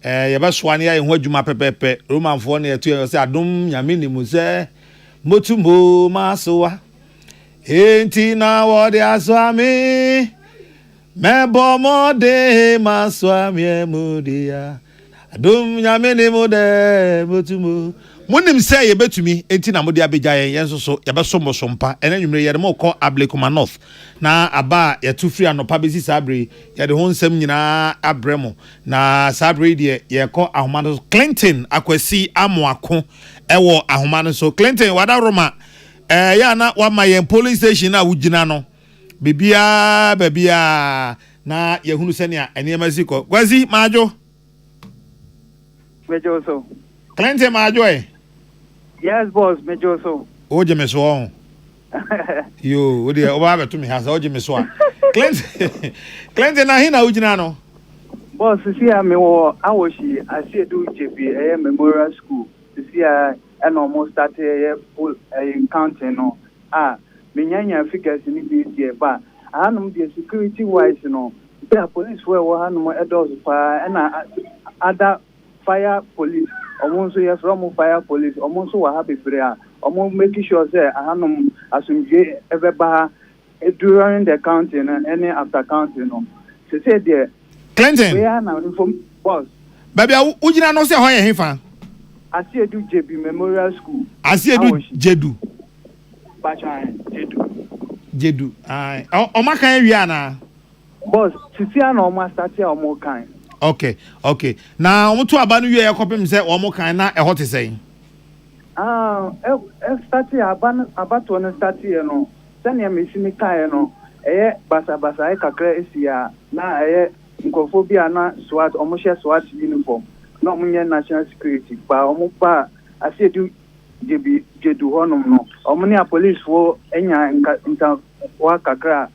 yeba swane ya ho adwuma pepepe Roman fo na etu say adom nyame ni mu se motumbo masoa enti na wo de aswami mebo mode maswami emudia adom nyame ni mu de motumbo munim say ye betumi enti na mode abeja yen so ye beso mosompa ena nwumre ye de mo ko Ablekuma North na aba ye tu free anopa besi sabre ye de ho nsam nyina abremo na sabre de ye ko ahomano Clinton akwasi amoako ewo ahomano so Clinton wada roma ya na wa ma yen police station na wugina no bebia na ye hunu senia enema siko kwazi majo so Clinton majo yes boss mejo so oje meso yo odi oba beto me hasa oje meso Clinton na hina ugina no boss see me wo awoshi asiedu JB memorial school see and almost started counting no menyanya figures ni bi die ba anum the security wise no the police were hanum edos pa na other fire police omonso yes from fire police omonso wa happy prayer omon making sure say ahanum asumje ebeba during the counting and any after counting no say there Clinton we are now inform boss baby ugina no say ho ye hefa Asiedu JB Memorial School Asiedu Jedu Bachan Jedu ai o makan wi ana boss titia na o ma start ya o mo kan okay na o to aba no wi e kopem se o mo kan na e hot say start ya aba to na start ya no sani ya mesimi kan no basa e kakra esia na nkofobia na SWAT o mo share SWAT uniform no munye national security pa o mo pa Asiedu JB Jedu honum no o mo ni a police wo enya nta wa kakra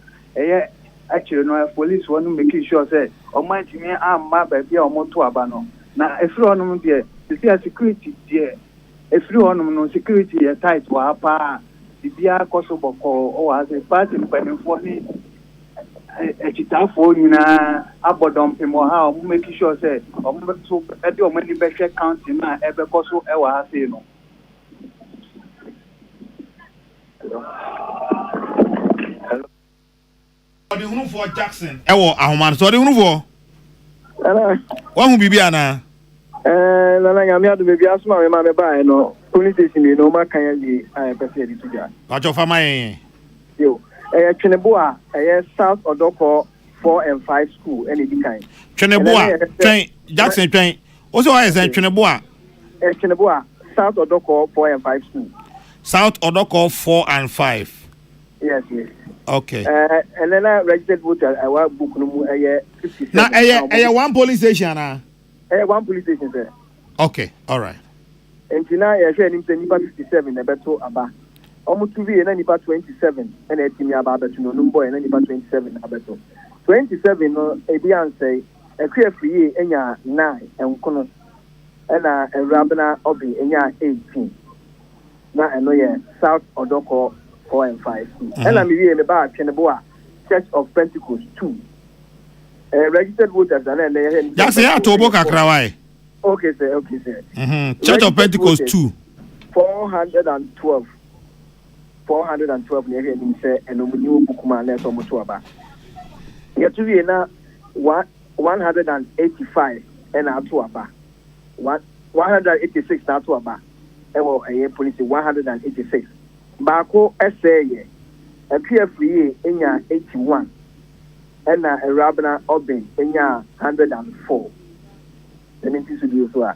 actually no police wo no make sure say o man timi amma ba bia o mo to aba no na efiri honum de see security de efiri honum no security e tight wa pa bia koso boko o wa say party mpanifo ni echitafo nyina abodom pemo ha o make sure say o mo so e de o mani be check county na e be koso e wa ha say no odi hunu for Jackson ewo ahoman so odi hunu for wa hu bibia na na nyame adu bibia asuma me ma me ba no police station no ma kan yi pese edi tuja ka cho fama yen yo Cheneboa South Odoko 4 and 5 school any kind Cheneboa train Jackson train also why is Cheneboa South Odoko 4 and 5 school South Odoko 4 and 5 yes okay and then I registered voter I wa book no mu 57 na one police station na one police station sir okay all right and now I share him nipa 57 na beto aba almost 2 years na nipa 27 and etimi aba beto no boy na nipa 27 abeto 27 no ebian say ekwe free enya 9 enkono na Rabna obi enya 18 na eno ye South Odoko 4 and 5 and I'm here about Cheneboa Church of Pentecost 2 registered voters and then that's ya to boka krawai okay sir Church of Pentecost 2 412 near him say and new bookman let on to aba ya to be na 185 and out to aba 186 na to aba ewo police 186 Bako essay a clear free enya 81 and a Rabna Obin enya 104 the means to do so a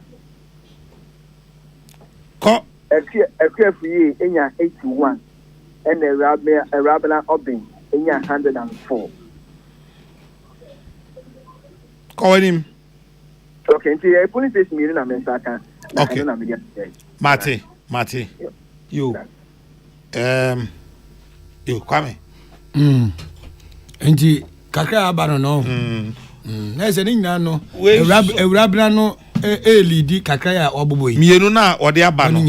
clear free enya 81 and a Rabna Obin enya 104 call him okay so police station me na mensaka okay Mate yo yo kwame enti kakra abano no na se ni nyina no Rabna no lead kakra ya oboboyi mienu na ode aba no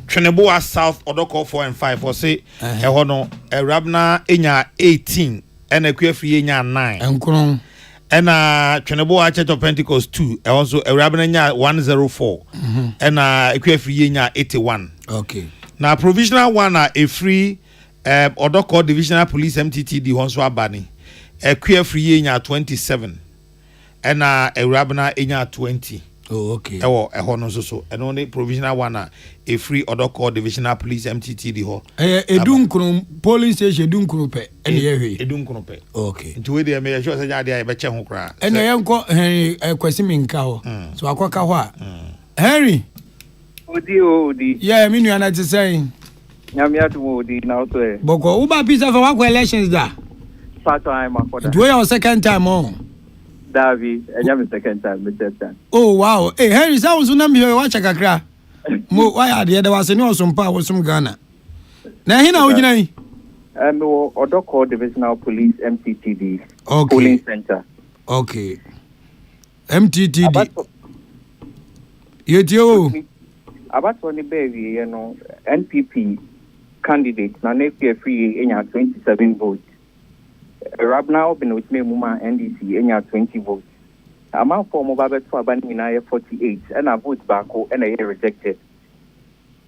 Cheneboa South Odoko 4 and 5 for say e ho no Rabna enya 18 and Ekwefie enya 9 enkron ɛna Tweneboa Church of Pentecost 2 also Erabena 104 ɛna Ekwefriye nya 81. Okay. Now provisional one a free Odoko Divisional Police MTTD Honso Abani. Ekwefriye nya 27 ɛna Erabena nya 20. Oh, okay. Ewo eho so and only provisional one a free Odoko Divisional Police MTTD ho. Edunkunu polling station edunkunu pe ene ye edunkunu pe. Okay. Nti we dey me sure say ya dey be che ho kra. Ene ye nko kwasi minka ho. So akoka ho a. Henry. Odi. Yeah, me nua na te say. Nyame atu odi na so e. Boko uba pizza for wa elections da. First time akoda. Do your second time on. Davi, my second time, my third time. Oh wow. Hey, Henry, sounds na me watch kakra. Mo why are there was no some power some Ghana. Na hina wo gina yi? No Odoko Divisional Police MTTD. Okay. Polling Center. Okay. MTTD. Yetio. About one baby, NPP candidate na next free enya 27 votes. Rabna been with me Muma NDC enya 20 votes. Amount for mobile to abani na 48 and a vote back and a rejected.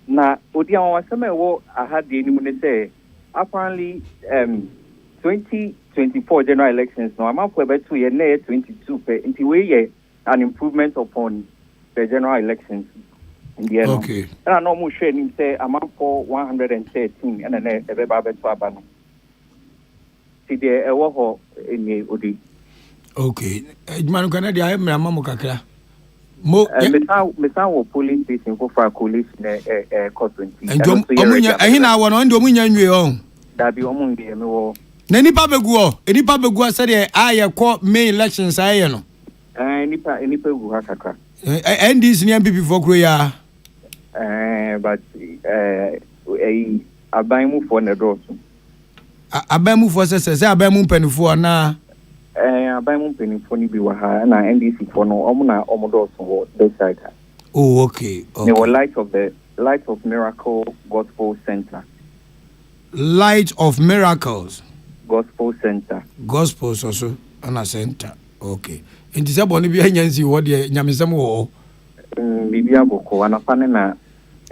Na odian waseme wo aha de ni mu say apparently 2024 general elections no amount for about 2 year na 22 per nti we an improvement upon the general elections in the end. Okay. And I know mo share ni say amount for 113 and na e be ba to abano. Okay. Manu kana dia emra mamu kakra. Mo mesa wo police station for coalition court 20. Omunya ehina wo no ndi omunya nwe on. Da bi omunde me wo. Na nipa begu ase de aye ko main elections aye no. Nipa begu ha kakra. NDC ni MPP for kro ya. But aban mu for na do so. Abamu for say abamu mpanifo na abamu mpanifo ni bi wa ha na NDC for no na omodo so this side. Oh, okay. They were Light of Miracle Gospel Center. Light of Miracles Gospel Center. Gospel so na center. Okay. Enti se boni bi anyansi wo de nyamesem wo. Bibia boko anafane na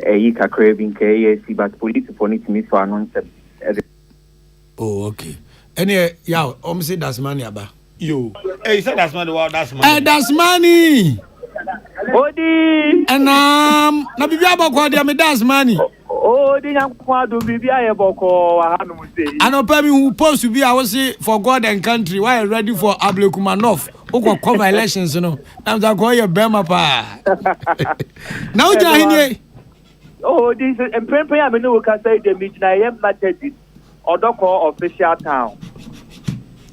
yi kakra bi nke ASC but police for it me so announce. Oh, okay. Any yeah, say that's money aba. Yo. Hey, you said that's money. Wow, that's money. That's money. Odi. And na bibia boko de me that's money. Odi nyankwa do bibia ye boko wa hanu say. Anopa mi who post to be I was say for God and country while ready for Ablekumanov. Oko cover elections no. Na za go ye bema pa. Now jina hini. Oh, this empempe am no ka say the meet na ye matter Odoko official town.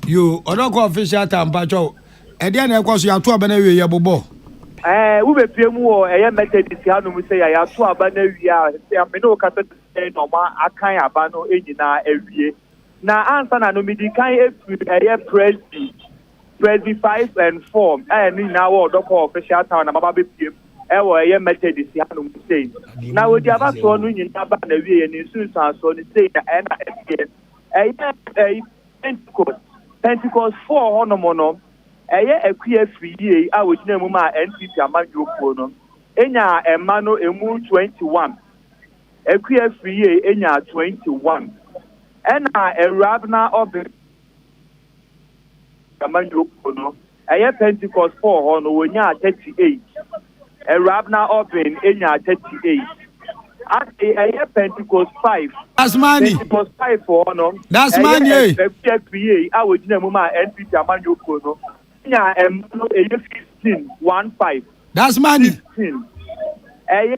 You Odoko official town pacho. E dia na ekwaso ya to aba na wie ye bobo. We be pie mu o eye Methodist hanu mu say ya to aba na wie a me no ka say no ma akan aba no enyina awie. Na answer na no me di kan efiri eye Presby 5 and 4. Ni na wo Odoko official town na baba be pie. Ewo eye Methodist hanu mu say. Na wo di aba so no nyina ba na wie ni sunsan so ni say na Pentecost 4 honomono eye akua friye a wojina mu ma NPP amadwofo no enya emma no emu 21 akua friye enya 21 ena erabna obi amadwofo no eye Pentecost 4 hono wonya 38 erabna obi enya 38 at a Pentecost 5. That's money. Pentecost 5 for no. That's money. I would name my NPP Amanu Kono. Yeah, and 15. That's money. 15. A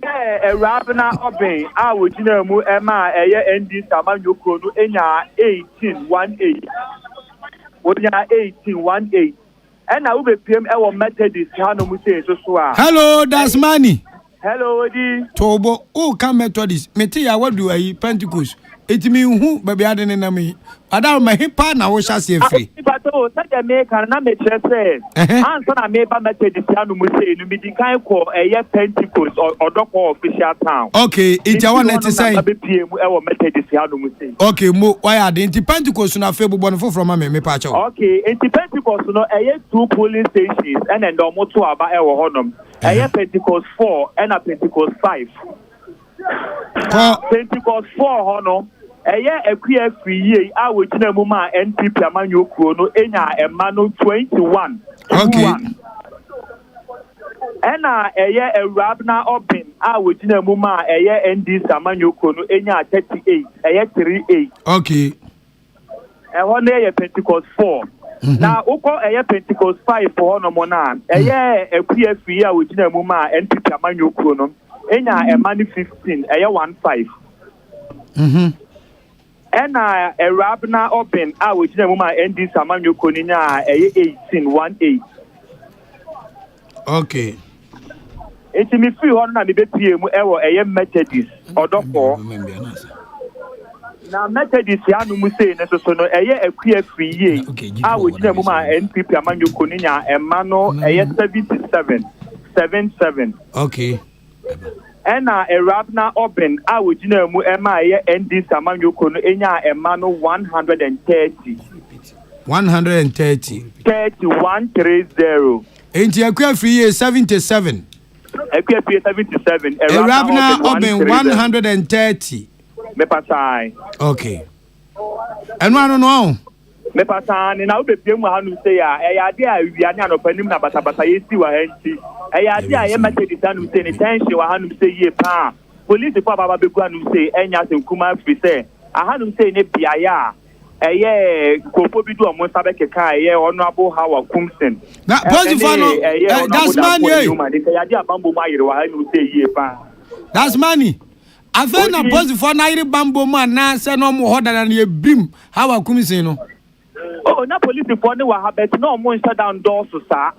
Rabana Obey, I would name Emma, a ND Amanu Kono, enya 18. When you're 18. And I will be PM our Methodist Hano Muse so. Hello, that's money. Hello, Odi. Tobo, oh, come Methodist. Mete ya wadu ayi Pentecost. It mean who baby I didn't know me. Ada my hipa na wo sha se free. But oh, such a make and na me say. Answer na me ba message anu mu say no me di kan ko Pentecost or doctor official town. Okay, it I want to say. Okay, mo why are the Pentecost na fe bobon fo from me pa cho. Okay, Pentecost no 2 polling stations and then do mo to aba e wo honom. Pentecost 4 and a Pentecost 5. Pentecost 4 hono equia free ye I will tell you my NPP amanyo no enya emano 21. Okay. And a rabna open I will tell you my ND amanyo no enya 38 38. Okay. And one day Pentecost 4. Now oko Pentecost 5 for hono mona equia free I will tell you my NPP amanyo no enya emani 15 15. And a rabna open I will tell you my ND Samanyo Koninya 18 Okay. It's me free on the BPM a Methodist or doctor. Now Methodist Yanu Muse Nesono a queer free ye. I will tell you my NPP Amanyo Koninya and Mano 77. Okay. And a rabna open I would know MI and this Samanyo Kono enya emano 130. 130. 3130. Ain't you queer free year 77? A queer 77. A rabna open 130. Me pasai. Okay. And one no. Me pasani na ube piemu hanu say ya dia wianya no panim na basa yesi wa henti. Dia ye Methodist anu say ni tension wa hanu say ye pa. Police for baba beku anu say enya senkuma fi say. Ahanu say ne biaya. Kofo bi do omo sabe keka honorable Hawa Kumsen. Na positive no. That's money. Ya dia bambo ma yire wa hanu say ye pa. That's money. I found a positive for na yire bambo ma na say no mo hoda na ye brim Hawa Kumsen no. Oh, na police for no wa habet no mo shut down doors sir.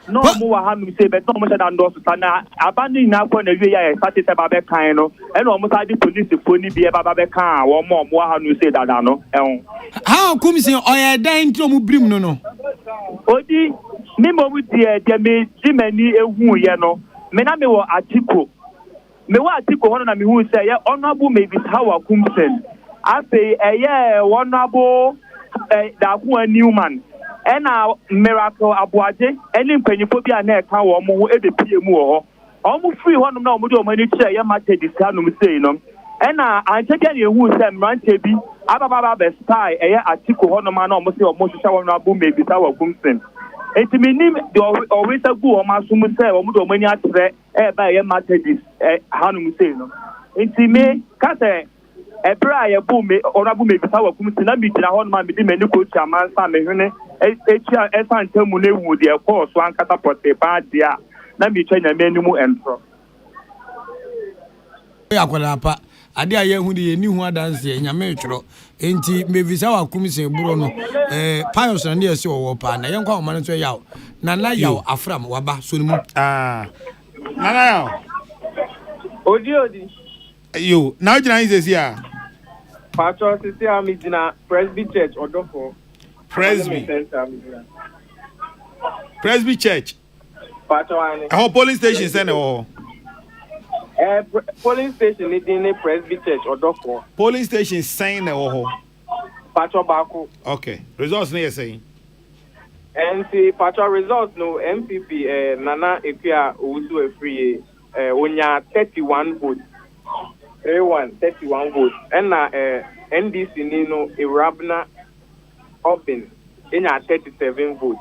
No mo wa ha mi say but no mo shut down doors sir na abandon na ko na wie ya start say ba kan no e no mo sa di police for ni bi e ba kan wo mo ha no say dada no how come say oya dan tro mo brim no odi me mo wi de me jimani ehu ye no me na me wo atiko hono na me hu say ye honorable maybe Hawa Kumsen I say honorable Daku Newman and now Miracle Abuaje any pennyphobia neck how mo e de PM wo almost free one no mo do many chair ya mate this no say no and I take any who say mrante bi ababa be spy atiko hono ma no mo say o mo sha won abu me bi Hawa Kumsen enti minim the always go o ma sum say o mo do many atre ba ya mate this hanu say no enti me ka say Ebra ya bu me honorable me Hawa Kumsen na mi gina hon ma me di mani ko chairman sa me hwene etia esantamu na ewu de course wan kata pote ba dia na mi twa nya me animu entro ya kwala pa ade aye hu de ni hu adanse nya me tworo enti me Hawa Kumsen buro no pious na de ese wo pa na yen kwa o man so yaw na yaw afram waba so ni mu na yaw Odi. Yo, now you know this here. Pastor Sisi Amidina Presby Church Odofo. Presby Church. Pastor Ani. How polling station send oh. Polling station in Presby Church Odofo. Polling station sign oh. Pastor Baku. Okay. Results near saying. And see Pastor results no MPP Nana Ekia Usu free onya 31 votes. 31 votes. And NDC Nino Irabna Open in 37 votes.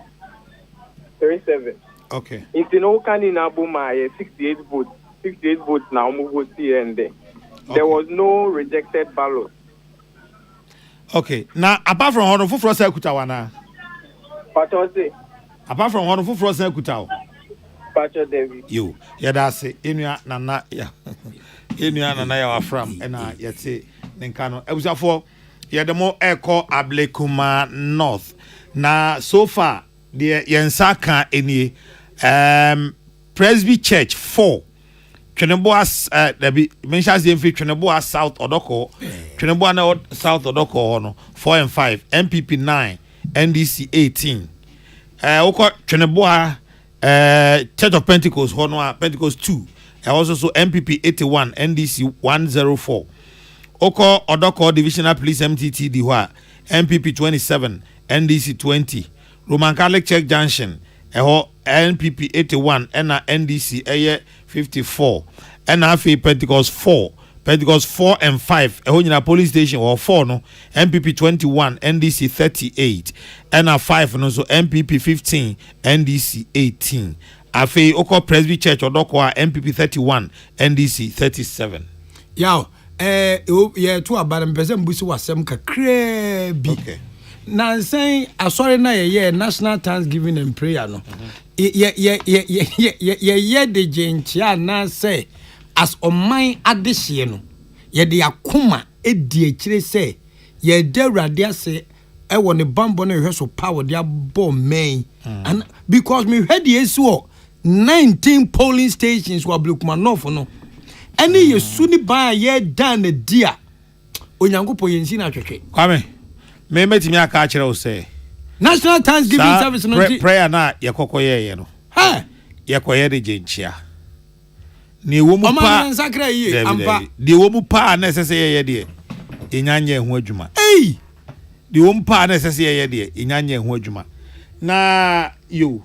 37. Okay. It's in Okan Abuma 68 votes. 68 votes now move here and there. There was no rejected ballot. Okay. Now apart from Hono Fufro Sekutawana. Patose. Apart from Hono Fufro Sekutaw. Pacho David. You. Yeah, that's it. Inua Nana ya. Inua Nana ya wafram. Ena yete Ninkano. Ebusafo yedemo eko Ablekuma North. Na so far the yensaka eni Presby Church 4 Tweneboa debi mention say mfi Tweneboa South Odoko Tweneboa na South Odoko no 4 and 5 MPP 9 NDC 18 oko Tweneboa Church of Pentecost hono Pentecost 2 also so MPP 81 NDC 104 oko Odoko Divisional Police MTT Diwa MPP 27 NDC 20 Roman Catholic Church Junction NPP 81 and NDC 54 and Pentecost 4 and 5 police station or 4 no MPP 21 NDC 38 and 5 no so MPP 15 NDC 18 afi oko Presby Church odoko MPP 31 NDC 37 yaw ye to abare mpese mbusi wasem kakra bi okay na saying asori na ye national thanksgiving and prayer no ye de gentia na say as oman adehye no ye de akoma edi akire say ye de awrade ase e wo ne bambo na hwe so power de abo main and because me hwe de esu 19 polling stations wa blokuma north no any yesu ni ba ye dan na dia onyankopo yensi na twetwe kwame me metimi aka akire o say national thanksgiving service no prayer na ye kokoye no ha ye koye de gentia ni wo mu pa nsakra yi ampa de wo mu pa na sese ye de enyanye ho adwuma de wo mu pa na sese ye de enyanye ho adwuma na yo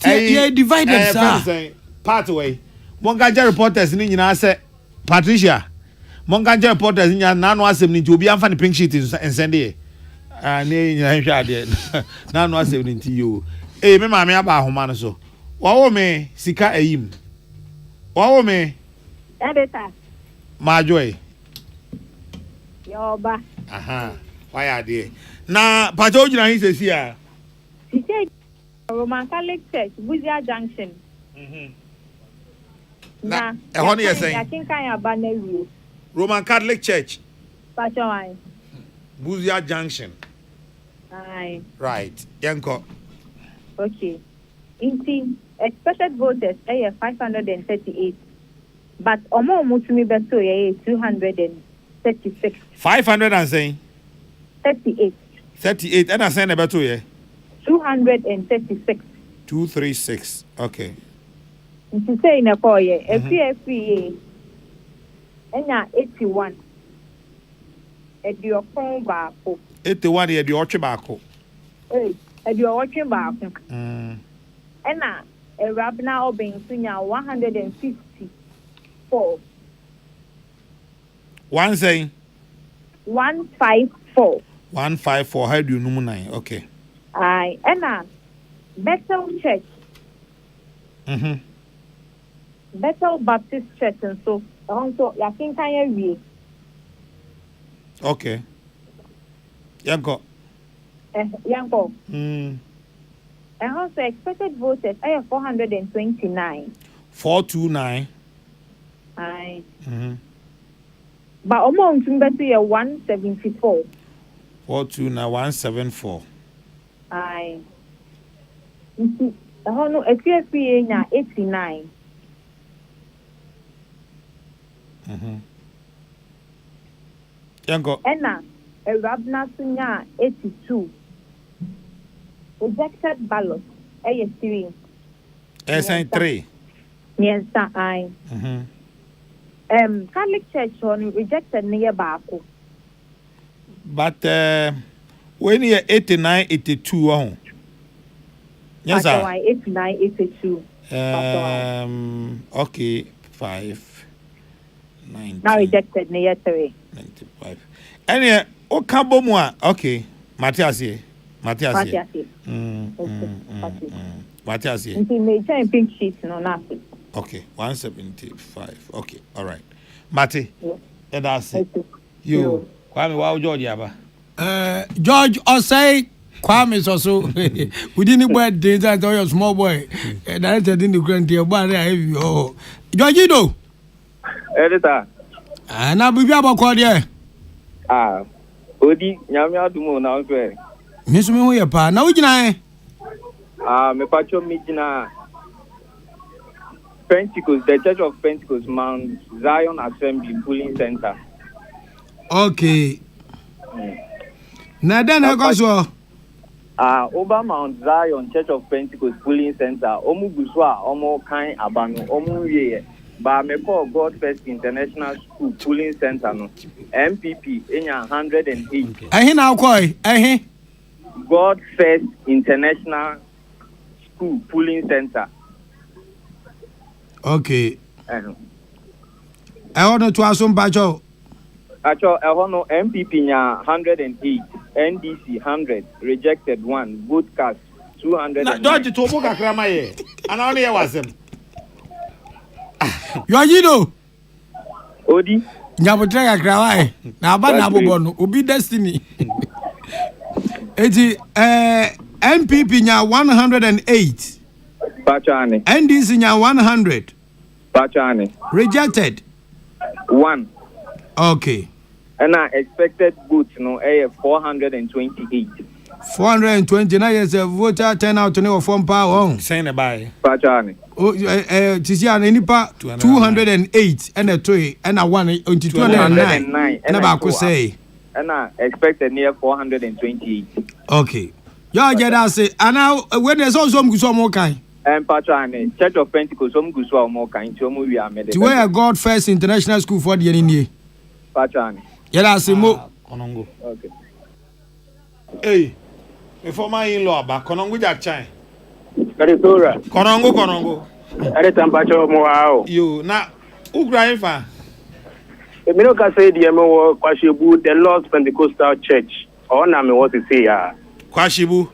ye divided sir part way mongaje reporters ni nyina se Patricia mongaje reporters nya na no asem ni obi amfa ni pink sheet nsende ne nyina hwa de na no asem ni ti yo me maame aba ahoma no so wo me sika ayim wo me editor ma joy yoba aha why de na pato ojina hin sesi a Roman Catholic Church Buzia Junction na ehon ye sen yakinkan abana wi Roman Catholic Church Pachawai Buzia Junction aye right yanko okay inti expected voters 538 but omo mutumi beto 236 500 and saying 38 and I saying beto 236 236 okay inti say na call ye FFA enya 81 ediokon baako 81 ye di otwe baako ediokon baako ena Rabna Obensunya 154 one saying 154 how do you know 9 okay aye ena Bethel Church Bethel Baptist Church and so yakinkan ya wie okay yanko and also expected voters 429 429 aye but amount mbeto 174 429 174 aye no FFA nya 89 yanko ena Rabna sunya 82 rejected ballot 3 3 yes aye Catholic Church on rejected near baako but when you 89 82 yes sir 89 82 okay 5 90 now rejected near 3 95 any o kabo mu okay Matthias Matthias until me change pink sheet no nothing okay 175 okay all right Mate that's it you Kwame wa George aba George Osei Kwame so we didn't buy data to your small boy directed in the grand dear bar oh George do editor na bibi abakọ de odi nyame adumo na onfe mi so me ho ye pa na wo gina me pacho mi gina Pentecost, the Church of Pentecost, Mount Zion Assembly, Pooling Center. Okay. Now then, I go so. Over Mount Zion, Church of Pentecost, Pooling Center. Omu Guswa, Omo Kain Abano, Omu Ye. But me call God First International School, Pooling Center, no. MPP, Enya 108. Now koi. God First International School, Pooling Center. Okay. I want to ask some bacho. Actually, I want no MPP nya 108, NDC 100, rejected 1, good cast 200. George to book akrama ye. And only I was him. You are you know. Odi. Nyabotra akrama. Na ba na bobono. Obi destiny. Eti MPP nya 108. Pachane. NDC nya 100. Pachane. Rejected 1. Okay. And I expected votes, 428. 420. Now yes, a voter turnout to know form power. Saying a buy. Pachane. Oh, Tisian, any part 208 and a 3 and a 1 into 209. And I could say. And I expected near 428. Okay. Yeah, I say, and now when there's also some more kind. And Pachane, Church of Pentecost, some Guswa more kind, to where God First International School for the Indian. Pachane. Yeah, I say more. Konongo. Okay. Hey, before my in-law, back Konongo Jack Chine. Karisora. Konongo. Ade tampacho mo ao. You na Ukraine fa. Me no ka say the mo Kwashibu the Lord's Pentecostal Church. Or na me what to say ya. Kwashibu.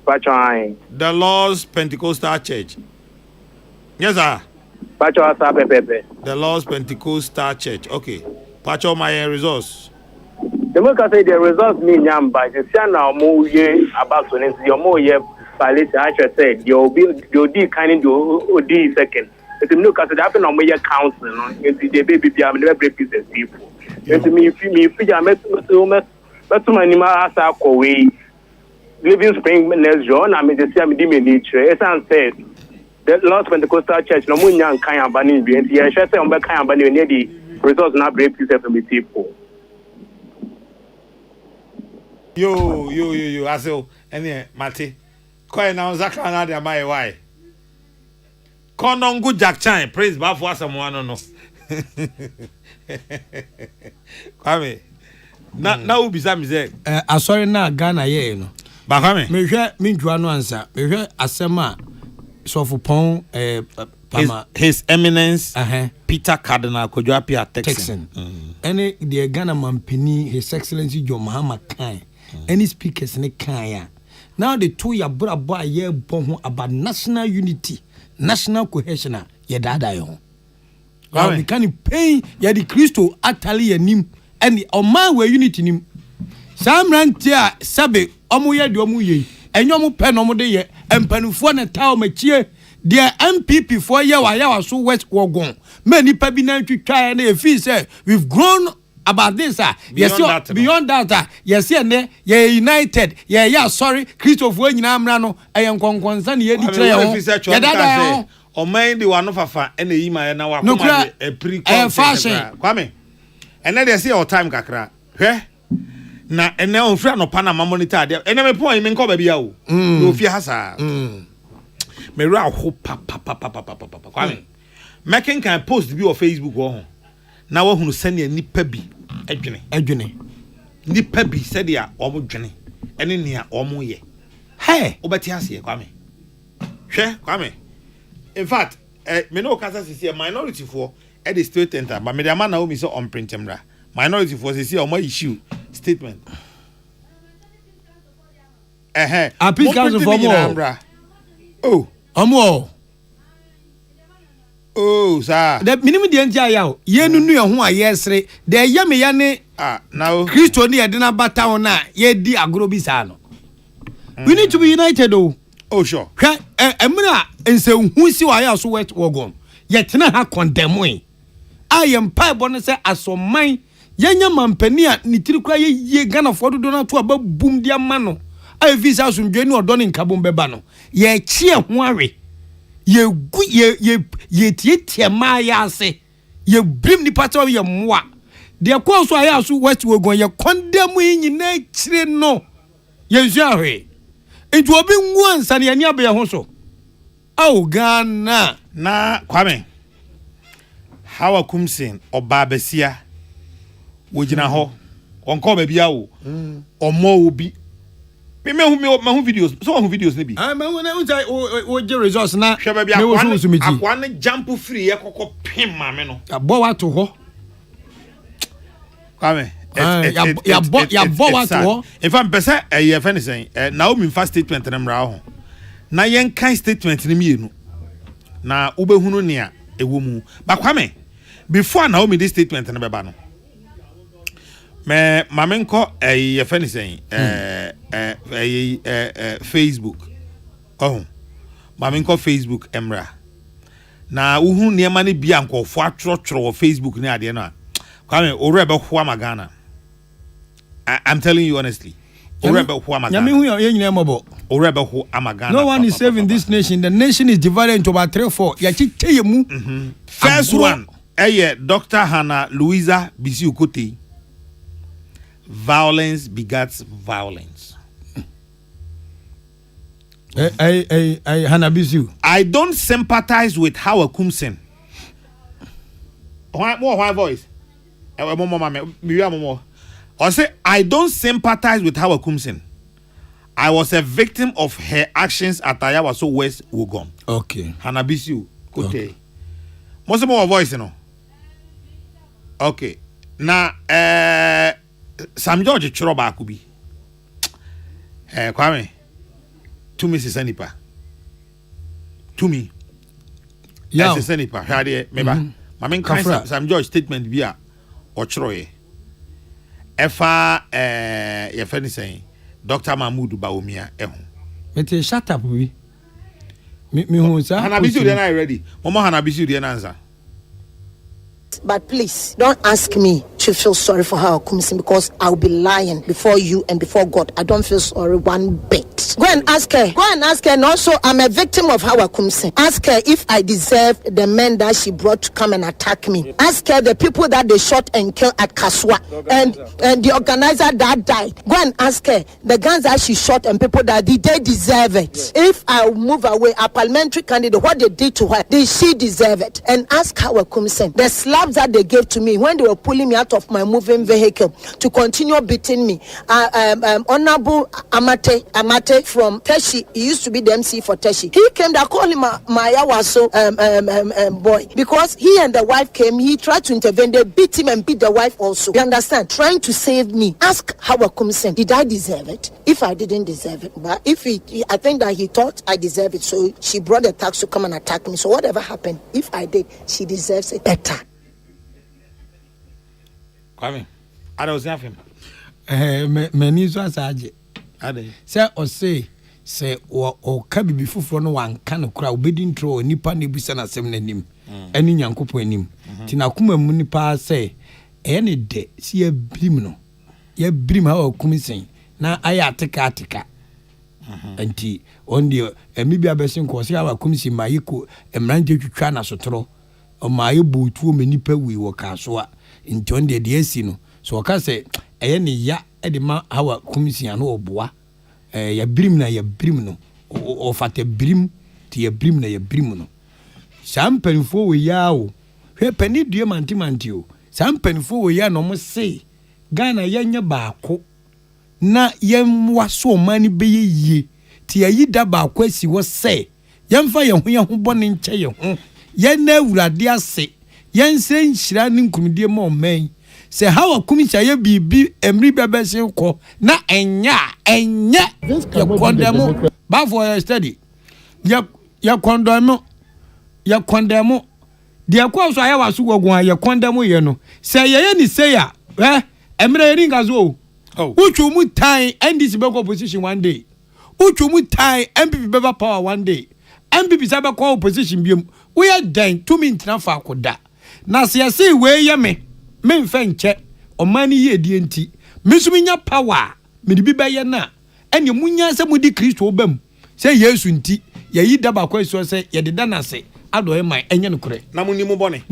Pachai. The Lord's Pentecostal Church. Yes, sir. Pacho asa pepepe. The Lord's Pentecostal Church. Okay. Pacho my resource. The mo ka say the results mean nyamba. The sia na mo ye about so your mo ye palette actually said you'll be kind of do second. But me no ka say that happen on mo ye council no. The baby be am never break pieces people. But me figure met my name asa ko we. Living Spring next year, I mean, the same nature. As I said, the Lord's Pentecostal Church, no money and kind of banning, and the Ashton kind of banning, near the results not break yourself from the people. Yo, I say, any Mate, coin now, Zakana, de my why. Konongo Jack Chine, praise God for someone or no. Kwame, now be some say, I sorry now, Ghana, yeah, no. Bakame. Me hwe me ntwa no ansa. Me hwe asema sofopon His Eminence Peter Cardinal Kodwapia Texan. Any the Ghana Mampini His Excellency John Mahama Khan. Any speakers ne kan ya. Now the two ya brabo aye bon ho about national unity, national cohesion ya dada yo. Now we can pay ya the Christo atali ya nim and oman we unity nim. Samrantia sabe omu ye di omu ye enyo mu pe no mu de ye empanufo na tawo machie de MPP for ye wa so west wogon me nipa bi na twitwa na e feel say we've grown about this beyond that yes ne ye united ye sorry Christopher nyina amra no enkonkonsa na ye di kire ye ye dada o man di wano fafa ene yi ma na wa kuma e pre kwame ene de say all time kakra hwe na ene on free no pana monitor de ene me point me nko ba bia o no fie hasa me ra ho pa kwame making can post bi on Facebook wo na wo hunu sane nipa bi adwene nipa bi said ya omo dwene ene nia omo ye he obeti ase kwame hwe kwame in fact me no kasa sisi minority for at the state center but me the man na o mi so on print emra minority for sisi o ma issue statement appeal council for more sir the minimum the ntia ya o ye nunu ye ho ayesre de ye me ya ne now Christo ne ye de na bata na ye di agro bi sa no we need to be united sure hwe emra ensehu si wa ya so wet wogon ye tena ha condemn I am pai bon say asoman yenya mampani a nitiri kwa ye Ghana for do na to aba bum dia ma no ai visa asundwe ni odo ni nkabom beba no ye chie ho awe ye tie ma ya se ye brim ni pato ye moa de ko so aya so west we go ye condemn yin na kire no ye hwe nti obi nwu ansa ne ani abe ho so au Ghana na Kwame Hawa Kumsin oba besia wojina ho onko ba bia wo omo obi me hu videos so hu videos ne bi me hu na unta o je results na me wo so miti akwa ne jump free ye kokko pim ma me no abo wa to ho Kwame ya bo wa to ho if I'm pesa ye fa ne sen Naomi fa statement na mra ho na yen kan statement ne mienu na ubehunu ne a ewo mu ba Kwame before Naomi this statement ne beba no me mamenko ye fa ne sen Facebook oh mamenko Facebook emra na uhunu ne ma ne bia nkofo atrotro Facebook ne ade no a Kwame orebe ho amagana I'm telling you honestly orebe ho amagana nyame hu ye nyina mobo orebe ho amagana no one is saving this nation. The nation is divided into about 3-4 ya chiche mu first one Dr. Hannah Louisa Bisi-Okote. Violence begets violence. Hannah Bisi. I don't sympathize with Hawa Kumsin. Why voice? I say I don't sympathize with Hawa Kumsin. I was a victim of her actions at Ayawaso West Wugon. Okay. Hannah Bisi-Okote. Most of my voice, you know. Okay. Now, Sam George Chiroba Akubi. Kwame. To me, Senipa. To me. Yeah. Senipa. Hadi, meba. Mamin kan Sam George statement bia Ochroye. Efa ye feni saying Dr. Mahmoud Baumia ehun. Mete shut up we. Me hu sa. Hannah Bisi dey na ready. Mama Hannah Bisi dey na answer. But please don't ask me to feel sorry for her Kumsin because I'll be lying before you and before God. I don't feel sorry one bit. Go and ask her. And also, I'm a victim of Hawa Kumsin. Ask her if I deserve the men that she brought to come and attack me. Ask her the people that they shot and killed at Kaswa and the organizer that died. Go and ask her the guns that she shot and people that did they deserve it. If I move away, a parliamentary candidate, what they did to her, did she deserve it? And ask Hawa Kumsin the slabs that they gave to me when they were pulling me out of my moving vehicle to continue beating me. Honorable Amate from Teshi, he used to be the MC for Teshi. He came there, called him my Yawaso boy because he and the wife came. He tried to intervene. They beat him and beat the wife also. You understand? Trying to save me. Ask Hawa Kumsin, did I deserve it? If I didn't deserve it, but if I think that he thought I deserve it, so she brought the tax to come and attack me. So whatever happened, if I did, she deserves it better. Kwame, I don't have him. Many so asaje. Ade. Say or say o ka bibi fufuro no wanka no kura obedi ntro nipa na ebisa na asem nanim. Ani nyankopon anim. Ti na kuma mu nipa say ne de si ya brim no. Ya brim ha o kumisen na aya ateka. Anti on the emibia besin ko se ha kumisen mayiko emranje twitwa na sotoro. O maye butu me nipa wi wo kaso a nti on de esi no so ka se ne ya de ma Hawa Kumsin no oboa ya brim no o fate brim ti ya brim na ya brim no sampanfo we ya o hwe pani due manti o sampanfo we ya no mo se Ghana yanya baako na yemwa so mani beye ti ya yida baako asi wo se yemfa ye ho bone nche ye ho ye na awurade ase yense nhyira ne nkumdie ma oman se Hawa Kumsin ye bibi emri bebese ko na enya ye condemn ba for your study ye condemn de ko so aya waso gogun ye condemn ye no se ye ni say ya emre ringa zo uchu mu time NDC be go opposition one day uchu mu time MPP be power one day MPP say be ko opposition biem we are den 2 minutes na fa akoda na se yesi we ye me mfa nche omani ye die nti mesuminya power me di bi be ye na ene munya se mudi Kristo obam se Yesu nti ye yi daba kwa so say ye de dana say ado e man enye no kure na munni mu bone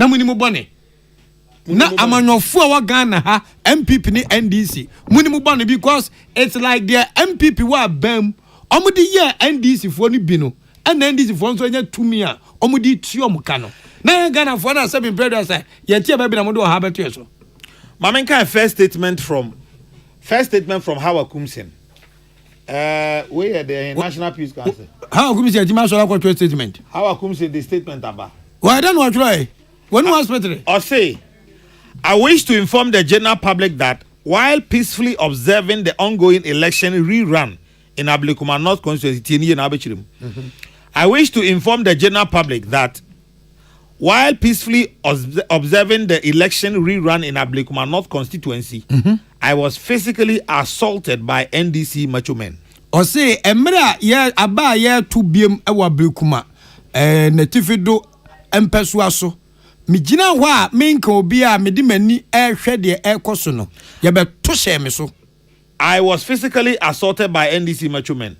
na amanyofo a wa Ghana ha MPP ni NDC muni mu bone because it's like their MPP wa bam omudi ye NDC fo ni bi no and NDC fo nso nya tumi a omudi tuo mu ka no na Ghana fo na 7 brothers say ye tie ba bi na mo do ha beto so mamenka first statement from Hawa Kumsin we are the National Peace Council. How Kumsin Jima so la statement Hawa Kumsin the statement aba why don't what try when was better or say I wish to inform the general public that while peacefully observing the ongoing election rerun in Ablekuma North constituency, I wish to inform the general public that while peacefully observing the election rerun in Ablekuma North constituency, I was physically assaulted by NDC macho men. Or say, Emra, yeah, aba yeah to biem ewa Ablekuma, netifido empeswaso. Mi jina wa minka obia mi di mani hwede de ekoso no ye be to share me so. I was physically assaulted by NDC macho men.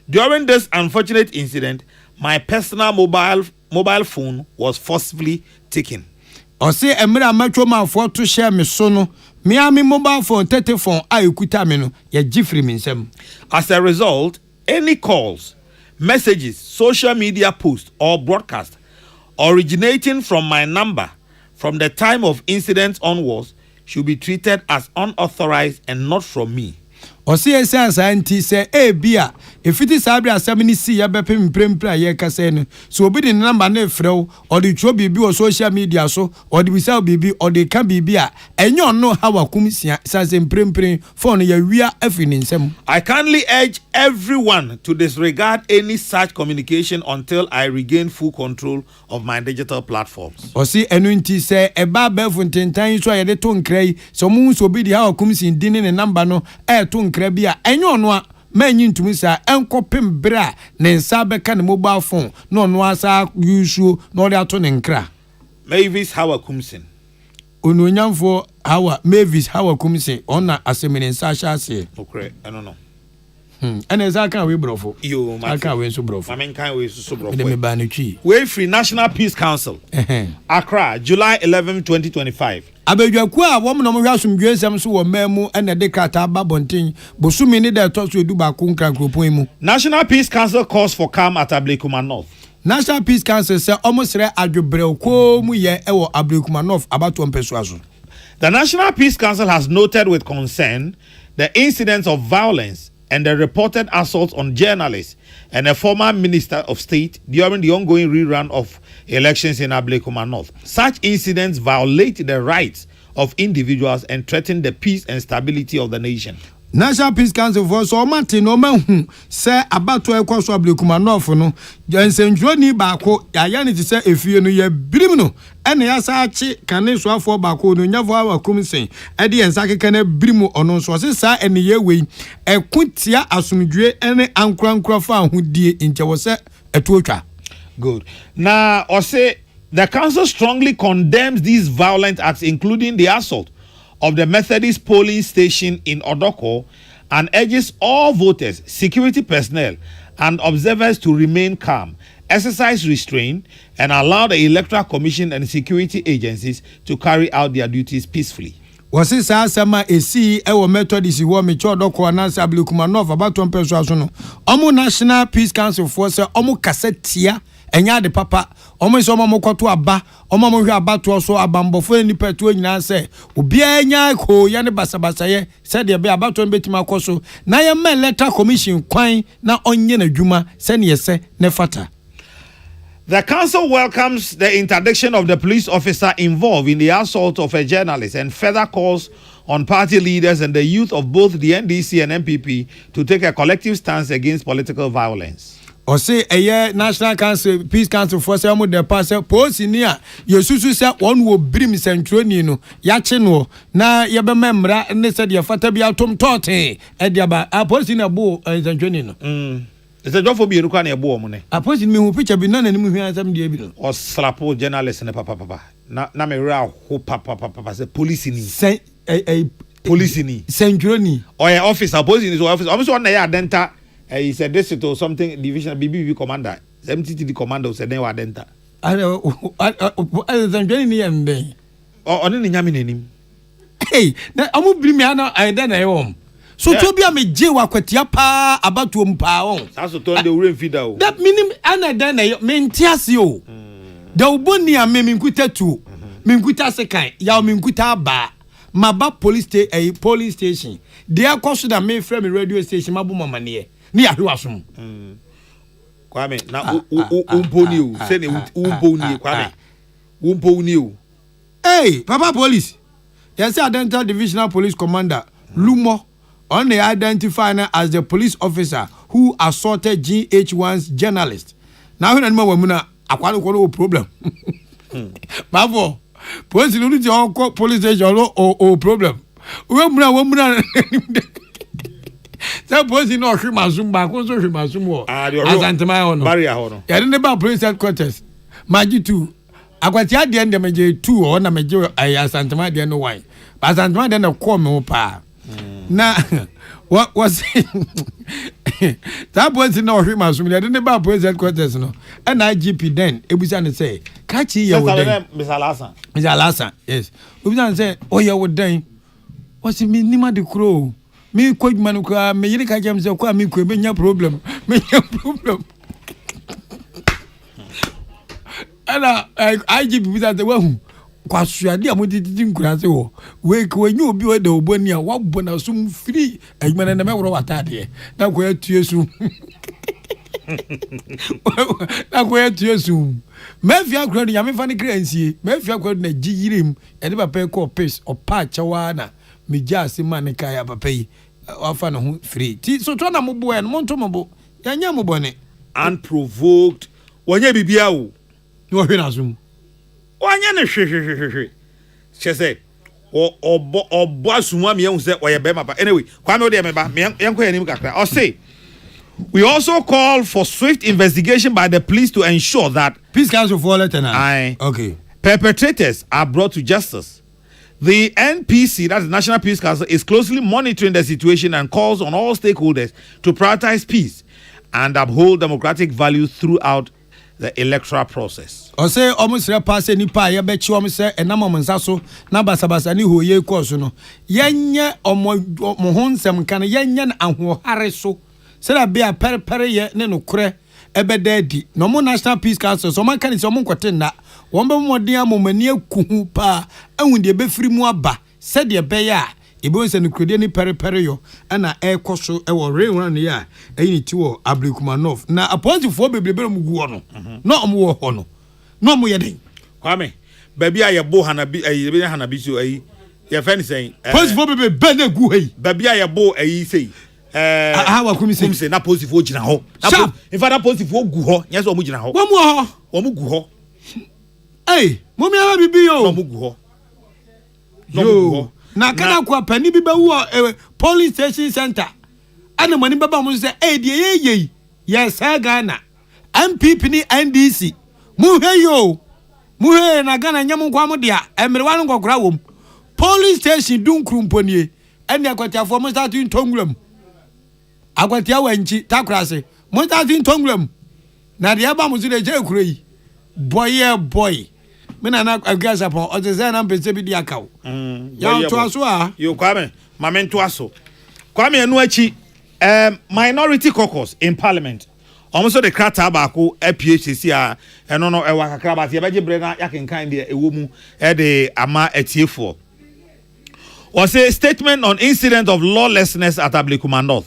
During this unfortunate incident, my personal mobile phone was forcibly taken. O say emra macho man for to share me so no me ami mobile phone telephone ayekuta me no ye gifri me nsem. As a result, any calls, messages, social media posts or broadcasts originating from my number from the time of incident onwards should be treated as unauthorized and not from me. O say sense anti say bia if it is abri asem see ya bepem prempra ye kase no so obi the number na frɛw or the tro bibi or social media so or the bisa bibi or the can bibi a enyo no Hawa Kumsia sense prempren phone ya wia afini nsem. I kindly urge everyone to disregard any such communication until I regain full control of my digital platforms. O say enu nti say eba befo ntentan so ya de to nkrai so mu so obi the Hawa Kumsin din ne number no to krabia enyo no a manyi ntumi sa enkopem bra ne nsa beka ne mobile phone no no asa yusu no de ato ne nkra Mavis Hawa Kumsin ononyamfo Mavis Hawa Kumsin ona asemene nsa hyase okay I don't know ene nsa kan we brofo yo aka we so brofo mamen kan we so brofo de me ba ne twi we free National Peace Council Accra July 11 2025 abedwaku a wo no mo hwasomdwe nsem so wo mamu ene de krata ba bonten bosumi ne de to so edu ba ko nkra kropon mu. National Peace Council calls for calm at Ablekuma North. National Peace Council say almost adwobrel ko mu ye e wo Ablekuma North abato mpesuaso. The National Peace Council has noted with concern the incidents of violence and the reported assaults on journalists and a former minister of state during the ongoing rerun of elections in Ablekuma North. Such incidents violate the rights of individuals and threaten the peace and stability of the nation. National Peace Council for so Martin no man say about to ekwaso Ablekuma North no nsendroni baako ya ne say efie no ye birim no ene ya sa achi kane so afọ baako no nyafo Hawa Kumsin e de ensa keke na birim ono so se sa ene ye wei ekutia asomdwe ene ankrankra fa ahodie nche se etuotwa. Good. Now, or say the council strongly condemns these violent acts, including the assault of the Methodist polling station in Odoko, and urges all voters, security personnel, and observers to remain calm, exercise restraint, and allow the Electoral Commission and security agencies to carry out their duties peacefully. Wasi sa sama esi ewo Methodist wo me Odoko na Ablekuma North abato mpeso aso no. Omo National Peace Council for say omo kasetia enya de papa omo so omo kwoto aba omo hwe abato so abambofo ni petu nyina se obi enya ko ya ne basabasa ye se de be abato betima akoso na ye ma Electoral Commission kwan na onye na dwuma se ne yese ne fata. The council welcomes the interdiction of the police officer involved in the assault of a journalist and further calls on party leaders and the youth of both the NDC and MPP to take a collective stance against political violence. Or say a National Council Peace Council for some of the passer post in here. You susu say one will brim centroni no yachino na yabe memra and they said your father be atom tote ediaba a post in a bo centroni no. It's a job for be a bo money. A post in me who picture be none and moving some dear or slapo journalist and a papa. Na me ra ho papa say police ni. Say a police ni. Centroni. Or officer police in his office. Almost one day denta. He said this to something division BBB commander. MTT commander said they were denta. I don't know. Or only Yamin. Hey, I won't bring me out. I then I home. So to be a me jewa kwetiapa about to pound. That's what told the rain feeder. That meaning ana then I mean tiasio. The uboni a me minkuta two. Minkuta sekai. Ya minkuta ba. Maba police station. They are costed a me from a radio station. Mabu mama near. Near who assume. Kwame, now Umponiu. Send it Umponi, Kwame. Umponiu. Hey, Papa Police. Yes, Identical Divisional Police Commander Lumo only identified as the police officer who assaulted GH1's journalist. Now, we don't know when a problem. Bavo, police in the police station or problem. Woman, that police in our Shimasum back also Shimasum. As Antamayono. Barrier Hono. I didn't about police headquarters. Maji too. Agwatia de ende meje 2 or na meje asantama de no wine. But asantama de na call me pa. Na what was that was no hima so me de ne ba president quarters no. And IGP then ebusa ne say kachi ye wo den. Mr. Lassa. Yes. Ebusa ne say oh ye wo den. Was me nima de kro. Me kwajuma no kwa me yiri ka jam say kwa me ko me nya problem. Me nya problem. Ana IGP bi that one kwasuade amodi nkurase wo we ko nyu obi we da oboni a wabbo na sum free adwuma na me woro watade na ko atue su na ko atue su mafia crowd ya me fa ne kransie mafia crowd na giyirim e de papa ko pace opa chawa na me jase man kai ya papa yi afa na ho free ti so to na mo bo en mo nto mo bo ya nya mo bone unprovoked wonye bibia wo you are na zoom wanya ne hwehwehwehwe chese obo asuma me hu se oye be mapa anyway kwame o de me ba yenko yanim kakra o say we also call for swift investigation by the police to ensure that Peace Council for Lieutenant. Okay. Perpetrators are brought to justice. The NPC, that's the National Peace Council, is closely monitoring the situation and calls on all stakeholders to prioritize peace and uphold democratic values throughout the electoral process. O say almost repass any pa ya be chi o say enam omonsa so na basabasa ni hoye course no yenye mo ho nsem kan yenye na ahohare so say da be a perepere ye ne no kure ebeda di no mo National Peace Council so man kan so mo nkote na won be modin amomani akuhu pa ehun de be firi mu aba say de be ya ebe won se no krede ni perepere yo na ekoso e wo rewran ne ya eyini ti wo Ablekumanov na apostifo bebrebe mu guo no no omo wo ho no no mo yeden kwame baby ayebo hanabi ayebe hanabi so ayi ye fan say apostifo bebrebe na gu hai baby ayebo ayi say wa kumse na apostifo gina ho in fact apostifo gu ho nya so omo gina ho omo gu ho mo mi ara bibi yo omo gu ho no gu ho na kana kwa pani bi ba wo police station center ana mani baba mo say de ye yes Ghana MPP ni NDC muhe na Ghana nyam kwa mo dia emerewa no kokora wom police station dun krumponie ene akwatiafo mo start ntongwlam akwatia wanchi takrase mo start ntongwlam na de ba mo de je kuro yi boy me na agasa pon o ze na mpese bi dia kawo ya to aso a yo kwame mamento aso kwame enu achi minority caucus in parliament almost the krata baako PHC a eno no ewa kakra ba tie beje bre na yakenkan de ewo mu e de ama etiefo was a statement on incident of lawlessness at Ablekumanov.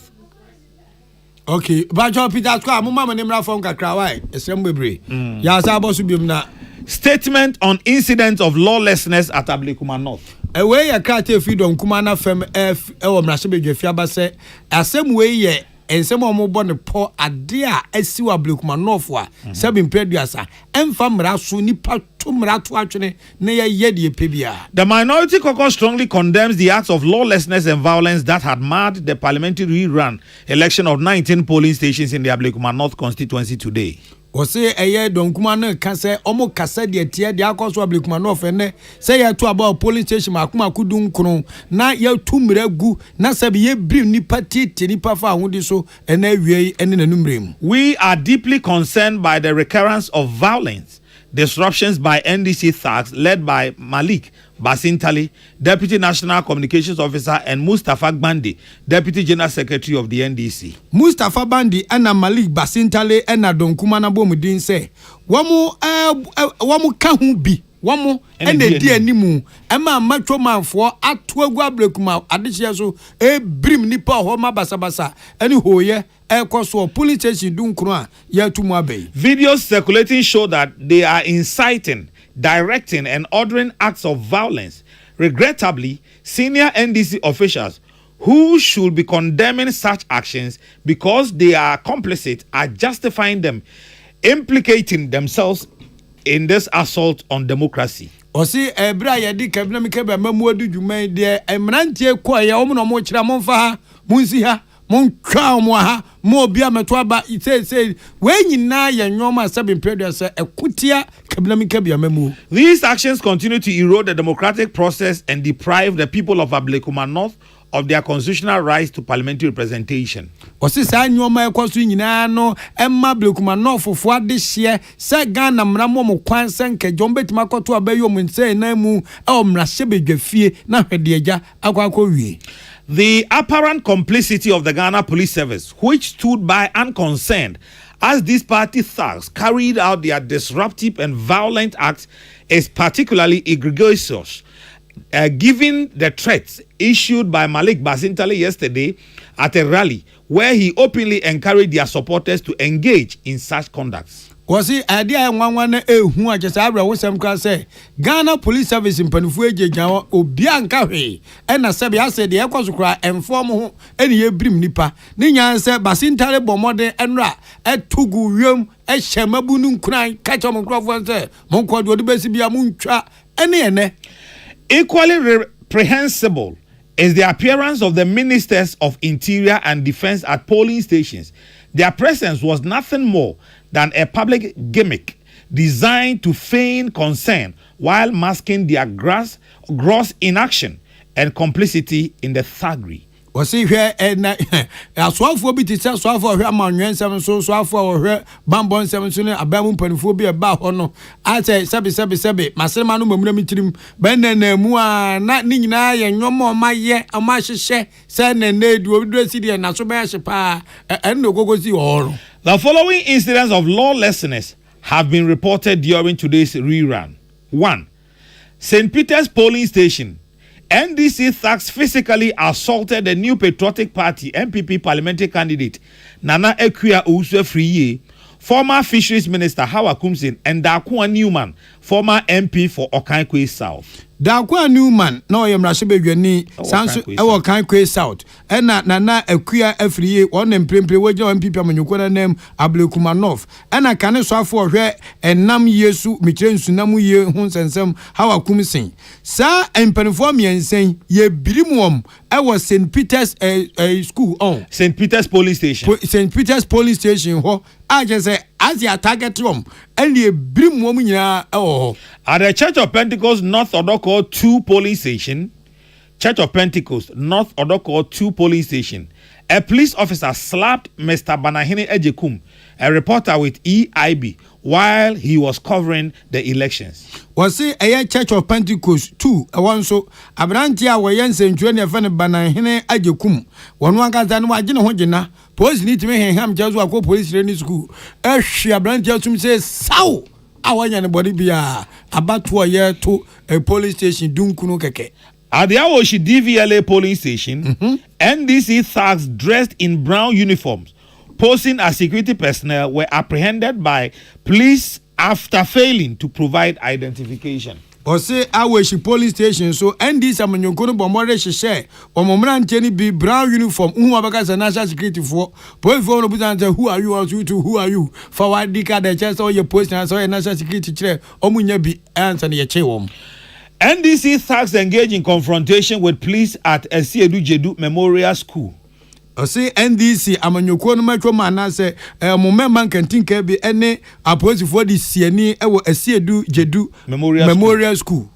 Okay, Bajo Peter kwa mo mama nimra fon kakra wai esem bebre ya sa bosu biom na statement on incident of lawlessness at Ablekumanov. We ya krata freedom kuma na fam wo mrase bedwafia ba se asem we ye ensem o mo bo ne po ade a asi wa Ablekumanov a sabin preduasa emfa mra so nipa to mra to atwene na ye de pebia. The minority caucus strongly condemns the acts of lawlessness and violence that had marred the parliamentary rerun election of 19 polling stations in the Ablekumanov constituency today. o se eye donkuma no ka se omo kasa de tie de akoso ablekuma no ofene se ye to about police station makuma kudun kron na ye tumre gu na se be ye brim ni patiti ni pa fa hodi so ena wiei ene nanumrem. We are deeply concerned by the recurrence of violence, disruptions by NDC thugs led by Malik Basintali, Deputy National Communications Officer, and Mustafa Bandi, Deputy General Secretary of the NDC. Mustafa Bandi and Malik Basintali and Donkuma na bomudin say, wamu kahu bi. Wamu ene di animu ema matwo manfo atoagu ablekuma adehye so brim nipa ho mabasabasa ene hoye ekoso police station dunkro a yatumu abey. Videos circulating show that they are inciting, directing and ordering acts of violence. Regrettably, senior NDC officials who should be condemning such actions because they are complicit are justifying them, implicating themselves in this assault on democracy. Osi ebra yedi kabina mikebe mamu adu dwuma de emrantie ko ya omo no mo kira mo fa ha munsi ha mon twa mo ha mo bia meto aba say we nyina ya nwoma sabin producer ekutia kabina mikebe mamu. These actions continue to erode the democratic process and deprive the people of Ablekuma North of their constitutional rights to parliamentary representation. Osi sa nyoma ekoso nyina no emma Ablekuma North fofo adehye se Ghana mramo mo kwanse nke jombetima koto abayo mo nse na mu mrahye bedwafie na hwede agya akwa wie. The apparent complicity of the Ghana Police Service, which stood by unconcerned as these party thugs carried out their disruptive and violent acts, is particularly egregious, given the threats issued by Malik Basintali yesterday at a rally where he openly encouraged their supporters to engage in such conducts. Wasi idea nwanwa ehu ajesa abra wosem ka say Ghana Police Service mpanifu ejejan obia nka hwe ena se bia se de ekosokra inform ho ene ye brim nipa ne nyanse Basintale bomode enra etugu wiem ehemabu nu nkran kacho monkrofo se monkodo de besi bia muntwa ene. Equally reprehensible is the appearance of the ministers of Interior and Defense at polling stations. Their presence was nothing more than a public gimmick designed to feign concern while masking their gross inaction and complicity in the thuggery. Wasi hwe na aswafo bi tise aswafo hwe amanwensem so aswafo hwe bambon sem so ne abamu panifo bi ba ho no ate sebe masema no mamuna mitirim benna mu a na ni nyina ye nwomo maye amahyehe se na edu obidu asidi na so ba hyepa enno gogosi ho. The following incidents of lawlessness have been reported during today's rerun. 1. St. Peter's polling station. NDC thugs physically assaulted the New Patriotic Party MPP parliamentary candidate Nana Ekuya Owusu-Afriyie, former Fisheries Minister Howard Kumsin, and Dakwa Newman, former MP for Akan South. Dakwa Newman na oyemrashe bedwani sanso ewo Akan South ena Nana Ekuya Afriyie on emprempre wogya MPP amanyukwana nam Ablekuma North ena kane so afo hwe enam Yesu mikire nsunam ye hu nsensem Howard Kumsin sa empanifo miensen ye birimwom ewo St. Peter's school on St. Peter's police station. St. Peter's police station ho aje say as your target room and ye birimwom nyina ewo at the Church of Pentecost North Odoko 2 police station, Church of Pentecost North Odoko 2 police station, a police officer slapped Mr. Banahine Ejekum, a reporter with EIB, while he was covering the elections. Was it a Church of Pentecost 2? A one so Abrantia were Yensen Junior Fan Banahine Ejekum. One got than Wajina Hojina, police need to make him just walk police training school. She Abrantia to say, Sow! I want anybody be about 2 years to a police station Dunkuno Keke. At the Awoshi DVLA polling station, NDC thugs dressed in brown uniforms, posing as security personnel, were apprehended by police after failing to provide identification. Ose Awoshi police station so NDC amanyonkono bomore hyehyɛ omomrante ni bi brown uniform abaka sa national security for police for no butan who are you also to who are you for what dika the chest or your post and so national security kire omunya bi answer na ye che wom. NDC thugs engaged in confrontation with police at Esiedu Jedu Memorial School. Ɔse NDC amanyɔkuo no matwa mu anaasɛ mo member nkantinka bi ɛne apolisifoɔ de siani ɛwɔ Asiedu Jedu Memorial School.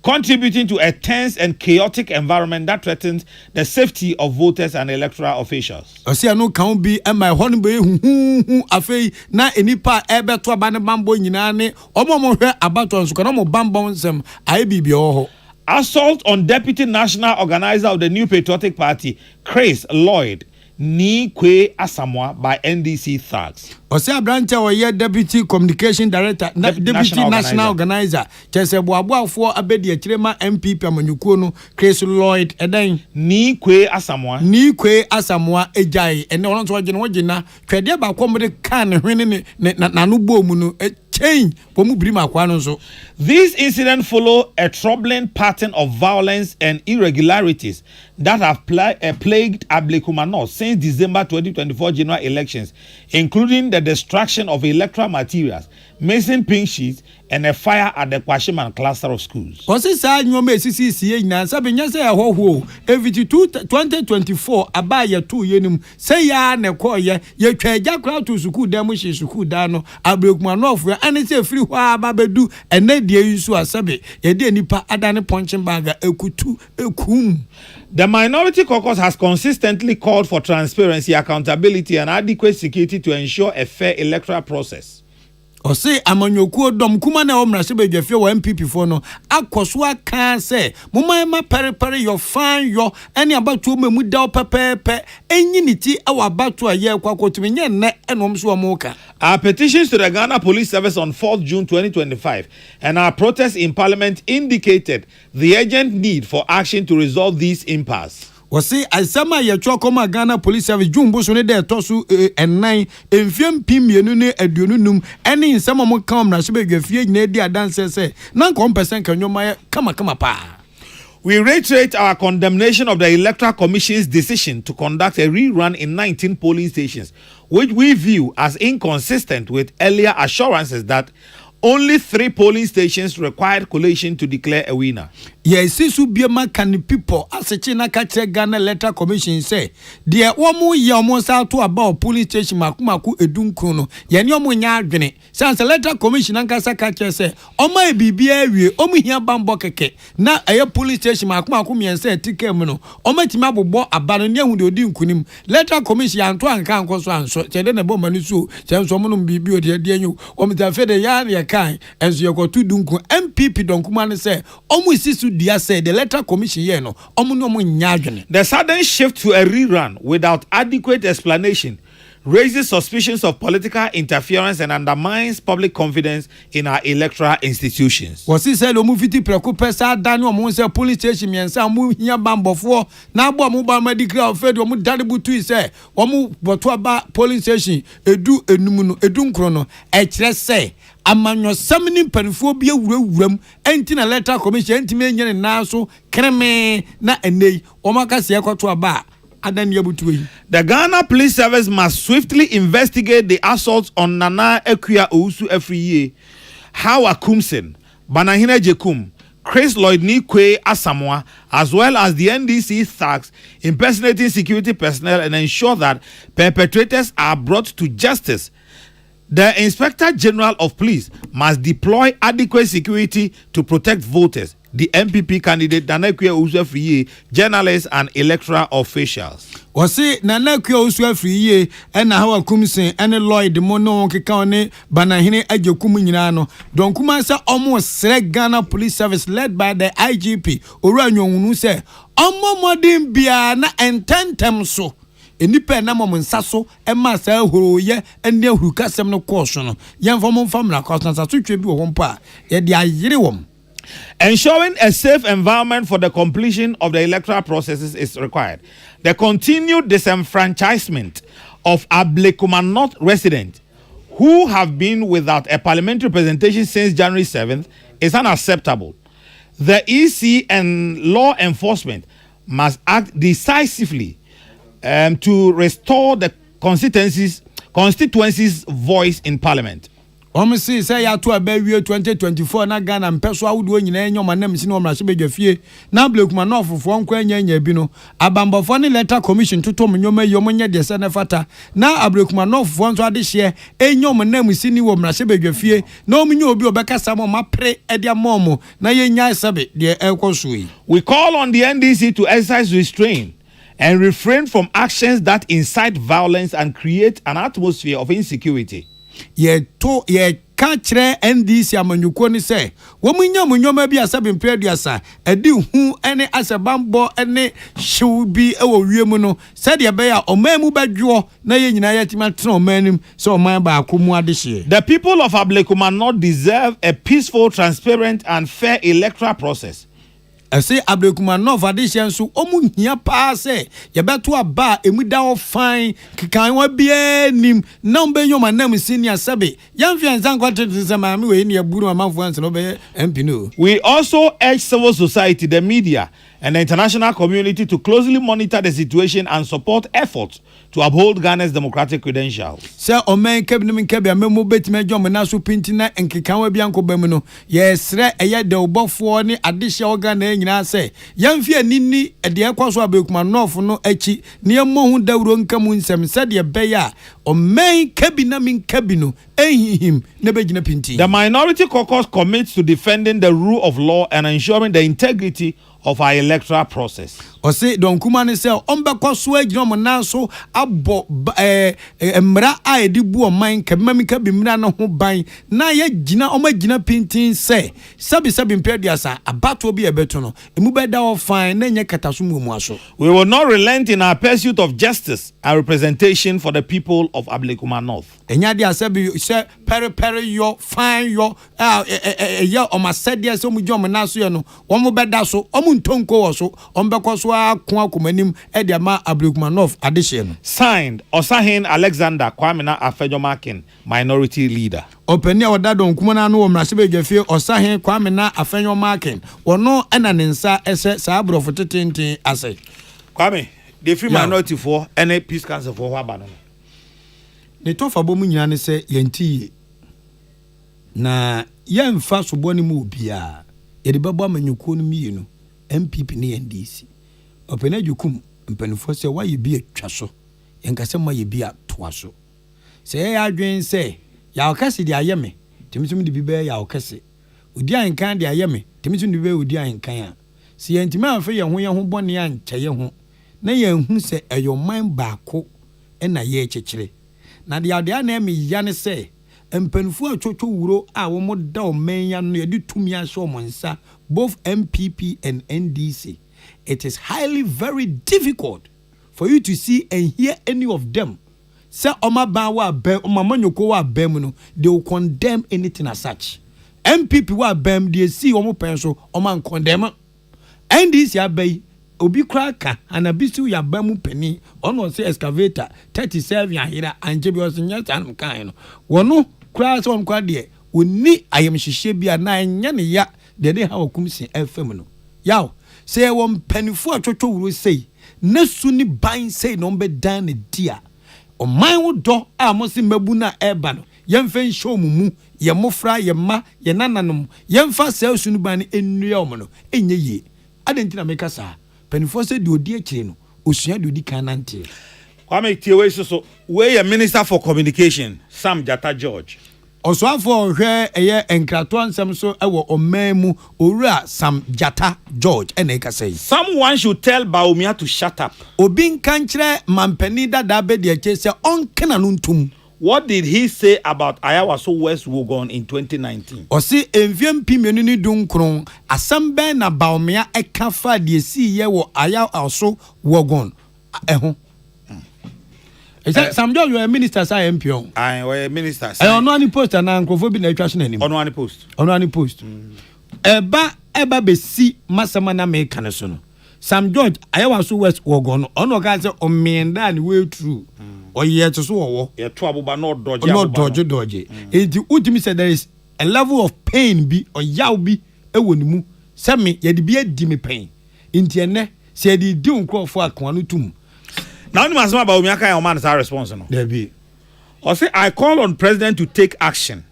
Contributing to a tense and chaotic environment that threatens the safety of voters and electoral officials. Ɔse ano kan bi ɛma ɛhɔ no bɛyɛ huhuhu afei na enipa ɛbɛto aba ne bambɔ nyinaa ne ɔmo hwɛ abatɔ nso kana mo bambɔ nsɛm ayɛ biribi wɔ hɔ. Assault on Deputy National Organizer of the New Patriotic Party, Chris Lloyd Nikwe Asamoah by NDC thugs. Ose Abrante oye Deputy Communication Director, Deputy National Organizer. Chese boaboafo abedi akirema MPP amanyukuo no Chris Lloyd eden Nikwe Asamoah ejai ene ono so wagina twede ba komode kan hwene ne nanu bomu no change pomu brima kwa no so. This incident follow a troubling pattern of violence and irregularities that have plagued Ablekuma North since December 2024 general elections, including the destruction of electoral materials, missing pink sheets, and a fire at the Kwashiman cluster of schools. Osisa nyoma esisi na sabe nyase ahoho eviti 2024 abaya 2 yenim say ya ne koye ye twaja kra to suku dam hye suku da no Ablekuma North ane se free hɔ ababedu ene die yusu asabe ye de nipa adane punching bag ekutu ekum. The minority caucus has consistently called for transparency, accountability, and adequate security to ensure a fair electoral process. Ose amanyokuo dom kuma na omra se bedwafie wa MPP fo no akoso aka se moma pere your fan yo ene abatu mamu da pepepe enyiniti awa abatu aye kwakotumi nye ne enom so omuka. Our petitions to the Ghana Police Service on 4th June 2025 and our protest in Parliament indicated the urgent need for action to resolve this impasse. Wasi asama ya chokoma Ghana Police Service jumbo so ne de tosu ennan emfiem pimienu ne aduonunum ene nsama mo kam na shebe gwafie nyina di adanse se na kompesen kanwoma kama pa. We reiterate our condemnation of the Electoral Commission's decision to conduct a rerun in 19 polling stations, which we view as inconsistent with earlier assurances that only 3 polling stations required collation to declare a winner. Yes, this will be a can people as a China catcher Ghana Electoral Commission say, dear Womu Yamosa to about police station Makumaku Edunkuno, Yanyomu Yagene, since Electoral Commission and Casa catcher say, O my BBA, Omi here Bambokeke, now a police station Makumakumi and said Tikemono, O my Timabu bo abandonia who do kunim, Electoral Commission Antoine can consume, so then a bomanisu, James Womanum BB, dear you, Omita Fede Yan Kai, as you go to Dunku, MPP Donkuman say, Omu Dia said the Electoral Commission no the sudden shift to a rerun without adequate explanation raises suspicions of political interference and undermines public confidence in our electoral institutions. Was he said Omufiti Precopesa Daniel Monse police station miensa mu hia bambofo na abo amuba medical fed omu dadibu tu say omu botoaba polling station edu enum no edu nkro no e kire say amanyo samni panfo bia wurawuram enti na Electoral Commission enti me nyene na so kreme na enei omaka se ekoto aba. The Ghana Police Service must swiftly investigate the assaults on Nana Ekwia Owusu every year, Hawa Kumsen, Banahina Jekum, Chris Lloyd Nikwe Asamoah, as well as the NDC thugs impersonating security personnel, and ensure that perpetrators are brought to justice. The Inspector General of Police must deploy adequate security to protect voters, the MPP candidate Nanakwia Owusu, journalists and electoral officials. Wasi Nanakwia Owusu and Hawa Kumsen and Lloyd Mono Kikaone Banahine Ajokumu nyina Don Kumasa almost select Ghana Police Service led by the IGP Oranyo Unu say omo modern bia na ententem so enipa na mom nsaso e ma sa horo ye ene huru kasem no course no yemfo mom famna course na so twa bi wo mpa ye de ayire wom. Ensuring a safe environment for the completion of the electoral processes is required. The continued disenfranchisement of Ablekuma North residents who have been without a parliamentary representation since January 7th is unacceptable. The EC and law enforcement must act decisively to restore the constituency's voice in parliament. Omisi say ya to abewie 2024 na Ghana mpeso awudo nyina enyo manam si no mrahye bedwafie na Blekuma fo nko anya bi no abambofo ne letter commission toto mnyoma yomonye de se ne fata na Blekuma fo nso ade hye enyo manam si ni wo mrahye bedwafie na omnye obi obekasa mo mapre ede amomo na yenya sebe de ekosui. We call on the NDC to exercise restraint and refrain from actions that incite violence and create an atmosphere of insecurity. Ye kachre NDC amanyuko ni se womunya munyoma bi asabe mpreduasa edi hu ene asabambo ene hwubi ewo wiemu no said ye be ya omamu badwo na ye nyina yatima tena omanim so oman ba akomu adehye. The people of Ablekuma not deserve a peaceful, transparent and fair electoral process. I say Ablekuma adehye so omu hia pa se ye beto aba emuda o fine kikan wa bia nim na mbenyo manam senior sabe yamfian zankwate tsema mi we ne aburu amanfo anse no be MP no. We also urge civil society, the media and the international community to closely monitor the situation and support efforts to uphold Ghana's democratic credentials. Sir Omen Kebinim Kebia Memo Betmejom Nasu Pintina and Kikawa Bianco Bemuno. Yes, aya de Obofo ni adisha organ nyina say. Yamfia nini e de akwaso Ablekuma no echi near Mohun Dawron Kamunsem said ye beya Omen Kebinamin Kebino him nebegina pinti. The minority caucus commits to defending the rule of law and ensuring the integrity of our electoral process. Ose don kumane se ombekọ so agina mo nanso abo emra a edibu o man kemami ka bimra no ho ban na ye gina omagina pintin se sabi mpeduasa abato bi ebeto no emu beda o fine na nye kataso mu aso. We will not relent in our pursuit of justice and representation for the people of Ablekuma North. Enya dia sabi se pere yo fine yo ya o masede se omu jo mo nanso ye no wo mo beda so omu ntonko wo so ombekọ so akumanim ediama Ablekuma adehye no. Signed Osahin Alexander Kwamina Afenyomakin, minority leader. Openi odado nkumana no mrahye bedwafie Osahin Kwamina Afenyomakin wono ena ne nsa ese saa brofo tetenten ase. Kwame, the free minority for any peace council for wha ba no. Ne tofa bomu nyina ne se yenti na yemfa soboni mu obia yede babo amanyuko no mienu MPP ne NDC. Opena jukum mpanifo se wa yebi atwa so yenkase ma yebi atoa so se ya adwen se ya okase di ayeme timitum di bibe ya okase odi ankan di ayeme timitum di bibe odi ankan a se yentima afa ye ho bone an kye ho na ye hu se eyoman baako na ye kyekire na de ade na eme ya ne se mpanifo atwotwo wuro a wo mo da o menya no ye di tumi ahye o monsa both MPP and NDC. It is highly very difficult for you to see and hear any of them say omaba wa be omamanyoko wa bem no they will condemn anything as such. MPP wa bem they see omo penso oman condemn NDC abey obi kraka anabisu ya bamu peni ono say excavator 37 ahira anje bi osin tan kan no wono kra so on kwa de oni ayemhihye bia na nya ne ya de ha wakumsi FM no yaw say won penifo atwotwo wuro sei nesu ni ban sei no be dan ne dia o man wo do a mo se mabu na eba no yemfa show mumu ye mofra ye ma ye nananom yemfa say sunu ban enua o no enye ye adentina meka sa penifo se de odi akire no osua de odi kan nante. Kwame tie we so we minister for communication Sam Jata George. Oswafo hwe eye enkrato ansem so ewo omemu owura Sam Jata George eneka say someone should tell Baumia to shut up. Obi nkankyere mampani dada be de eche se onkena no ntum. What did he say about Ayawaso West Wogon in 2019? Osi enviem pimienu ni dunkron asambe na Baumia ekafa de si ye wo Ayawaso Wogon eho. Sam George you a minister say MP on. I we minister. I ono ani post na nkrofo bi na etwa so nanim. Ono ani post. Ono ani post. Eba be si masama na me kan so no. Sam George Ayawaso West Wogon ono ka say o menda ni way through. Oye to so wo. Ye to aboba no dodge. No dodge. Enti utimi say there is a level of pain bi or yaw bi ewo ni mu. Say me ye de bi adi me pain. Enti ene say di nkrofo akwan no tum. Now, you must know about my response. No? There be. Or say, I call on president to take action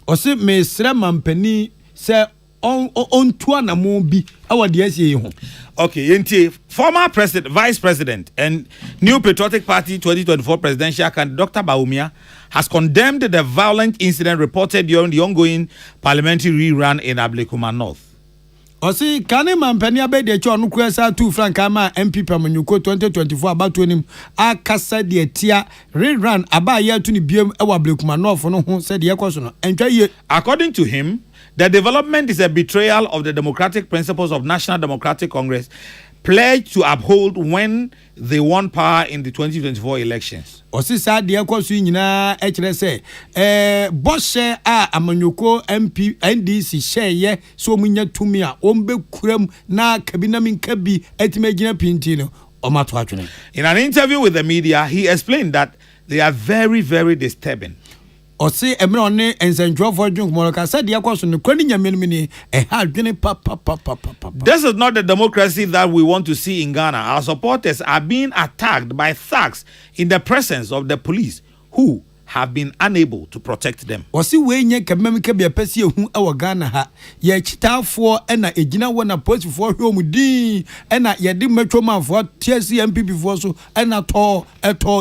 ɔse mesrɛ mampani sɛ ɔntua na mo bi ɛwɔ deɛ asie ho. Okay, yenti former vice president and New Patriotic Party 2024 presidential candidate Dr. Bawumia has condemned the violent incident reported during the ongoing parliamentary rerun in Ablekuma North. Osi kane mampani abede cho no kwesa 2 franc ama MP Pamanyuko 2024 about nim akasa de tia rerun aba ya tu ni biem e wa Ablekuma North no ho said ye kwaso no entwa ye. According to him, the development is a betrayal of the democratic principles of National Democratic Congress pledged to uphold when they won power in the 2024 elections. Osisa de kwaso nyina e kire se boshe a Amanyuko MP NDC sheye so munya tumi a ombe kuram na kabina min kabi etimagina pinti no omato atwene. In an interview with the media, he explained that they are very, very disturbing. Ose emre one ensenjwo for dwunk moloka said de kwaso no kwani nyamenmini ha dwene papa. This is not the democracy that we want to see in Ghana. Our supporters are being attacked by thugs in the presence of the police who have been unable to protect them. Ose we nye kamem ka bia pese ehu e wo Ghana ha ye chitafo e na egina wo na posifo hwe din e na ye de metwomanfo TSC MPP fo so e na to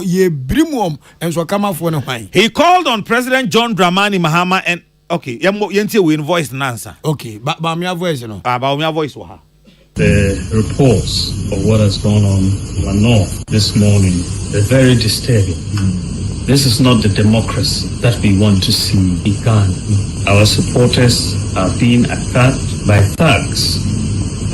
ye brimum enso kamafo ne hwan. He called on President John Dramani Mahama and okay, yentie we voice answer. Okay, ba me voice no. Ba me voice wa ha. The reports of what has gone on in the north this morning are very disturbing. This is not the democracy that we want to see in Ghana. Our supporters are being attacked by thugs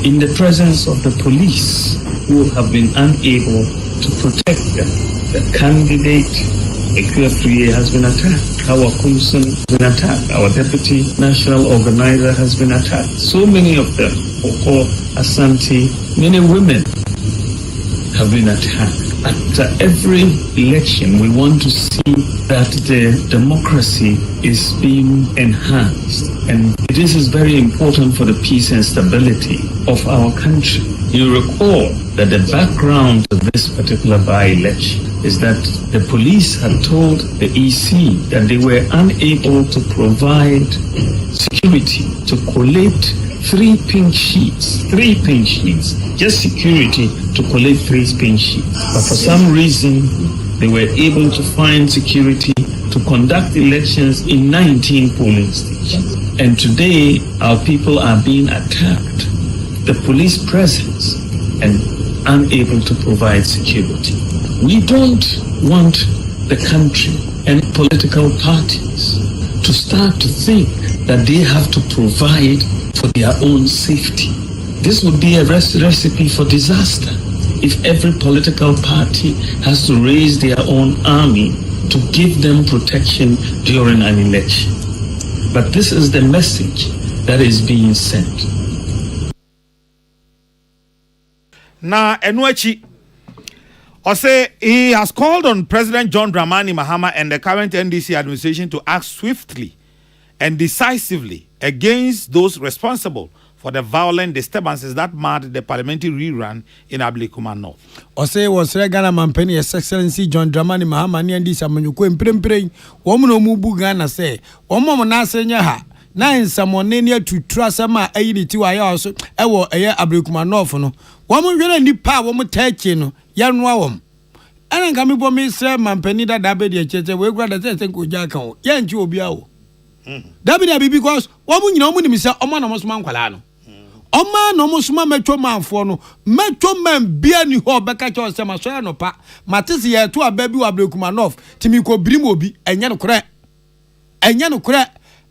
in the presence of the police who have been unable to protect them. The candidate, Ekwe has been attacked. Our Kumsun has been attacked. Our deputy national organizer has been attacked. So many of them, Oko, Asante, many women have been attacked. After every election, we want to see that the democracy is being enhanced. And this is very important for the peace and stability of our country. You recall that the background of this particular by-election is that the police had told the EC that they were unable to provide security to collate 3 pink sheets, just security to collect 3 pink sheets. But for some reason, they were able to find security to conduct elections in 19 polling stations. And today, our people are being attacked. The police presence and unable to provide security. We don't want the country and political parties to start to think that they have to provide for their own safety. This would be a recipe for disaster if every political party has to raise their own army to give them protection during an election. But this is the message that is being sent. Na Enuachi, he has called on President John Dramani Mahama and the current NDC administration to act swiftly and decisively against those responsible for the violent disturbances that marred the parliamentary rerun in Ablekuma North. Ose was Ghana Mampeni, His Excellency John Dramani Mahama, and this Amanyuko Imprempre, woman of Mubu Ghana say, Omo na senya ha, na in someone near to trust sama aidi to I also, ewo a Ablekuma North no. Woman really need power, woman take no, yan wawum. And I'm coming for me, sir, Mampeni that Dabedi, Chete, we got a thing with Jackon, yan to Obiao. Dabidi because woman, you know, when Mr. Oman almost Manqualano. Oma no musuma metro man for no metro man bia ni ho beka cho se ma so no pa matisi ye to ababi wa Ablekuma North timi ko brim obi enye no kore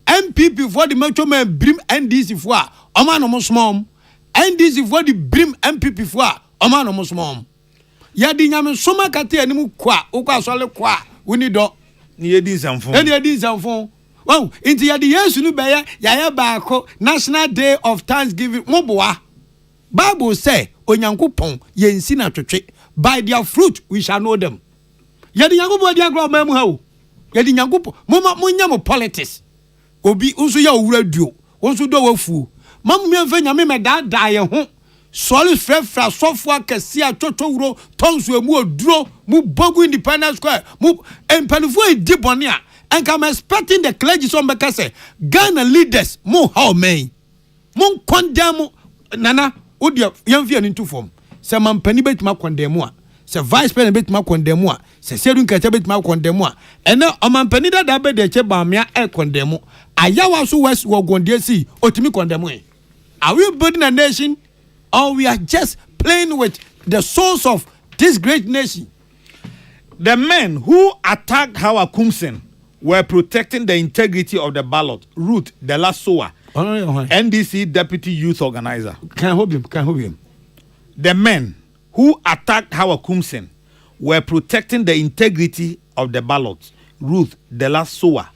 MPP for the metro man brim NDC for oma no musuma NDC for the brim MPP for oma no musuma ya di nyame soma kate animu kwa ukwa sole kwa woni do ni edi zamfon wow, into the years you be ya baako National Day of Thanksgiving moboa. Bible say onyankopon yensi na twetwe by their fruit we shall know them. Yedi nyankopon dia gro mamu ha o. Yedi nyankopon munya mo politics. Obi unso ya owura duo, unso do wafu. Mamu me mfa nyame me da ye ho. Soli frefra sofo akese atwotworo tonso emu oduro mu bogu Independence Square mu empanifo edibone a and I'm expecting the clergy some because say Ghana leaders mo how me mon condemn nana odia yamfia into form say man pani bet ma condemn a say vice president bet ma condemn a say sedun kacha bet ma condemn a and o man pani da be de che ba me e condemn ayawa so west wo gonde si otimi condemn e. Are we building a nation or we are just playing with the souls of this great nation? The men who attacked Howard Kumsen were protecting the integrity of the ballot. Ruth Delasoa, NDC deputy youth organizer. Can I hold him? The men who attacked Howard Kumsen were protecting the integrity of the ballot. Ruth Delasoa,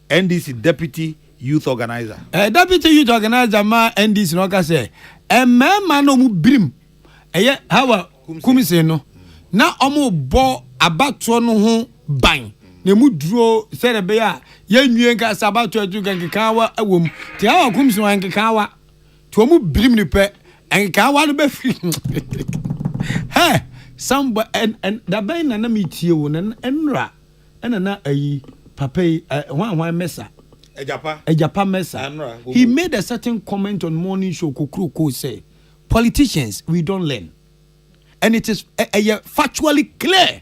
NDC deputy youth organizer. Deputy youth organizer ma NDC no ka say man no mu brim Howard Kumsen no na omo bo abato no ho ban na mu duro se de be ya yenwie nka sabato aju kan wa awom ti Howard Kumsen wan kan wa to mu brim ni pe kan wa no be free hey somebody and da ben na mi tie wo na enra na ayi papa wan mesa Ejapa Mesa. He made a certain comment on morning show Kokruko say politicians we don't learn. And it is factually clear.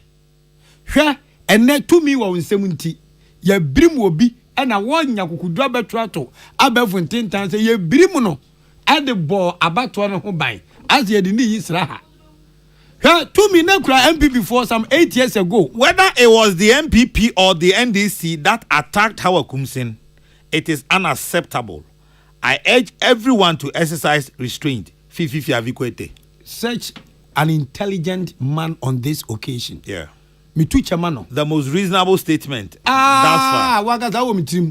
And then to me wa 70 ye brim wo bi and a one yakukudwa betrato abefuntin tan say ye brim no at the ball abato no ho ban as ye dini Israel. To me na kura MPP for some 8 years ago. Whether it was the MPP or the NDC that attacked Howard Kumsen, it is unacceptable. I urge everyone to exercise restraint. Such an intelligent man on this occasion. Yeah. The most reasonable statement.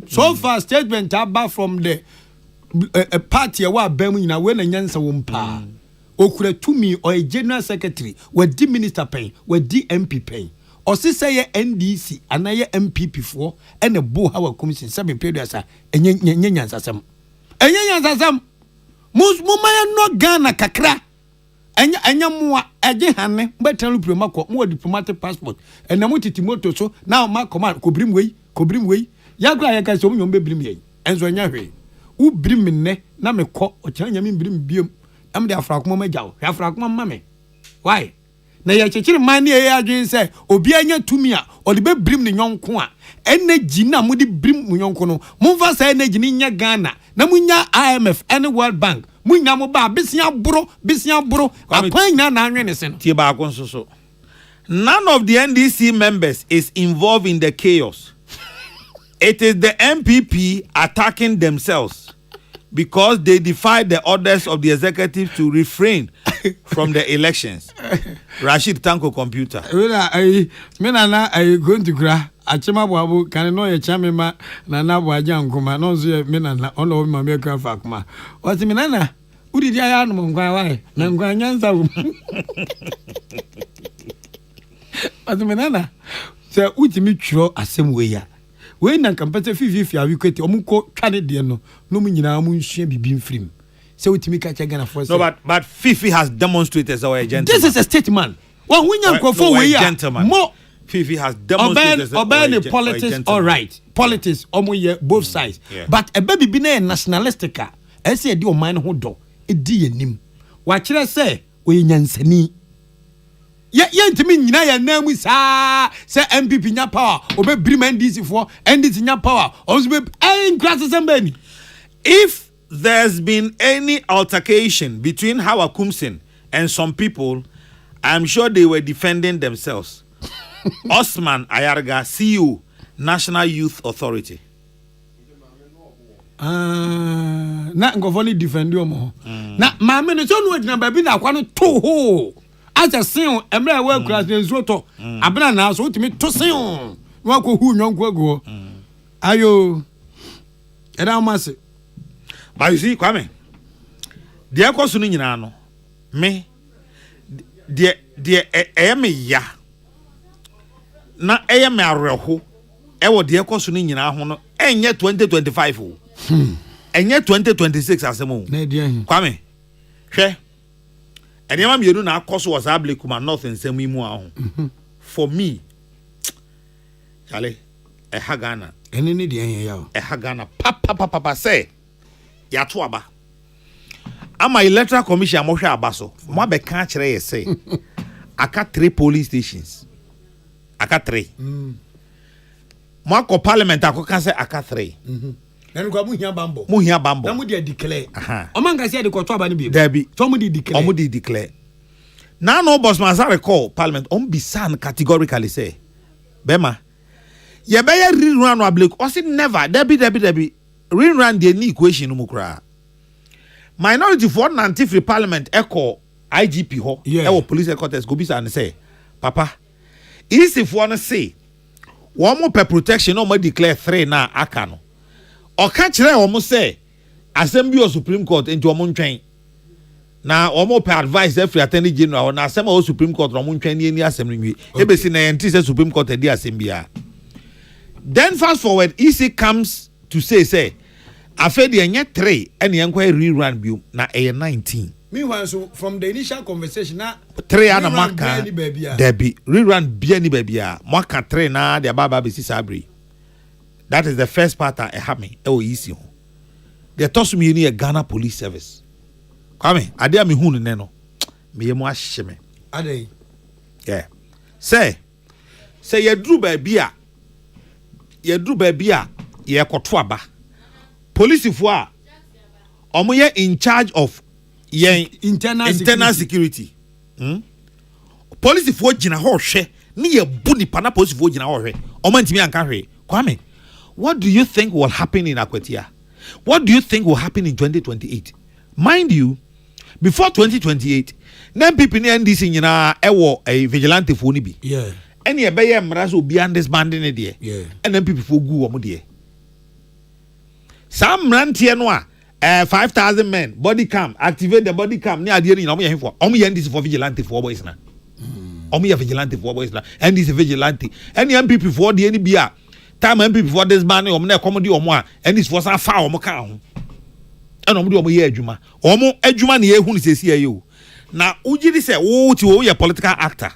So far, statement about from the party wa bemu na when nyansa wompa. Okura to me or a general secretary, where the minister pay, where the MP pay. Or say NDC and I MPP for and a bo how commission 7 periods and yan Mumaya no Ghana kakra and yamua ajehane better promako more diplomatic passport and namuti timoto so now my command ko brim way yagra yaka so nyom be brim ye enzo nya hwe u brim ne na me ko o chan nyam brim biem am de afrakoma magyaw afrakoma mame why na ye chechiri man ne ye adwen se obi anya tumi a o de be brim ne nyonko a energy na mo de brim mo nyonko no momfa sa energy ni nya Ghana na munya IMF and World Bank munya mo ba bisia bro akwan na na anwe ne se no tie ba akon so none of the NDC members is involved in the chaos. It is the MPP attacking themselves because they defied the orders of the executive to refrain from the elections. Rashid Tanko computer. I going to cry. Achema bwabu kan no ye chame ma na na bwaja nkoma no so ye me na ono ma me ka fa kuma wati me na udi dia ya no ngwa wa na ngwa nyanza wo wati me na se uti mi twiro asem we ya we na kampete fifi awikwete omuko twade de no no mu nyina mu nsua bibi mfrim se uti mi ka cha Ghana for no but Fifi has demonstrated as a gentleman. This is a statement one winya nkofo we ya more Fifi has demonstrated the politics all right politics both sides but a baby be na nationalistic I say di o man ho do e di yanim wa kire say o nyansani ye ntimi nyina ya na mu sa say MPP nya power obe brim NDC for NDC nya power also be incredible. If there's been any altercation between Howard Kumsen and some people, I'm sure they were defending themselves. Osman Ayarga, CEO, National Youth Authority. Na ngofoni defend yo mo. Na maame no so no adina ba bi na kwa no to ho. Aja sen emre we kura nzuo to. Abena na so utimi to sen. No akohu nyonko ago. Ayo. Era mase. But you see, Kwame. Dia kwaso no nyina no. Me de me ya. Na eye me areho e wo de ekoso ni nyina ho no enye 2025 o enye 2026 asemo na dia Kwame hwe enema mienu na akoso was ablekum north nsem imu aho for me chale Hagana. And any day, Hagana. Papa say, Yatuaba. Ama electoral commission Mosha Abaso. Mwabe can't say. Aka 3 police stations. Aka 3. Mwako parliament ako say aka 3. Then go muhia bambo. Muhia bambo. Namu dey declare. Omanga say dey ko to aba ni bi. Debi. Somebody declare. Omudi declare. Now no boss man say recall parliament be san categorically say. Bema. Ye be ye rerun no ablek. O say never. Debi. Rerun the any equation no mukra. Minority for non-free parliament echo IGP ho. Ewo police headquarters go be and say, Papa, easy for no say. One more per protection no more declare 3 na Akan. Or catch there almost say Assembly of Supreme Court into a moon train. Now or more per advice every attorney general na Assembly of Supreme Court or moon train in assembly. Ebesi na enti Supreme Court the assembly. Then fast forward, EC comes to say after the nye 3 and the inquiry rerun bill na 19. Meanwhile, so from the initial conversation, na 3 and maka Debbie rerun biani baby maka 3 na the baba bisi sabri. That is the first part I have me. Easy. They toss me in a Ghana Police Service. Come, I dare me hun neno. Me mo asheme. Ade. Yeah. Say ye drew baby a. Ye drew baby a. Ye kotwaba. Police for omo in charge of ye internal security. Police for jina ho hwe. Ni ye buni pana police for jina ho hwe. Omo ntimi anka hwe. Kwame. What do you think will happen in Akwetia? What do you think will happen in 2028? Mind you, before 2028, nem people ni NDC nyina ewo a vigilante for ni bi. Yeah. Any ebeye mra so bi this banding ne de. Yeah. And then people for gu omo de. Some rantie no a 5,000 men body cam activate the body cam ni ade ni omo ye for. Omo ye NDC for vigilante for boys na. Omo ye vigilante for boys na. NDC vigilante. Any MPP for the any bia. Time MPP for this man omo na comedy omo a and this for sa fa omo ka ho. And omo ye adwuma. Omo adwuma na ye hu ni sesi aye o. Na ujiri say wo ti wo ye political actor.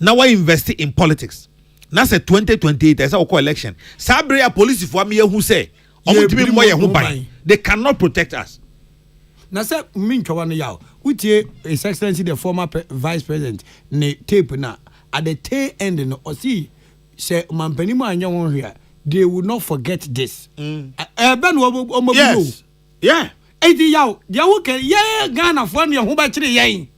Now we invest in politics. Na say 2028 as our election. Sabria police for me who say omo timi mo ye ho ban. They cannot protect us. Na say min twa no yaw. Utie His Excellency the former vice president ne tape na at the tail end no o see say mampani mu anya won hwe they will not forget this. Ben omo yes. Yeah. Edi yaw dia wo ke ye Ghana fo ne ho ba kire yen.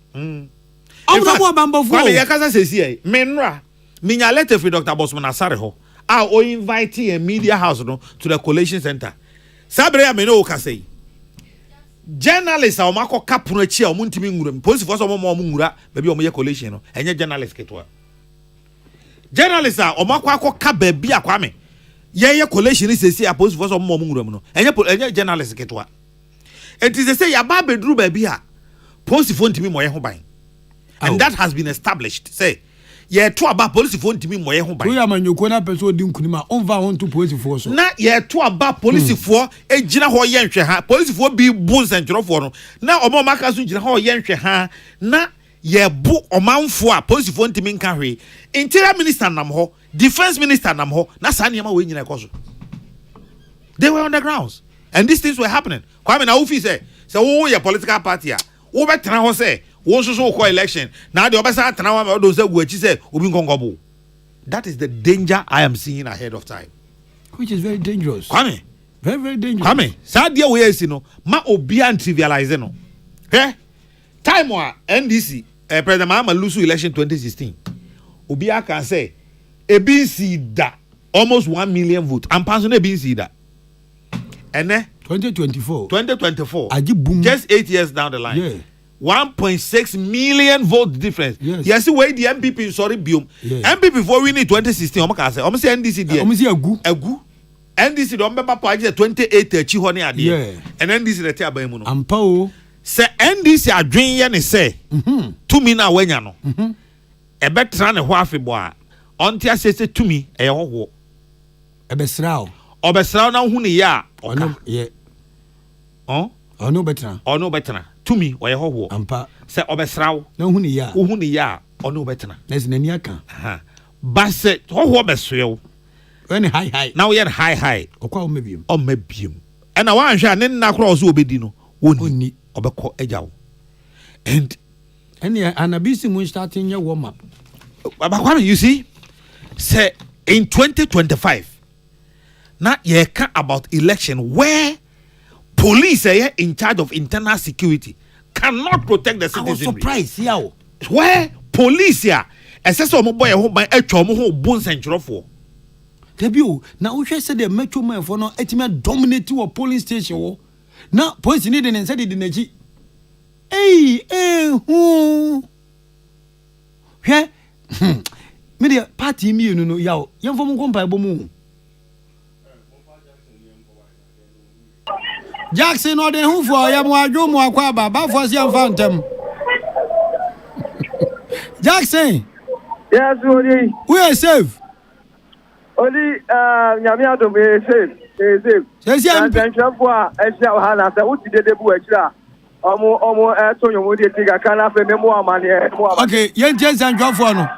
Omo mo bambo fo. Kwame yakasa sesi ai. Menra. Minya letter for Dr. Bosman Asare ho. O invite a media house no to the collation center. Sabre ya me no ka say. Journalists are mako kapuno chi a muntimi nguram. Police force omo ngura baby omo ye collation no. Enye journalist ketwa. Journalists are mako akọ baby akwame. Ye collation sesi a police force omo nguram no. Enye journalist ketwa. It is say ya ba bedru baby a police phone timi mo ye ho ban. And that has been established. Say ye to aba police phone timi mo ye ho ban. We amanyoko na person di nkunima onva on to police force. Na ye to aba police for e gina ho ye nhwe ha. Police for bi bu nsentro for no. Na omo maka so gina ho ye nhwe ha. Na ye bu omanfo a police phone timi nka hwe. Interior minister nam ho, defense minister nam ho. Na sa niam we nyina ekoso. They were on the grounds. And these things were happening. Kwame na ofi say wo ye political party a wo betena ho say wo so ko election na de obesa tena wa do say guachi say obi nkonkobo. That is the danger I am seeing ahead of time, which is very dangerous. Kwame, very dangerous. Kwame, sa dia we esi no ma obi an trivialize no. Time wa NDC President Mahama lose election 2016. Obi Akan say ebinsi da almost 1 million vote. I'm passing ebinsi da. And 2024 just 8 years down the line. Yeah. 1.6 million vote difference. Yes, wait the MPP sorry biom. MPP for winning 2016 omo say NDC there. Omo say agu. NDC don member party 28 chi ho ne ade. Yeah. And NDC the tia ban mu no. Ampa o. Say NDC adwen ye ne say. Tumi na wanya no. Ebetra ne ho afebo a. Ontia say tumi e ho. Ebesrao. Obesrao na hu ne ya. Ono ye. Ono betra. Tumi oye ho ampa se obesrawo na hu ni ya hu ni ya ono betena na nani aka ba se ho besoew when high now we are high okwa omebiem and I want to na cross obedi no woni obekọ ejawo and anabisi mun starting your warm up Kwame, you see say in 2025 now you can about election where police are in charge of internal security cannot protect the citizens. I was surprised, yeah. Where police here, SS mo boy ho ban etwa mo ho bon sentrofo. Debio, na wo hwe say the metro man for no etima dominate your polling station wo. Na police need den say de naji. Hu. Hwe. Me the party mi no yaw. Yem fo mo kompa ebo mu. Jackson or the who for yam wa dwo mo akwa ba for siam fantem. Jackson. Yes, Odi. We are safe. Odi nyame adom safe. Safe. Yes, yeah. Ntwafo a ehia wa na say wuti de bu akira. Omo to yomo de tiga kana fe memo amane mo. Okay, yen tie ntwafo no.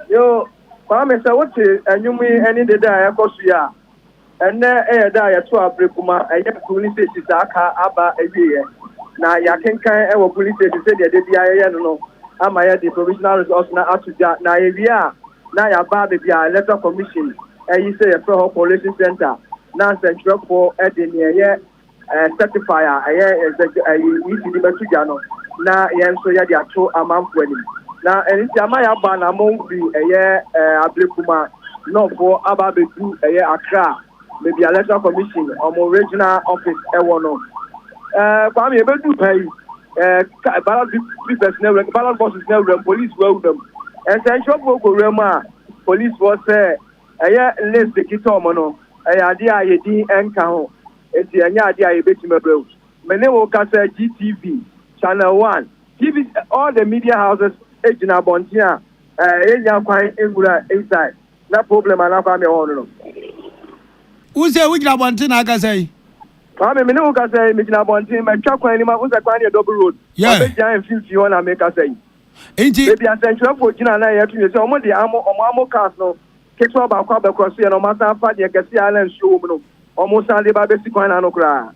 Yo, Kwame say what enyumi any de da ekosu ya. Enne da ya to abrekuma police station aka aba ewiye. Na ya kenkan police station say de bia no ama ya the provisional results na atuja na ewia na ya ba be bia electoral commission say ya for collation center na central for edene certifier ECD betuja no na yen so ya dia to amamfo ani na enti ama ya ba na monfi abrekuma no for aba bedu Accra maybe electoral commission or regional office no Kwame bedu pay ballot personnel ballot bosses now police well them essential go police was list the kito no ade a yedi enka ho enti anya ade a yebetima brew mene wo kasa GTV channel 1 TV all the media houses ejina bontia enya kwan engura inside na problem ana kwa me hono no Uze ujina bontia na aka say Kwame mene wo kasa me jina bontia me twa kwan ni ma uze kwan ni double road yeah be jan fifty one na make say enti baby essential for jina na yetu say omo de amo cars no ketwa ba kwa be cross ye no masa fa de kesi ala show no almost all the basic one and okra.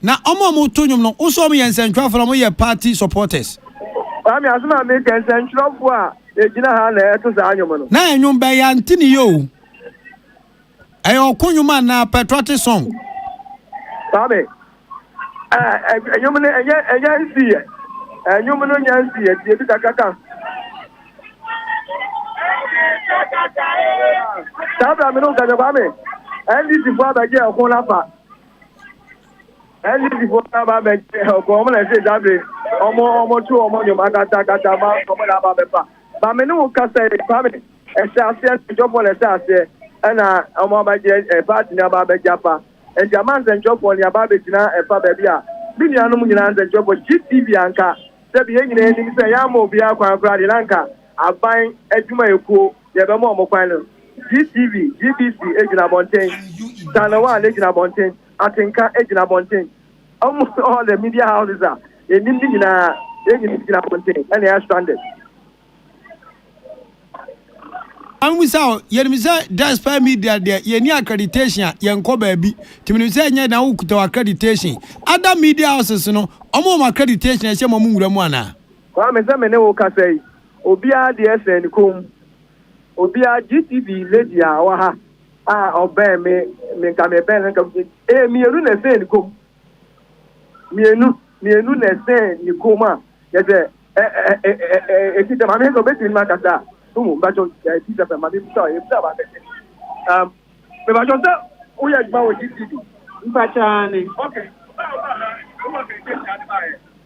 Na omo to nyum no uso mo yen central for mo ye party supporters. I mean asma make central for e gina ha na eto za anyum no. Na enyum be ya ntini yo. E okonyuma na patriotic song. Sabe. Enyum ne eya nsi ye. Enyum no nya nsi ye tie bi kakaka. Sabe me no ga ba me. NDC for ba je okun lafa. NDC for ba be okun mo na say dabre omo tu omo nyoma kata ma omo la ba be pa. Ba me no ka say ba me e sha se job for le sha se na omo ba je party na ba be japa. E jaman se job for ya ba be tina e pa be bia. Bi ni anu mu nyina se job for GTV anka. Se bi nyina ni se ya mo bia kwa kra de lanka aban adwuma ekuo ye be mo kwan no. GTV, GBC, Ejina Bonten, Channel 1, Ejina Bonten, Akan, Ejina Bonten. Almost all the media houses are in Ejina Bonten, and they are stranded. And we saw, that's by media there, ye near accreditation, young co baby, to me say, now to accreditation. Other media houses, no, almost accreditation, and some Mungramana. Well, Mr. Menewoka say, Obia, the SN, come. Obia GTV lady awa ha obe me ka me ben ka mienu na sen kom mienu na sen ni koma ye de ti de ma me ko beti ma kata tumu ba jo ti de ma me so e ba me ba jo se o ye gba o GTV Mpachani. Okay.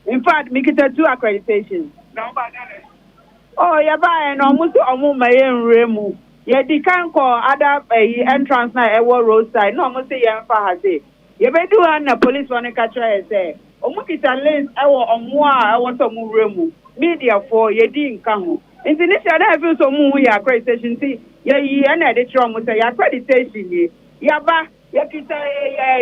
In fact, me get 2 accreditations. Oh, yeah, by no musu omu mayen remu. Ye di kan ko other entrance na ewo roadside. No musu ye mfa ha say. Ye be do na police one catch say. Omu kita lens ewo omu a ewo to mu remu. Media for ye di nka ho. Inti ni sia na feel so mu ya accreditation ti ye and the trauma say accreditation yaba yakita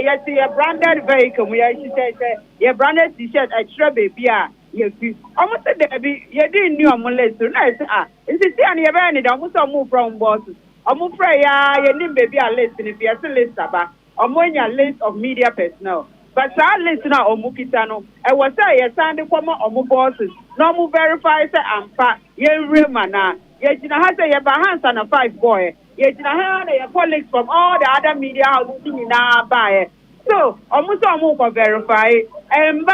yati a branded vehicle we say ye branded t-shirt extra baby ye almost there be ye didn't knew on list so nice is it and ye any almost move from bosses I'm afraid ye name baby a list if you a list about among your list of media personnel. But our listener Omukitano, I was say yes, and the former Omu bosses, no more verify say and pa, ye remana, yet in a has a hands and a 5 boy, yet in a hand your colleagues from all the other media houses in our buy. So, almost Omu for verify, and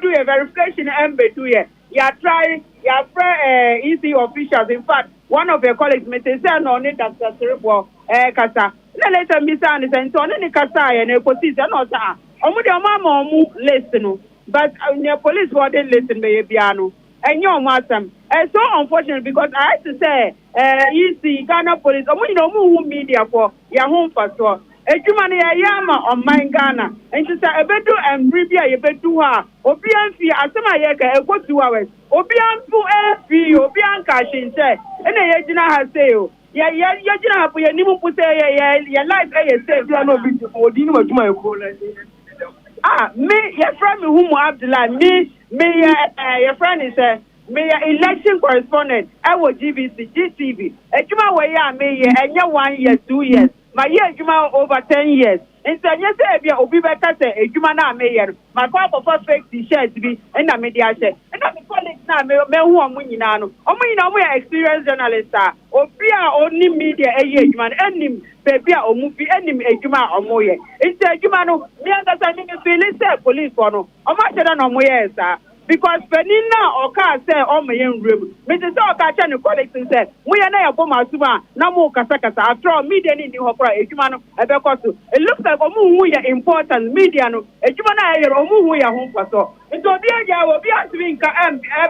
do a verification and do it. You try, you easy officials. In fact, one of your colleagues may say, no, need that cerebral, Kasa. Later, Miss Anderson, so any Kasa and a position, no, sir. Omu listen, but your police wouldn't listen, piano. And your madam, and so unfortunate because I have to say, you see, Ghana police, who media for your home first. Ejumani yama on my Ghana, and she said, I bet do and Bribia, you bet do her, Obian fee, Asama Yaka, go 2 hours, Obian fu fee, Obian cashin say, and a Yajina has sale. Yeah, Yajina, for your new put your life, a safe, you are no beautiful, do you know what my call? Me, your friend whom Abdullah, me, your friend is me, election correspondent, I was GBC, GTV, Ejuma Waya, me, and your 1 year, 2 years. My year Juma over 10 years. And so yes, Obi Bekase, a Jumana mayor, my papa for fake t-shirts be and a media share. And I'm colleagues now, me who am winning now. We are experienced journalists, Obia only media a year, man, and him, baby, or movie, and him a Juma or Moye. It's a Jumano, me understanding a feeling, police for no, or much than on Moye, sir. Because Penina or car say on my own room. Mrs. Oka and colleagues said, we are now Boma Suma, no more Kasakasa, after all, media in the opera, a Jumano, a Becosu. It looks like Omu, we are important, media, no, a Jumana, Omu, we are home for so. It will be a will be a swing,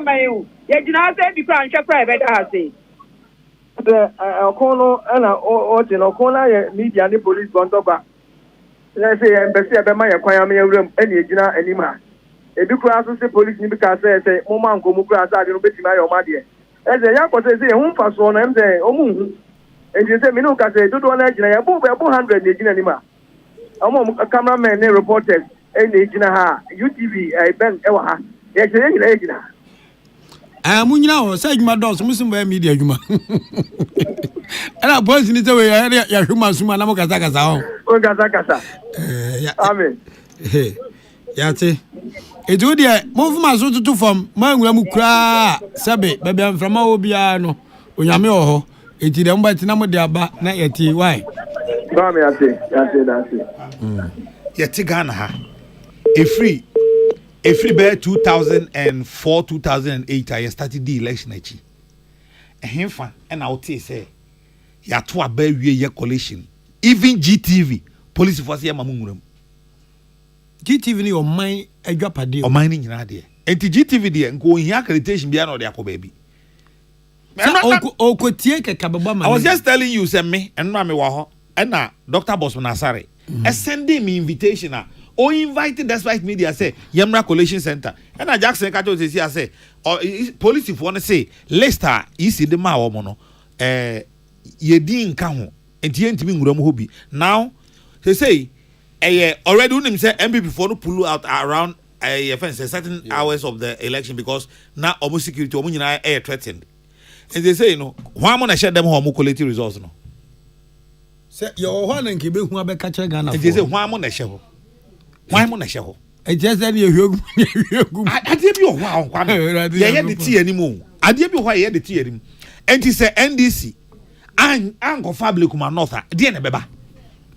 MIU. Yet, you know, say, because I'm private, I say. The Okono and Okona media and the police want to back. Let's say, embassy, Abemaya, Kwame room, any Gina, any man. Ebi kura so se police ni bi ka say mo man ko mu kura sa de no betima ya o ma de e ya ko say hu fa so na em say o mu hu e je say me no ka say dodo na gina ya bo 100 na gina ni ma omo cameraman ne reporters e na gina ha UTV ben e wa ha e je ye gina gina mu nyina ho say adwuma dos musim ba media adwuma ana boys ni say we ya huma suma na mo kasa kasa ho o kasa amen yate edu de mo fuma so tutu fam ma nwura mu kura sabe bebe amframa obia no onyame ho eti de mbati na mo de aba na yati why ba me yate yate Ghana ha efree be 2004 2008 I started the election achi ehemfa and I would say ya to aba wie ye coalition even GTV police force ya mamunguram GTV ni o man adwapade o man ni nyina de enti GTV de nko ohia accreditation bia na o de akoba bi okotie kekababa man I was just telling you say me enma me wa ho na Dr. Bosman Asare sending me invitation o invited despite media say Yemra Collation Center and Jackson Kato say police if one say Leicester isi de ma wo mo no yedi nka ho enti entimi nguram ho bi now they say already unim say MPP for no pull out around certain hours of the election because now almost security omo nyina air threatened and they say why am na share them how mo collect results no say your one nke be hu abeka che Ghana and they say why am na share ho e just say you hwegu ade bi o hwa on kwa ye de ti animu ade bi hwa ye de ti animu and he say NDC an go fabric kuma north de na beba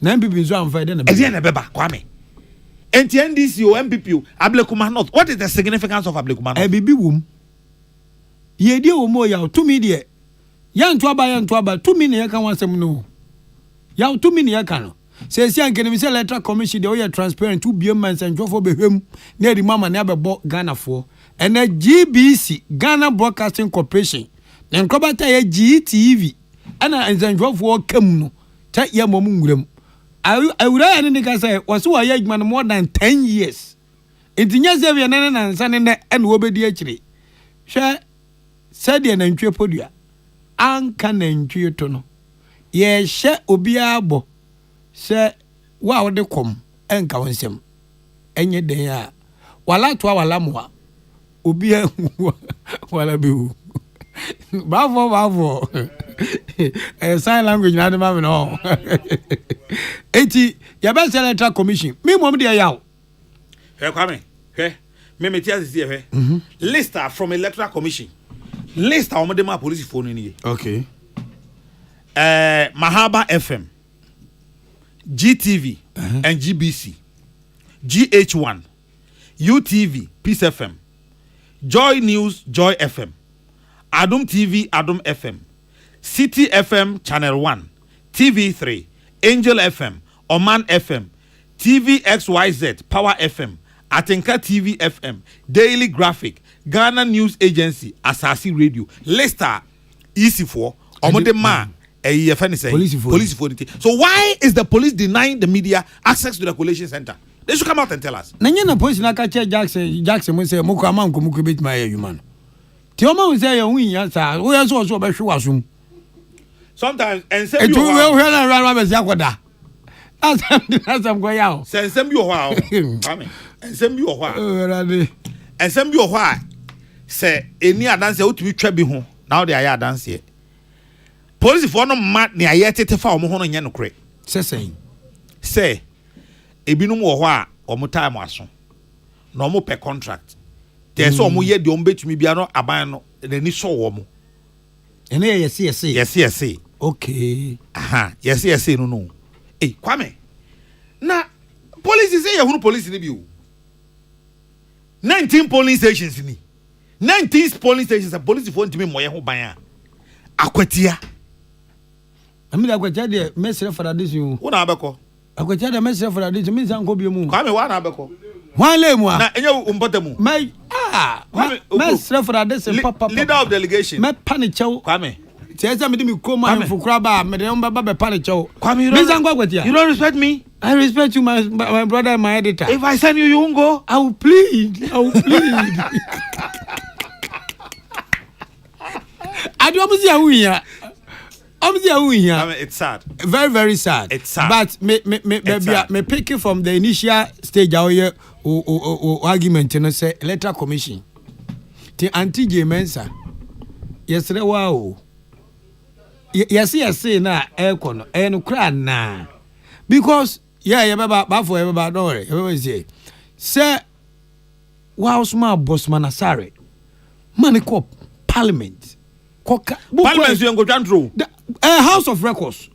na MPP nso amfa de na beba kwame enti NDC o MPP Ablekuma North. What is the significance of Ablekuma North? Bibi wum ye die wo mo ya to me de ya nto aba to me ne ya kan wasem no ya to me ne ya kan no se si anke ne se electoral commission de o ya transparent to biem man san jofo behwem na di mama ne abebo Ghana fo and GBC Ghana Broadcasting Corporation na nkobata ya GTV ana nzanjofo kam no ta ya mom nwuram awura ya ne ka say waso wa ya adwuma no more than 10 years entinya se bia nane nansa ne na wo bedi akire hwe said na ntwe podua anka na ntwe to no ye she obia bo se wa wo de kom enka wonsem enye den a wala to wala moa obia wala biu bavo sign language na de ma me no eti ya be electoral commission me mom de yawo he kwame he me tia sisi he list from electoral commission list of the police phone ni okay Mahaba FM GTV and GBC GH1 UTV Peace FM Joy News Joy FM Adum TV Adum FM City FM Channel 1 TV3 Angel FM Oman FM TVXYZ Power FM Atenka TV FM Daily Graphic Ghana News Agency Asasi Radio Leicester EC4 Omode Ma police phone. So why is the police denying the media access to the collation center? They should come out and tell us. Nanya police na catch Jackson we say moko aman ko muko bit ma human. Ti o ma say you win ya sa we so be hwe asum. Sometimes and say you we na rara be akoda. That's am go yawo. Say sem bi o hwa o. Amen. And sem bi o hwa. And sem bi o hwa say eni adanse otumi twa bi ho. Now they are adanse. Police for no mat ne ayete fa omo hono nya nokre say ebinum wo ho a omo time aso na omo per contract there so omo ye de omo betumi bia no aban no ni so wo mo ene yes okay aha yes no kwame na police say ye hunu police ni bi o 19 polling stations ni 19 polling stations a police for ntimi moye ho ban a akwatia amida akwatia de mesre for this you wo na abeko akwatia de mesre for this means an ko bi mu kwame wa na abeko wan le mu a na enye umpatamu mai mesre for this papa leader of delegation me panic chow kwame tiesa me di mi ko man for kraba me de mbaba be panic chow kwame you don't respect me. I respect you, my brother and my editor. If I send you, you won't go. I will plead. I do it's sad. Very, very sad. It's sad. But me pick it from the initial stage argument, you know, say electoral commission. The anti-J Mensa. Yesterday, wow. Yes, na aircon, and cry na. Because baba for everybody don't worry. Everybody say wow small boss manasare. Money cop parliament. Parliament you go through. House of Records.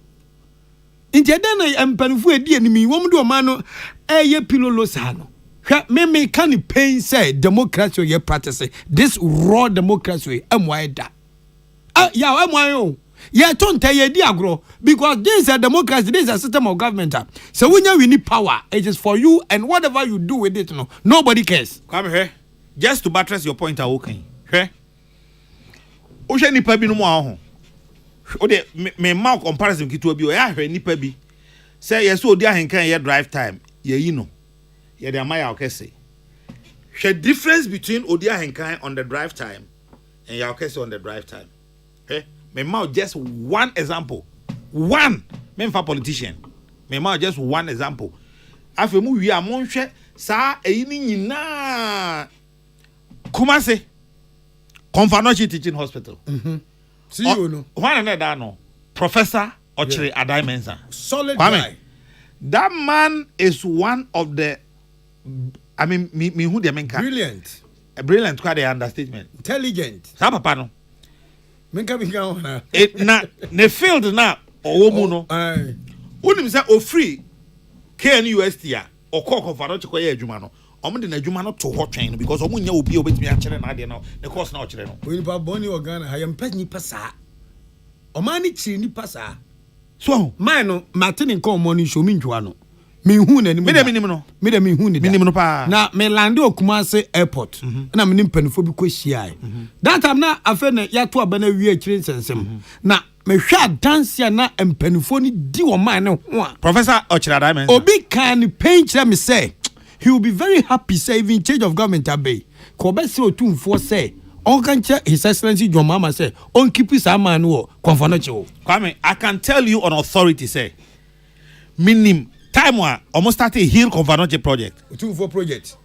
Inti den empanifu edi enimi wo mdo ma no ye pilolo sa no. Hwe me can pain say democracy ye practice. This raw democracy amwa da. Ya amwa yo. Yeah, don't tell you agro because this is a democracy, this is a system of government. So when you need power, it is for you, and whatever you do with it, nobody cares. Come here, just to buttress your point, okay? Here, Ocean nipa bi no mo aho. O de me mark comparison kitu bi o ya hwe nipa bi. Say yes o di ahenkan ye drive time, ye yi no. Ye de amaya okese. Hwe difference between odi ahenkan on the drive time and ya okese on the drive time. Okay? Me mouth just one example. One. Me for politician. Me mouth just one example. Afi mu wi amon hwe sa eyi ni nyina. Kumase. Confanochi Teaching Hospital. See you no. One another no. Professor Ochre Adai Mensa. Solid guy. That man is one of the me who the menka. Brilliant. Brilliant quite the understatement. Intelligent. Sa papa no. It na ne field na owo no unim say o free KNUST a o call for no chiko ye adwuma no omo de na adwuma no to ho twen no because omo nya obi obetimi a kire na ade no the course na o kire no we pa boni organ ha yam pani pasa o ma ni chiri ni pasa so man no martin ko mo ni show mi ntwa no me hu na ni me de me hu ni no pa na me land Okumase airport na me nimpanifo bi ko hia that time na afa na ya to aba na wi akire nsensem na me hwa dance na mpanifo ni di wo man ne ho Professor Ochra Diamond obi kan pain kire me say he will be very happy say even change of government abey ko be say otumfo say on can check His Excellency John Mama say on keep his man wo Confanoche. Kwame, I can tell you on authority say minim time wa almost started Hill Confanoche project. 2-4 project.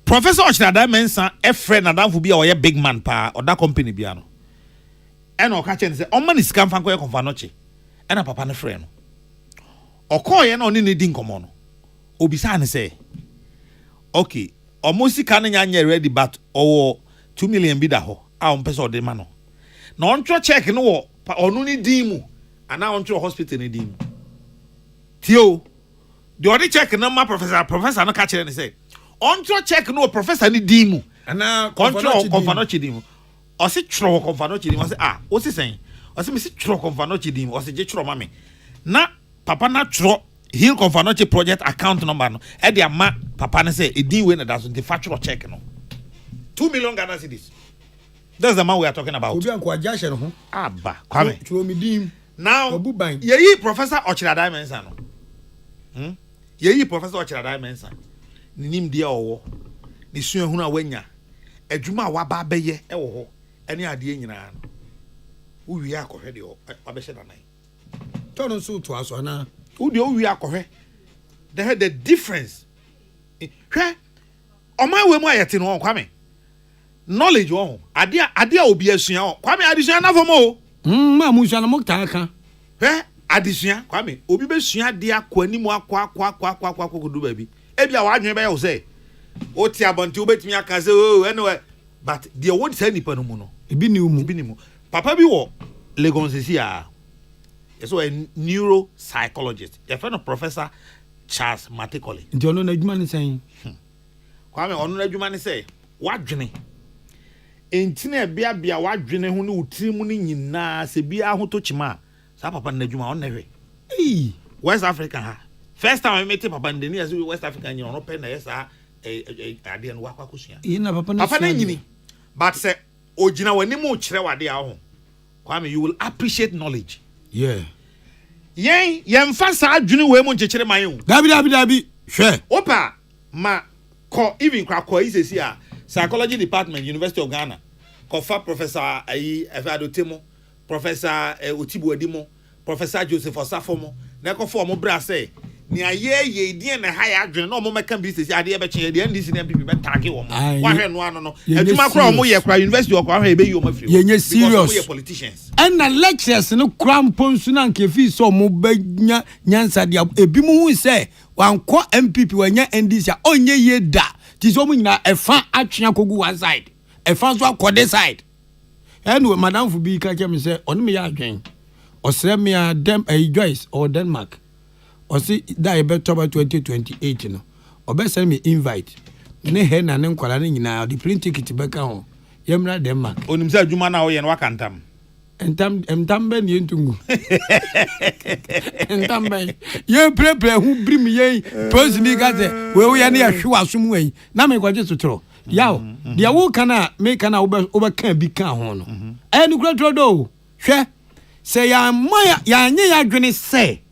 Professor Ochinada Mensa a friend Adam will be our big man pa or that company biano. And o catch and say on man is come fan Confanoche. And a papa na friend. O call yen on ni din komono. Obisa ne say okay, almost can nya ready but or 2 million bida ho a on person de mano. Na on check no onu ni dimu and now on hospital ni dimu. Tio the only check no ma professor no catch and say on check no professor ni dimu and now Confanoche dimu. O se tro Confanoche dimu say what is saying? O se me se tro Confanoche dimu o se je tro mame. Na papa na tro Hill Confanoche project account number no e dia ma papa ne say e din we na da so the factual check no 2 million Ghana cedis. That's the man we are talking about. Obi an ko aja no. Aba Kwame. Tro mi dim. Now ye Professor Ochirada Mensa no. Ye Professor Ochirada Mensa. Ni nim dia owo. Ni sua hunu awanya. Adwuma wa ba beye e wo ho. Ene ade nyina no. Wo wi akohwe de obehye na nan. Turn so to aso na. Wo de wo wi akohwe. The difference. Hwe Oma we mu ayete no Kwame. Knowledge on. Adia obi asua. Kwame adisua na fomo. Ma mu sua na mo ta aka. Adisua Kwame obi be sua dia kwa nimu akwa kodu ba bi. Ebia wa adwen be ye say. O ti abonti obetimi aka say anyway but the word say nipa no mu no. Ebi ni mu. Papa bi wo Lagos sia. So a neuropsychologist. Your friend of Professor Charles Matekole. Nti ono na adwuma ne saying. Kwame ono na adwuma ne say wadwene entine bia wadwene ho ne utirimu ne nyina se bia ho to chima sa papa na adwuma on na hwe West Africa ha first time I met papa ndeni as West Africa nyina no pe na yesa ade no wakwa kosua na papa na nyini but say ogina wani mu kire wade a ho Kwame you will appreciate knowledge yen fa sa adwene we mu nkekere man hu dabi hwe opa ma ko even kwa isesi a psychology department University of Ghana kofa Professor Efado Temo Professor Otibu Adimo Professor Joseph Osafomo na kofa mo bra say ni aye din na high adwene no mo meka bi sesi ade e be che de NDC na MPP be tagi wo mo wa hwe no ano no aduma kra mo ye kra University of Ghana e be yi o mafiri ye serious ye politicians and na lectures no crampon su na nke fi so mo be nyansa dia ebi mu hu say wanko MPP wanya NDC a onye ye da ti so mo nyina efa atwea kogu one side efa so akode side anyway madam fu bi ka ke me say onu me ya adwen osre me a dem Joyce or Denmark osi da e beto ba 2028 no obese me invite ne he na ne nkwala ne nyina the plane ticket beka ho yemra Denmark onim say adwuma na wo ye no wakantam entam be ne ntungu entam be ye pre hu brim ye pose mi ga se we wo ye ne ya hwe asum wen na me kwaje sotro yawo dia wo kana me kana wo kan bi kan ho no enu kura do hwe say ya maya ya anye ya dwene say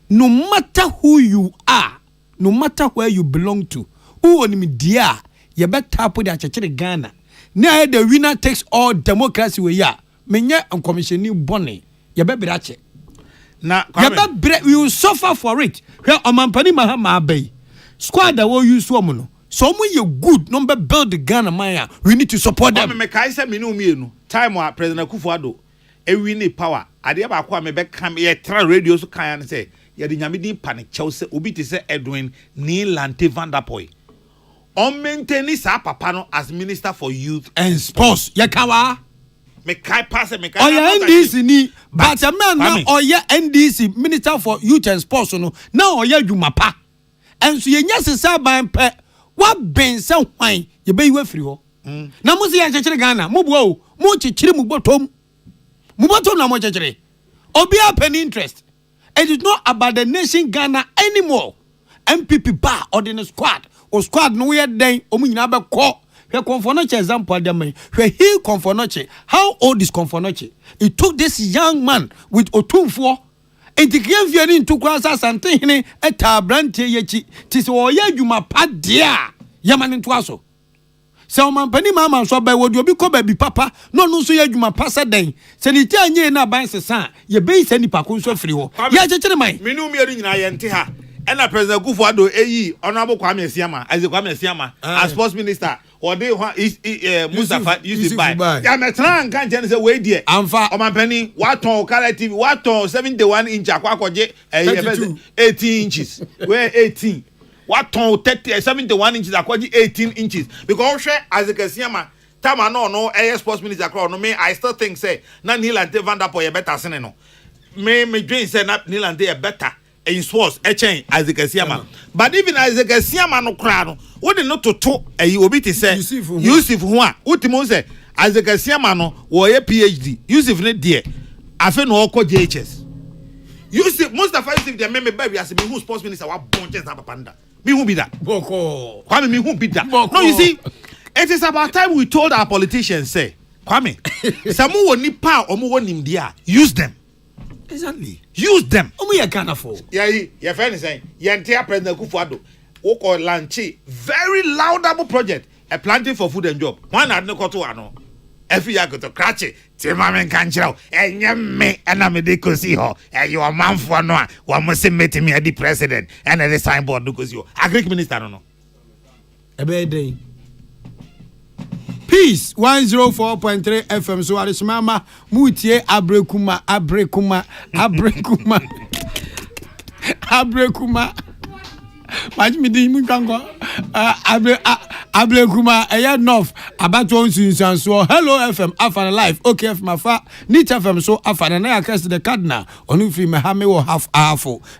no matter who you are, no matter where you belong to, who on me dear, you better tap with the Ghana. Now the winner takes all democracy we ya. Menya and commissioning bonnet. You better that. Now you will suffer for it. Here on Mampani Mahama Bay. Squad that will use woman. So when you good number build the Ghana Maya, we need to support them. Me kaisa me no time wa President Akufo-Addo e win power. Ade ba kwa me be kam ye tra radio so kan say ya di nyame din panic Chelsea obi te say Edwin Nilante Van der Poel on maintain sa papa no as Minister for Youth and Sports ya kawa me kai pass me kai oya NDC ni but a man na oya NDC Minister for Youth and Sports no na oya dwuma pa enso ye nya sesa ban pe wa ben se hwan ye be yiwa firi ho na mo se ya chekere Ghana mo bo o mo chekere mu botom na mo chekere obi a interest. It is not about the nation Ghana anymore. MPP bar or the squad or squad no yet then omina be call. He Confanoche example dem. He Confanoche. How old is Confanoche? It took this young man with Otumfo and the gave you into kwasa something eta brante yechi. Tis oye juma pa dia. Yaman into aso. se o man pani mama so ba wo de obi ko ba bi papa no no so ye adwuma pasa den se ni tia nye na ban sesa ye be se ni pako so afiri ho ya chechire man me no me nyina ye nte ha ena president Kufuado eyi honorable Kwame Asiama as Kwame Asiama as sports minister or they Mustafa Yusuf Bai ya metra nkan je say we die amfa o man pani waton color TV waton 71 inch akwakoje 18 inches we 18 waton 71 inches akwaje 18 inches because share as Asiama tama no sports minister across no me I still think say na Nilante Van Der Poel better sene no me dream say na Nilante better in sports chain as Asiama but even as Asiama no kra no what not to obi te say Yusuf ho a utimo say as Asiama no wo ye PhD Yusuf ne de afa no ko JHS Yusuf Mustafa Yusuf de me baby as me who sports minister wa bon chance na panda me who be that boko Kwame me who be that no you see it is about time we told our politicians say Kwame samu woni pa omo wonim dia use them. Exactly. Use them. You can afford. Yeah, your friend is saying, Yantia President Kufuado, Oko Lanchi, very laudable project, a planting for food and job. One had no koto ano. Every year go to Cratchy, Timaman Cancho, and Yame, and I'm a decosio, and you are man for no one must meet me at the president, and at the signboard, because you are Greek minister, no. A bad day. Peace 104.3 FM so arismama mutie abrekuma majmi di mu kango abrekuma eya north abato nsunsan so hello FM afana live okay FM afa nit FM so afana na yakase the cardinal onu free me ha me wo half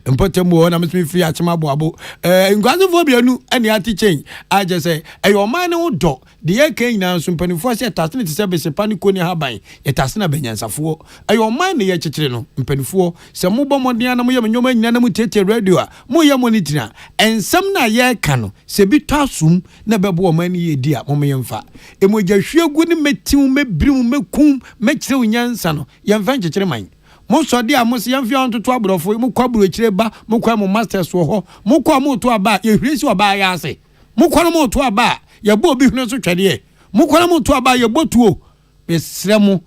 impotemu na me free achema boabo ngwazo fo bianu ene ati change aje say eyo man ne wo do de ye kan nyina so mpanifo se tasene ti se bese paniko ni haban ye tasena benyansafo eyo man ne ye chechire no mpanifo se mo bomodin na mo ye nyoma nyina na mo tete radio a mo ye monitor ensam na ye ka no se bi tasum na bebo man ye di a mo me yemfa emoja hwegu ne metim mebrim mekum mekire unyansa no yemfa chechire man mo so de a mo se yemfa ontoto abrofo mo kwaburo chire ba mo kwa mo masters wo ho mo kwa mo to aba ye hwesi oba ya ase mo kwa mo to aba ye bo obi hunu so twede mo kwa mo to aba ye botuo besre mo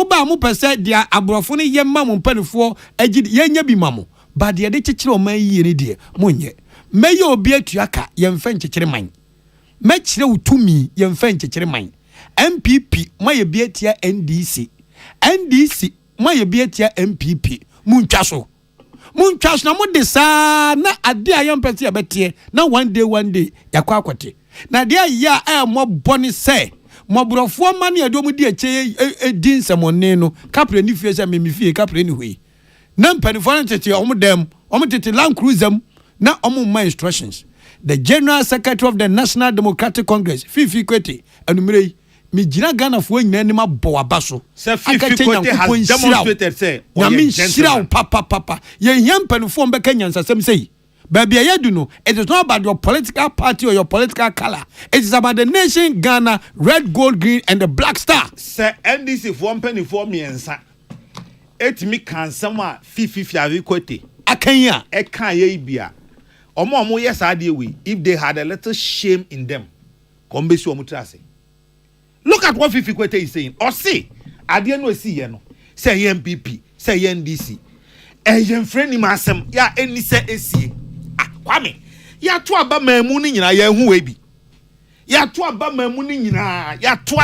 ba mo pese dia abrofo ne yemma mo mpanifo agidi yenya bi mamo ba de de chechire o man yi ne de mo nye meye obi atuaka yemfa nchechire man mechire utumi yemfa nchechire man MPP maye bi atia NDC maye bi atia MPP muntwa so na mo de saa na ade ayempese ya betie na one day yakwa akote na de ya mo boni se mo brofo ma ne adom di eche edin semone no kapre ni fie se memifie kapre ni hui na mpanifo na tete omdem omtete Land Cruiser na my instructions. The General Secretary of the National Democratic Congress, Fifi Kwete, and me jina Ghana for nyinaa bo abaso. Sir Fifi Kwete has demonstrated say, "I mean, shira papa. Ye hempen for mbeka nyansasem say. Baby ayadu no, it is not about your political party or your political color. It is about the nation Ghana, red, gold, green, and the black star." Sir NDC for penny for me ensa. Et me kan sama Fifi Kwete. Akanya. Eka ye bia. Omo yes ade we if they had a little shame in them. Kombesi omo trase. Look at what Fifi Kwete is saying. Or say ade no see ye no. Say MPP, say NDC. Eyen friend ni masem ya eni se esie. Kwame. Ya to aba mamu ni nyina ye hu we bi. Ya to aba mamu ni nyina ya to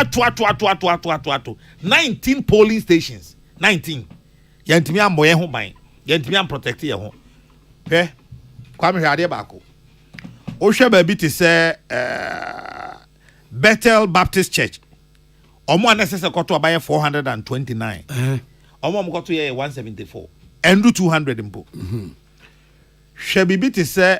19 polling stations. 19. Yantimi ambo ye ho ban. Yantimi am protect ye ho. Pe Kwame hwade baako. O hwe ba bi te se Bethel Baptist Church. Omo anesese koto abaye 429. Omo koto ye 174. Endu 200 mpo. Hwe bi te se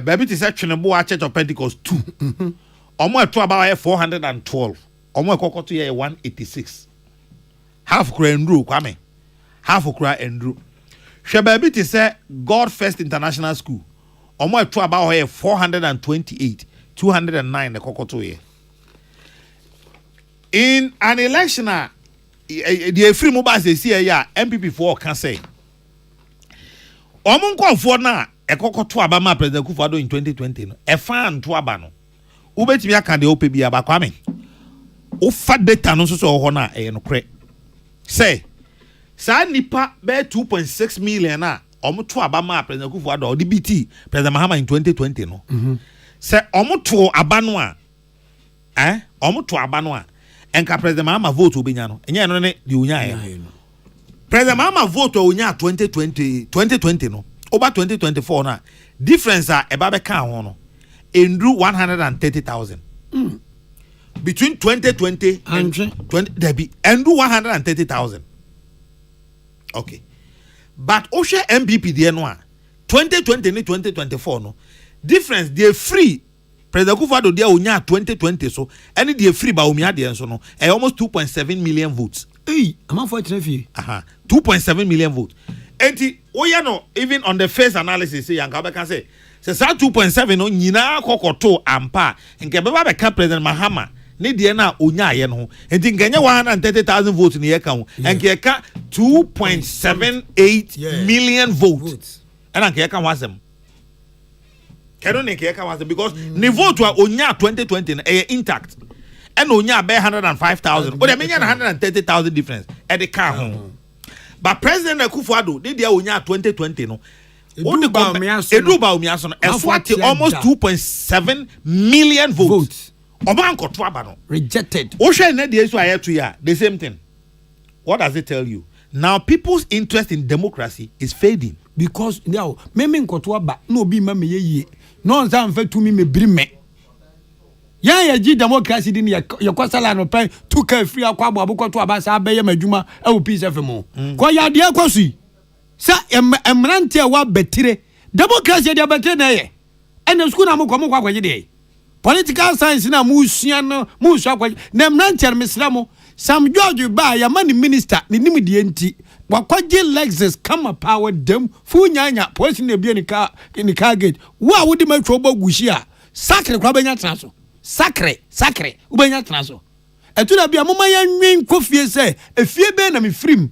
baby te se Tweneboa Church of Pentecost 2. Omo ato abaye 412. Omo koto ye 186. Half kura endru Kwame. Half kura endru. Shebabi te say God First International School. Omo eto about here 428, 209 the kokoto here. In an election, the free mobile say here MPP4 can say. Omo nko for na ekoko to aba ma president Kufuor in 2020 no e fan to aba no ubetimi aka de ope bia ba kwame ufa data no so ho na e no kre say sa nipa be 2.6 million na omo to aba ma president Kufuor do the BT president Mahama in 2020 no say omo to aba no a omo to aba no a enka president Mahama vote obenya no enye no ne de onya ye president Mahama vote onya 2020 no over 2024 na difference a eba be kan ho no endru 130,000 between 2020 and 20 there be endru 130,000 okay but oshe MPP there no 2020 ni 2024 no difference dey free president Kufuor there onya 2020 so any dey free ba omia there so no almost 2.7 million votes am for traffic 2.7 million votes. Enti oya no even on the face analysis say yanka be kan say 2.7 no nyina kokoto ampa nke beba be ka president Mahama ne de na onya aye no enti nkenye 130,000 votes ne ye ka ho enke ye ka 2.78 million votes and nke ye ka wasem kero ne nke ye ka wasem because ne vote wa onya 2020 no intact and onya be 105,000 but me nya 130,000 difference e de ka ho. But President Kufuor did onya 2020 no. Edu ba omiaso no. Eswati almost 2.7 million votes. Obanko to aba no. Rejected. Oshe na dey so ayeto ya the same thing. What does it tell you? Now people's interest in democracy is fading because now meme nkoto aba no obi ma me yeye. No nza mfa tumi me biri me. Ya ji democracy din ya kwasala no pen tuka free akwa aboko to abasa abeye madwuma e wo peace fm ko ya de akosu sa emrante wa betire democracy de betire na ye ene school na mko kwaje de political science na musua no musua kwaje na emrante mesramo Sam George ba ya mani minister ni nim de enti wakwaje Lexus kama power dem fu nyanya police na bia ni car gate wa wodi matwo bogushi a sakre kwa benya traso Sacre ubenya traso etu na bia moma ya nwin kofie se efie be na me frim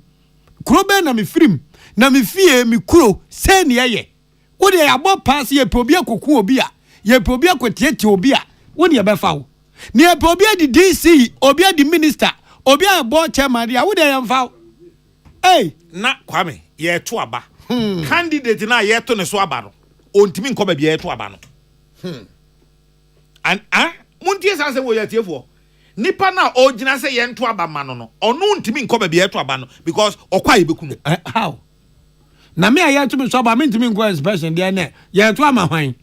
kuro be na me frim na me fie me kuro se ne ye wo de ya bo pass ye pe obi akoku obi a ye pe obi akotieti obi a wo ne be fa wo ne pe obi di DC obi di minister obi a bo chairman ya wo de ya mfa na kwame ye to aba candidate na ye to ne so aba no ontimi nko ba bia ye to aba no and muntie sa se wo ya tiefo nipa na ogina se ye nto aba ma no ono ntimi nko ba bia ye to aba no because okwa ye bekunu how na me aye to me so aba me ntimi nko expression there na ye to ama hwan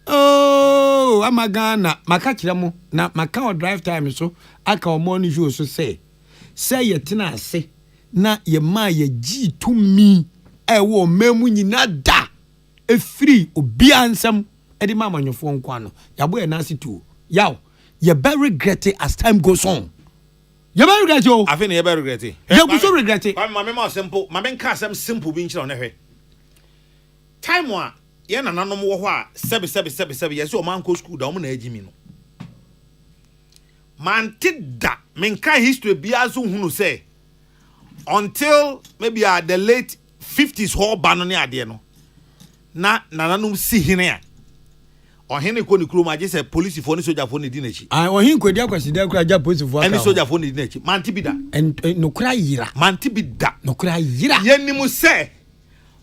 oh amagana maka kire mo na maka o drive time so aka o morning show so say ye tena ase na ye ma ye gi to me e wo memu nyina da e free obi ansam edi mama nyofo nkwa no yabo e nasi tu yaw you better regret it as time goes on. You better regret it. I think you better regret it. You go so regret it. My mama simple. My men ka some simple bin chira on he. Time wa ye na nanom wo ho a 7 yes o man ko school da o na agimi no. Man tidda men ka history bia so hunu say until maybe the late 50s ho ba no ne ade no. Na nanom si hene a ohene ko ni kuro ma je say police for ni soldier for ni di nachi ohin kwedi akwaside akura ja police for aka any soldier for ni di nachi man tibida no kura yira man tibida no kura yira yenimu say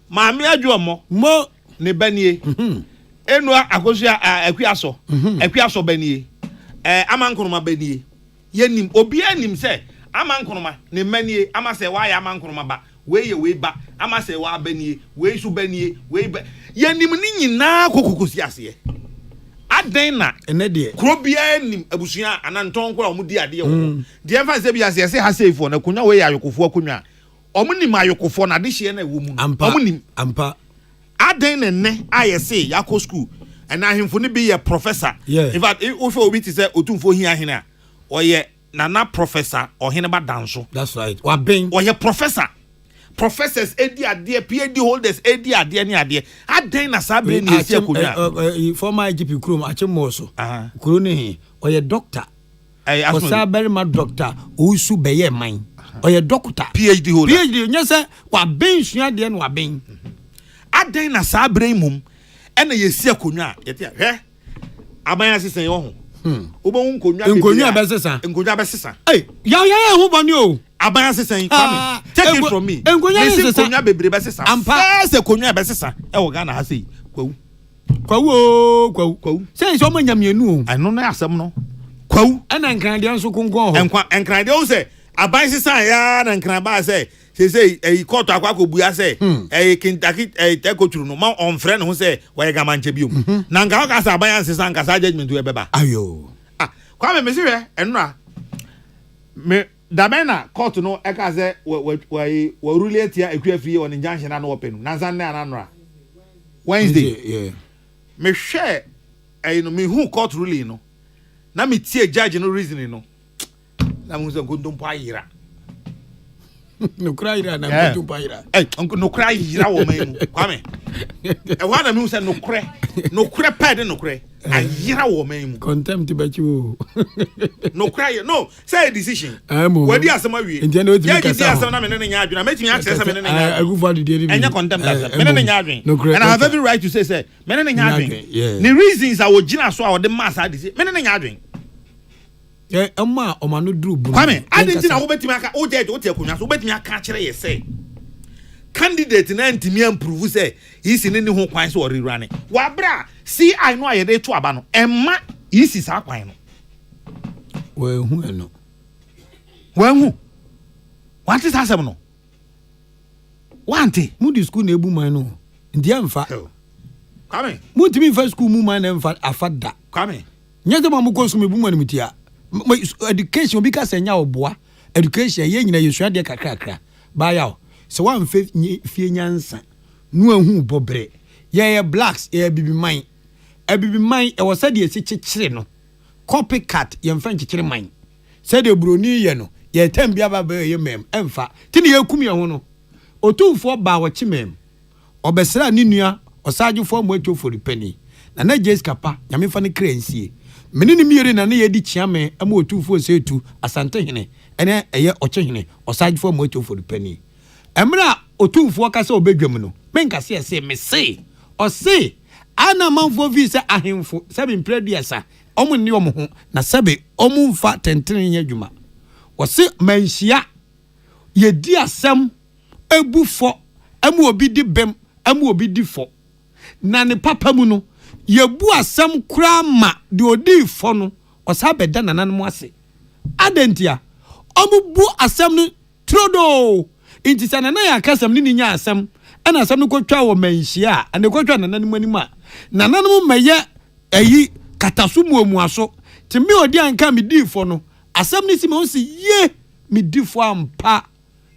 maami adwomo mo ne banie enu akosu akuaso banie amankonoma banie yenim obi anim say amankonoma ne manie ama say wa ya amankonoma ba we ye we ba ama say wa banie we su banie we ba yenim ni nyina kokokosi ase aden na ene de krobia nim abusua ananton ko omu di ade wo de emfa se bia se ha sefo na kunwa we ayokofo akunwa omu nim ayokofo na de hye na wo mu omu nim ampa aden ne ne ayese yakọ school and ahemfo ne bi ye professor in fact if obi ti say otumfo hia hena oye nana professor ohene ba danso that's right wa ben oye professors edi ade PhD holders edi ade ne ade aden na sabre ni esi akonya former IGP krom achemoso kro ne oye doctor o sabre ma doctor o su beye man oye doctor PhD holder PhD nya say wa ben sua de no wa ben adan na saa brain mum ena yesi akonwa yete hwe aban asesen yo ho obon konwa besesa ya ho bani o aban asesen kwame take it from me konwa bebre besesa se konwa besesa e wo Ghana ha sei kwawu say so manyamienu o ano na asem no kwawu ana nkrande nso konkon ho nkrande o se aban sesa ya na nkran ba se say court akwako buya say Kentucky tekoturu no ma on friend ho say we gamanche biom na nka ka sa aban sesa nka sa judgment we beba ayo kwa me sire enra me damena court no e ka say we rule atia ekwafi on injunction na no open na san na anra Wednesday me share no me who court ruling no na me tie judge no reasoning no na mo so gondompo ayira no cry na gondompo ayira no cry yira wo man kwame e wa na me say no cry pad no cry ayira wo man contempt bachi wo no cry no say a decision we di asema wi ya di asema na me ne nya adwena metimi access me ne nya agufo de dey enya contempt me ne nya adwen and I have every right to say me ne nya adwen the reasons I wo gina so I wo de mass adi me ne nya adwen amma o manu dru bu kwame adenti na wo betimi aka o je o te akonwa so betimi aka kire ye say candidate na ntimi improve say isi ne ho kwan so orewurane wa bra see I know aye dey to aba no emma isi sa kwan no we hu eno what is asem no wanti mu di school na ebu man no ndi amfa kwame mu timi fa school mu man na amfa afada kwame nyeze ma mu ko so mebu man mutia education obi ka senya oboa education ye nyina yesua de kakrakra ba yawo so one fie nyansa nu ahu bobre ye blacks ye bibi man e wo sade esi kekere no copycat ye mfa kekere man sade broni ye no ye tambia ba ye mem emfa tini ye kum ye ho no otumfo ba wo chimem obesra ni nua osajufo mo atwofori pani na Jessica pa nyame fa ne kransie menini miere na ne yedi chiame ama otumfo setu asante hene ene eye ochehene osajufo mo atwofori pani emra otumfo kasa obedwam no menkase ese me se o se ana manfo vi se ahemfo sebe mprediasa omo ni omo ho na sebe omo mfa tentene nya dwuma o se manhia yedi asem ebufo amu obi di bem amu obi di fo na ne papa mu no yebu asem kura ma de odi fo no o sa beda nanan mu ase adentia omo bu asem no trodo inti sana na ya kasam ni nya asem ana asem no kotwa wo manhia ane kotwa nanan mu anima nanan mu meye ayi kataso mu omuaso ti me odi anka me di fo no asem ni si me onsi ye me di fo ampa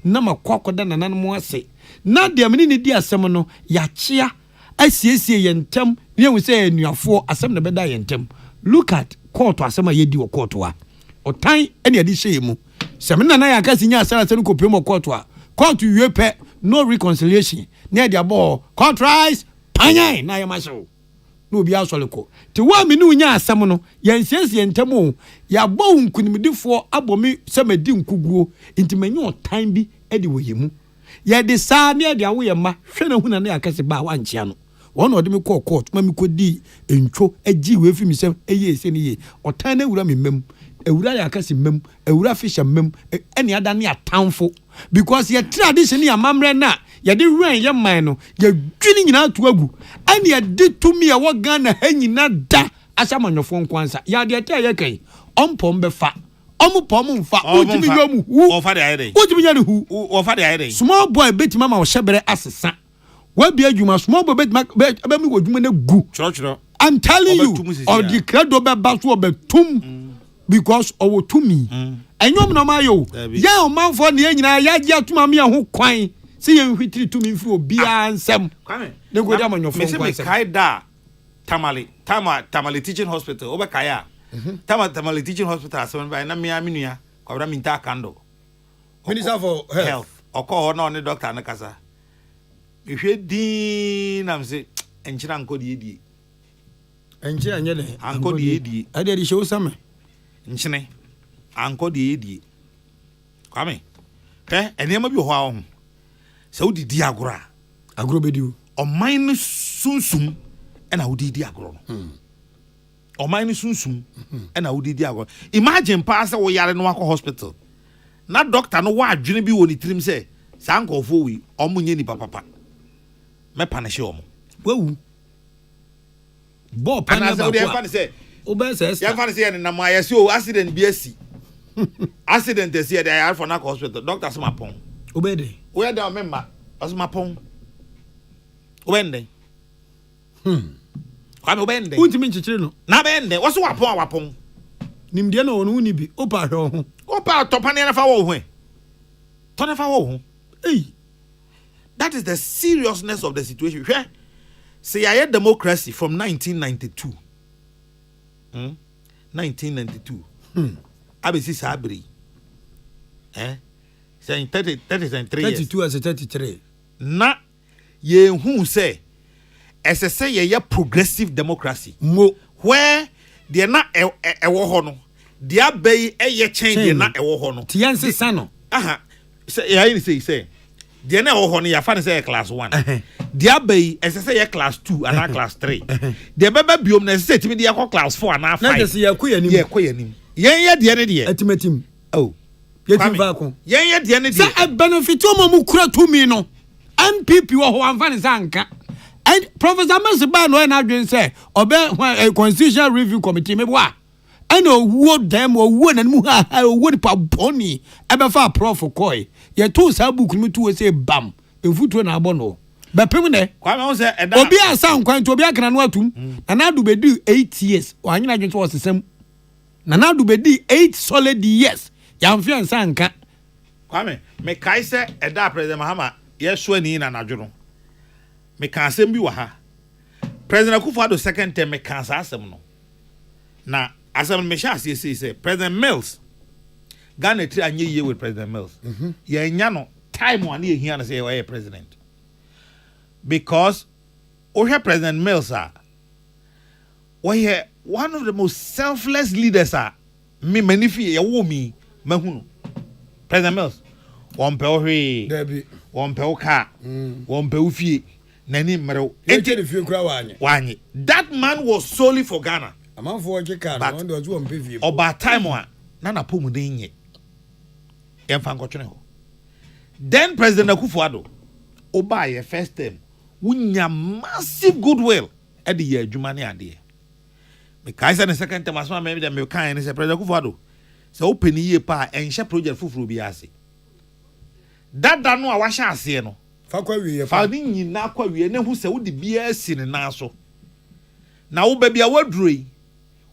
na makokoda nanan mu ase na de amini ni di asem no ya chia asiesie yentem ne hu se anuafo asem na beda yentem look at court asem ayedi wo court wa otan ene adi hye mu semina na ya kasi nya asara se no kopem court wa court wie pe no reconciliation ne de abo court rise panyan na ya masho no obi asoleko ti wa mi ni nya asem no yensiesie yentem o ya bo nkunimdifo abomi semedi nkuguo intimanyi otan bi edi wo yemu ya de sa ne de awo ye ma hwe na hu na ya kasi ba wa nchia no wona ode me call court ma me kodi entwo agi we fi mi sem eye ese ni ye otan na wura me mem ewura ya kasi mem ewura fisha mem eni ada ne atamfo because ye tradition ya mamre na ye de ran ye man no ye dwini nyina to agu eni ye de tumi ya wo Ghana ha nyina da asamanyofo nkwansa ya de ta ye kan ompom be fa pom mfa otimi yom hu ofa de ayre otimi nya hu ofa de ayre small boy beti mama wo hyebere asesa wa bi adwuma small boy beti ba mi wo dwuma na gu choro I'm telling you or the credo be baso obetum because owo tumi enyom na ma yo ya o manfo ne nyina ya gi atuma me ho kwan se ye hwitiri tumi mfi obi ansem ne go dia manyofo kwan se me kai da tamale teaching hospital oba kaya Tamale teaching hospital asem ba na me aminua kwabra minta kando minister for health okọ no ne doctor na kasa ehwe din na mse enchira nkodi edie enchira nyele ankodi edie ade di show some nchine ankodi edie kwame enema bi ho a ho se odidi agora bediu ɔman no sunsum ɛna wodidi agorɔ no ɔman no sunsum ɛna wodidi agorɔ imagine pa sɛ wo yare no akɔ hospital na doctor no wa adwene bi wɔ ne tirim sɛ saa nkɔfo wi ɔmo nye ni papa me punish ɔmo wawu bɔ pana ba ko obese ya fa ne sɛ na ma yɛse o accident bi asi accident asi dey are for na hospital doctor so mapon obede we da memma so mapon obende kwa me obende untimi nchichire no na bende wo so wapon nimde na onu ni bi opa hwe ho opa topane na fa wo ho to na fa wo ho eh that is the seriousness of the situation hwe say ya democracy from 1992 1992 abesi sabri saying 33 years 32 as 33 na ye hu say SSA ye progressive democracy mo where they na ewo ho no dia bay ye change na ewo ho no tianse sano aha say ya say dia na ewo ho no ya fa say class 1 dia bay SSA ye class 2 and class 3 dia beba biom na SSA timi dia class 4 and 5 na just ye koyanim ye dia ne dia atimatim oh yetim va ko ye dia ne dia say benefit o mo kura to me no MPP wo ho anfa ne sanka and Professor Masiba no na adwen say obe constitutional review committee me boa and owo dem owo na mu ha owo ni pa boni ebe fa prof koi ye to sa book mi to say bam efutuo na abo no be pem ne kwa me say obi asa nkwan to obi akana no atum na adu be do 8 years o anyina adwen to osesem na adu be di 8 solid years ya mfia nsanka kwa me kai say eda President Mahama yeso ani na nadwo me kan asem bi wa ha President Akufo-Addo second term me kan sa asem no na asem me sha say President Mills Ghana tri anye ye with President Mills ye nya no time one ye hia na say we president because o President Mills we one of the most selfless leaders me manifi ye wo mi mahunu President Mills won pe ohwe Debbie won pe oka won pe ufie nani mrew enti de fie kura wanye that man was solely for Ghana amanfo oje ka no ndo oje won pe fie oba time one na pomu den nye emfa nkotwene ho then President Akufo-Addo oba ye first term wunya massive goodwill at the year adwuma ne ade me kai say the second term asma me dem me kan ne say President Akufo-Addo say open ye pa enhye project fufuru bi ase dada no a wa hye ase no fa kwa wiye fa ni nyina kwa wiye ne hu se wo de bia asi ne na so na wo ba bia waduroi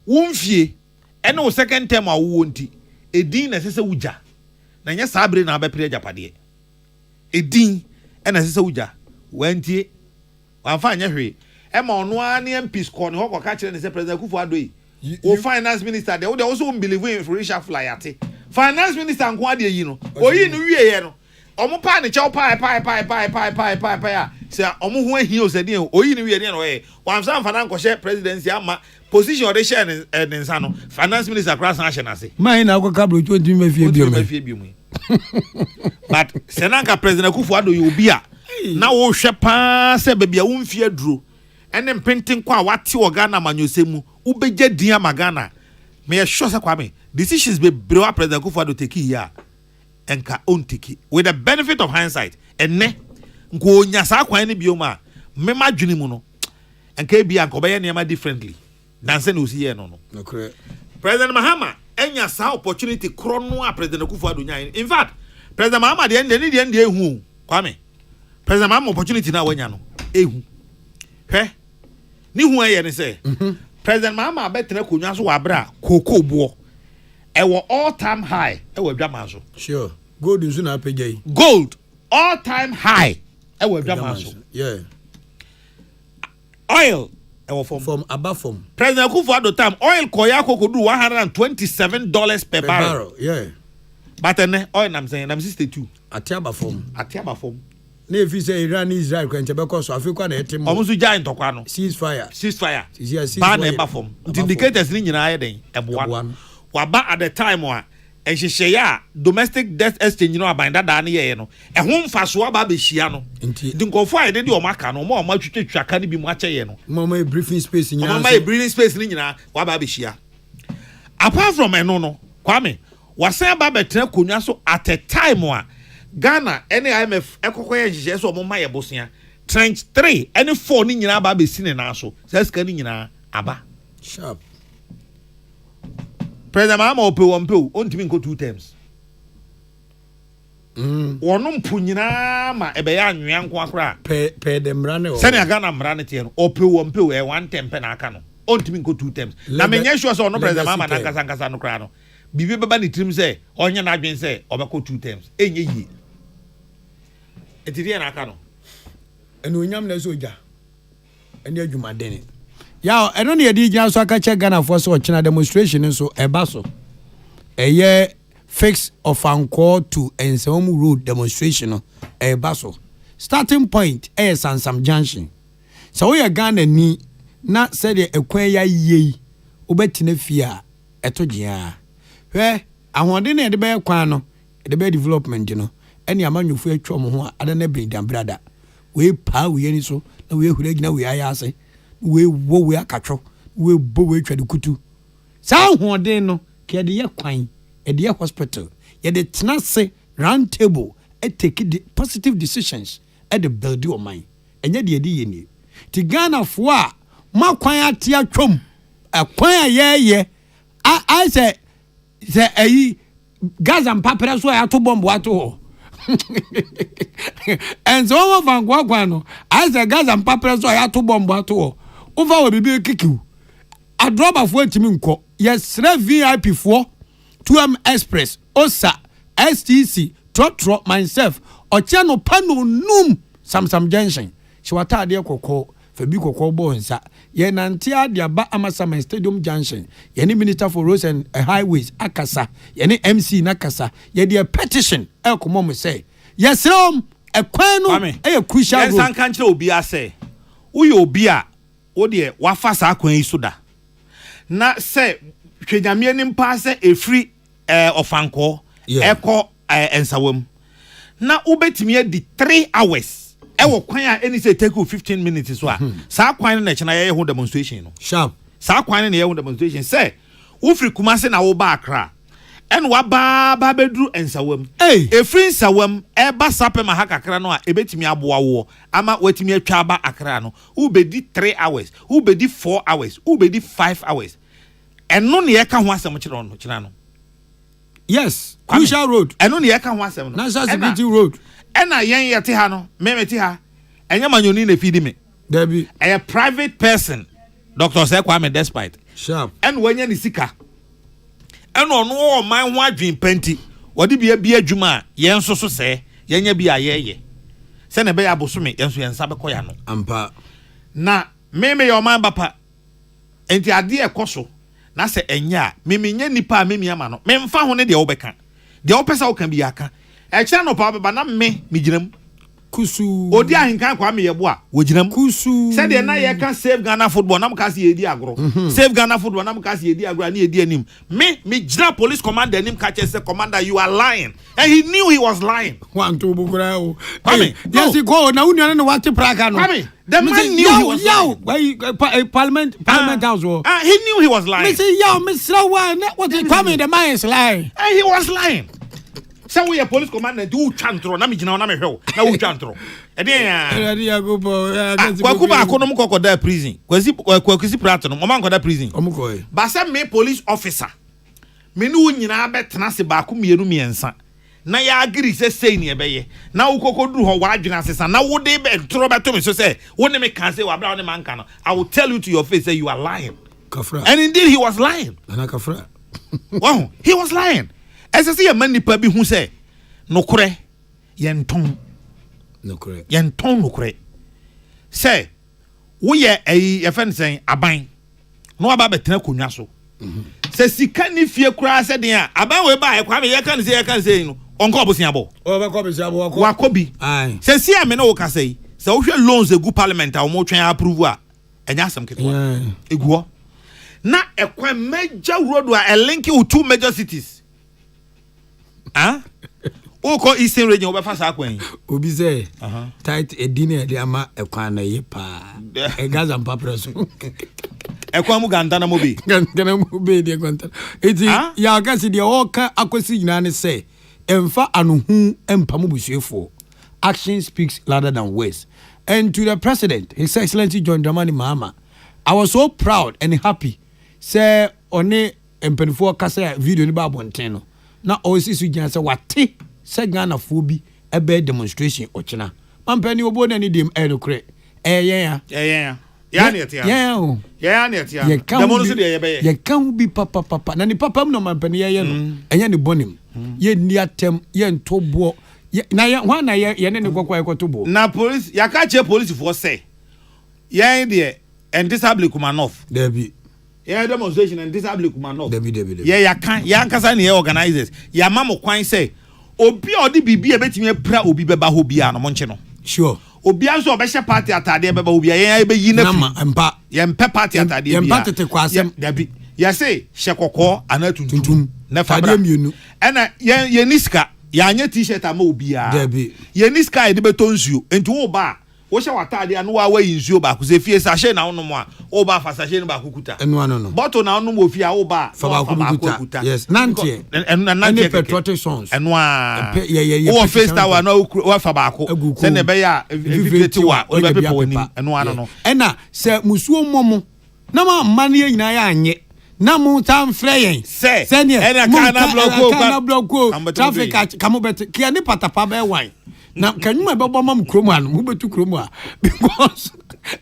wo mfie ene wo second term a wo nti edin na sese wuja na nya sabre na abepre japade edin ena sese wuja wantie wanfa anya hwe e ma ono a ne MP score ne ho kwa kire ne se President Akufo-Addo yi o finance minister de wo de also believe in Frisha Flyate finance minister nko ade yi no oyi no wie ye no omo pa ne chew pa ya se omo ho ahia osade oyi ne wie ne no ye wan san fa na nkɔhye presidency ama position o de share ne nsa no finance minister cross na hye na se man na akɔ kabro twa ntumi mafie biom but senanka President Akufo-Addo yi obi a na wo hwɛ pa se ba bia wo mfie aduro ene mpenten kwa wate o Ghana manyosemu ubegye din amagana me ye sure se kwa me decisions be brewa President Akufo-Addo take here enka on take with the benefit of hindsight enne nko nya sa kwan ne bioma me madwene mu no enka bia nko be ye niam differently than say no see here no okay President Mahama enya sa opportunity krono a President Akufo-Addo nya in fact President Mahama de ehu kwa me President Mahama opportunity na wanya no ehu hwe ni hu aye ne say President Mahama abetena konwa so wabra koko bo ewo all time high ewo adwama so sure gold nso na apagya gold all time high ewo adwama so yeah oil ewo from above from President Akufo-Addo time oil koya kokodu $127 per barrel yeah but then oil nam saying nam 62 atiaba from na if say Iran Israel kwente be koso Africa na etim omusu giant tokwa no ceasefire ban e ba from indicators ni nyina aye den eboa waba at the time wa ehyehyɛ domestic death exchange no aban dada ne yɛ no ɛho mfaso aba be hyia no nti nkɔfo a yɛde de ɔmaka no ɔma twetwetwa ka ne bi mu akyɛ yɛ no mama briefing space nyina mama briefing space ni nyina waba be hyia apart from eno no Kwame wasan ba betena konwa so at a time a Ghana any IMF ekokoye nhyehyɛ so ɔmo ma yɛ bosia trench 3 any 4 ni nyina ba be si ne na so sɛska ni nyina aba sharp President Mahama ope ontimi nko 2 terms wono mpu nyina ma ebe ya anwea nko akora pe de mrane o sɛne Ghana mrane te no ope 1 term pe na aka no ontimi nko 2 terms na menye sure so no President Mahama na nkasa no kra no bibi baba ni trim say onye na adwen say obeko 2 terms enye yi etiri na aka no eno onyam na soja ene adwuma deni ya eno ne yedi gina so aka che Ghana for so ochina demonstration so eba so eye fix of anchor to Ensawmu road demonstration no eba so starting point Sansam Junction so we Ghana ni na said the ekwan ya yie obetina fia eto gia hwe ahode na de be kwan no de be development no ene amanwofo atwa mo ho ada na bindam brada we pa we ni so na we hura gina we ayase we wo we akatwo we bo we twa de kutu sa ahode no ke de ye kwan e de hospital ye de tenase round table e take the positive decisions at the build your mind enye de ye ni ti Ghana fo a ma kwan ate atwom akwan ayeye I say ayi Gaza mpapere so ya to bomb wato ho and so one van gwagwa no I say Gaza mpapere so ya to bomb wato ho over we bibi kikiu adroba fo atimi nko yes VIP fo 2M Express Osa STC Trotro myself oche no pano num Samsam Junction shiwata ade kokko Fabi kokko bo nsa ye nantia de aba Amasama Stadium Junction ye ni Minister for Roads and Highways akasa ye ni MC nakasa ye de petition e komo mo say yes rom e kwan no e crucial yes an kan kire obi ase uye obi a wo de wafa sa kwan yi so da na say twegyamie ni mpa se efri ofanko eko ensawam na ubetimi di 3 hours ewo kwan a any say take 15 minutes so a sa kwan na chena ye ho demonstration no sharp sa kwan na ye ho demonstration say ufri Kumasi na wo ba Accra en wa ba bedru ensawam efri ensawam e ba sape ma hakakra no a ebetimi aboa wo ama watimi atwa aba Accra no ubedi 3 hours ubedi 4 hours ubedi 5 hours eno ne ye ka ho asem chena no yes crucial road eno ne ye ka ho asem no national security road ena yen yete ha no memeti ha enya manyoni na fidi me Debbie a private person Dr. Kwame despite sharp en wanya ni sika en ono o man ho adwen panti wode bia adwuma yen so se yenya bia yeye se ne be ya bosome yen so yen sa be koya no ampa na meme yo man bapa enti ade ekoso na se enya meme nya nipa meme ama no memfa ho ne de wo beka de wo pesa wo kan bi aka e kira no pa baba na me ginam kusu odi ahinkan kwa me yebo a wo ginam kusu se de na ye kan save Ghana football na mka se yedi agro save Ghana football na mka se yedi agro na yedi anim me gina police commander anim ka che say commander you are lying and he knew he was lying one to bukura o yes he go na unyo na what praka no the man knew he was lying parliament house he knew he was lying me say Mr. One what he coming the man is lying and he was lying. So we a police commander do chantro na me gina na me hwe na wo chantro e dey ya go bo kwakuba akonom kokoda prison kwasi prato no mama kokoda prison omukoy ba se me police officer me nu nyina betena se ba ko mienu miensa na ya agree say ne ebeye na wo kokoduru ho wa adwena sesa na wo de be tro beto me so say wo ne me kan say wa bra wo ne man kan no I will tell you to your face say you are lying kafra and indeed he was lying ana kafra wow he was lying. Ese se man nipa bi hu se nokore yenton nokore se wo ye ye fen sen aban no aba betena konwa so se sika ni fie kura se den a aban we ba ye kwa me ye kan se no onko obosia bo o be ko obosia bo wa kobi se si ame no wo ka sei se wo hwe loans egu parliament a wo mo twen approve a enya asem ketwa eguo na ekwa major road a link with 2 major cities Oko Eastern region obefa sa kwan. Obi say tight edine de ama ekwan na ye pa. E Gaza mpapre so. Ekwan mu gantana mo bi. Gantana mo bi de gantana. Eti ya akasi de oka akosi nyina ne say emfa anuhu empamu busuefo. Action speaks louder than words. And to the president, His Excellency John Dramani Mahama, I was so proud and happy. Say one empenfo kasa video ni ba bonteno. Na osi su gyan say wate say Ghana phobi ebe demonstration ochina. Mampani obo na ni dem enokre. Ya netia. Ya netia. Demono se de ye be. Ye kan bi papa. Na ni papa no mampani ye no. Enya ni bonim. Ye ni atem ye ntobo. Na ye hwan na ye ne kokwa ekotobo. Na police ya ka che police for say. Ye de and disable Kumanov. Debi. Yeah, demonstration and disable Kumanov. Debi. Yeah, ya kan ya nkasa ne organizers. Ya mamo kwan say obi odi bibi e betimi pra obi beba ho bia no monche no. Sure. Obi anso obehye party atade beba obi ya be yi na mpa. Ye mpe party atade bia. Ye mpa tete kwasem. Debi. Ya say hyekokọ ana tuntum. Na fabra. Mienu. Ena ye niska ya anya t-shirt ama obi a. Debi. Ye niska e de betonsuo. Enti wo ba wo hye watade anu wa wa yinsuo ba ko se fie sachet na wonom a wo ba fa sachet no ba kukuta enu ano no bottle na wonom ofie a wo ba fa ba kukuta yes nantie nantie patriotic songs enu a wo face tower na wo fa ba ko se ne be ya viviti wa wo be pepo wani enu ano no ena se musuo momo na ma mane nyina ya anye na mu tam freyen se ne kana bloko traffic kamo bet kia ni patapa be wan na kanuma bebo mam kromu anu mu betu kromu a because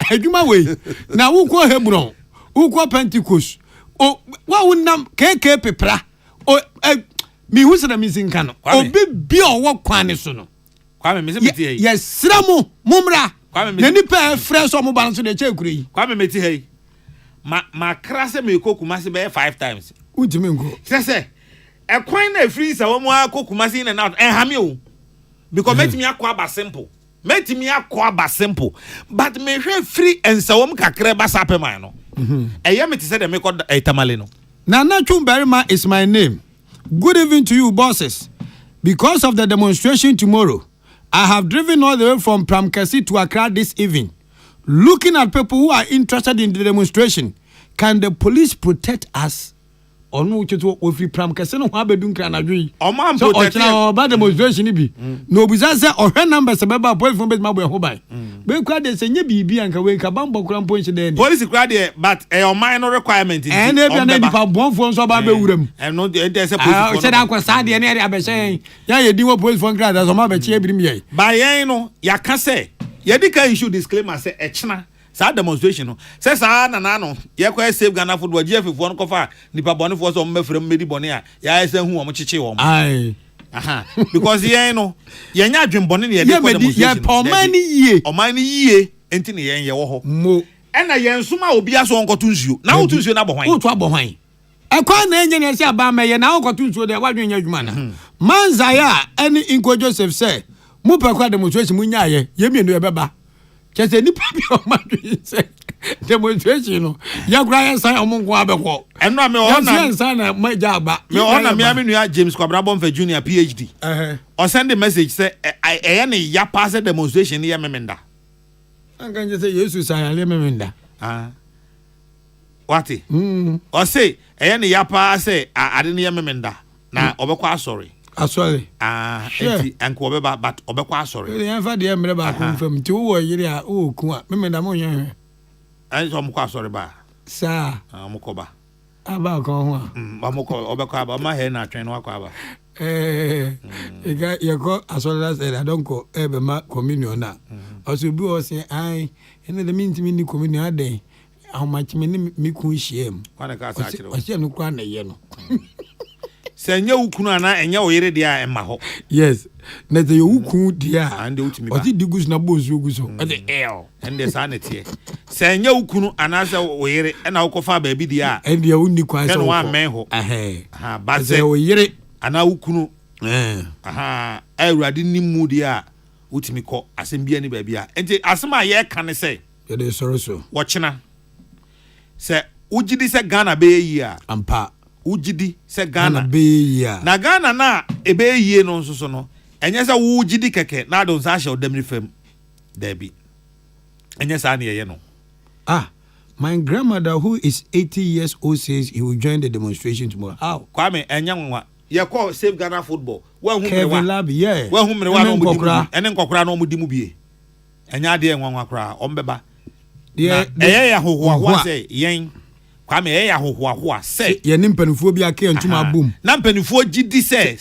adwuma we na wo ko Hebron wo ko Pentecost o wa wonam keke pepra o mi hu sena mi sinka no obi bi o wo kwane so no kwame me se meti hey yes sramu mumra na ni pe fresh o mo ban so de che kure yi kwame meti hey ma krase me ko Kumasi be 5 times ujimi ngo se ekwan na free sa wo mo akọ Kumasi na out hame o because make me akwa simple but me hwe free and sawom kakre ba sapeman no eya me ti say dem ko etamale no Nana Chumberima is my name. Good evening to you bosses. Because of the demonstration tomorrow, I have driven all the way from Pramkasi to Accra this evening. Looking at people who are interested in the demonstration, can the police protect us? Onu cheto ofi Pramkasi no ha bedun kra na dwi. O man protect o demonstration bi. No bisa say ohwe number se beba police from bet mabo ho ban. Be kwa de senye bibi anka we ka bambo kra mpo nche de. Police kra de but o man no requirement is. And e bia na di pa bonfo nso ba be wuram. And no de say police. Se da kwa sa de na de abehye. Ya ye di wo police from kra da so ma be che ebirim ye. Ba yen no ya ka say ye di ka issue disclaimer say e chena sa demonstration no say sa na no ye kwa save Ghana football GF fo no kofa nipa bone fo so mafrem medi bone a ya say hu o chiche wo ai because ye no ye nya adwenbone ne ye de kwa demonstration ye omani yie enti ne ye wo ho mo ena ye nsoma obi aso onkoto nsuo na wotu nsuo na bo hwan wotu abo hwan ekwa na enye ne se aba ma ye na onkoto nsuo de wadwen nya adwuma na manzaya ani Inko Joseph say mu pe kwa demonstration mu nya ye mienu ye beba kese ni papi o madwe say demonstration no ya kura ya san omonko abekọ eno me o na ya san na maja agba me o na me amenu James Kwabra Bonfa Junior PhD o send the message say e na ya pass demonstration ya memenda anga nje say Jesus san ya memenda wati o say e na ya pass ade na ya memenda na obekọ asori enti anko obeba but obekọ asori ya fa de emre ba ko mfam ti wo yiri a o ku a memenda mo yen ai so mko asori ba sa mko ba aba ko ho ba mko obekọ aba ma he na atwen no akọ aba ega yeko asori la say don ko ebe ma communion na oso bi o say ai ene de minti ni communion aden ahomachime ni mi ku hiem wana ka sa akire o se no kwa na ye no senya ukunu ana enya oyere dia emma ho yes na the ukunu dia ande utimi ba o ti digus na bonsu oguso ande ende sa na tie senya ukunu ana sa oyere na ukofa ba bi dia ende uni kwa sa wa men ho ba se oyere ana ukunu awurade nimu dia utimi ko asem bia ni ba bia ente asem a ye ka ne se ye de soro so wo chena se ugidi se Ghana be yi a ampa ugidi se Ghana be ya na Ghana na ebe yie no nso so no enye se ugidi keke na don sa hye odamri fam Debbie enye sa na ye no my grandmother who is 80 years old says he will join the demonstration tomorrow. How? Kwame enya nwa ye call save Ghana football wa hu Kevin Lab yeah wa hu mre wa no mu di ene nkokora no mu di mu bie enya de enwa kra ombeba ya hohoa say yen Kwame ya hohoa say ye nimpanifo bi aka ntuma bom na mpanifo gidi say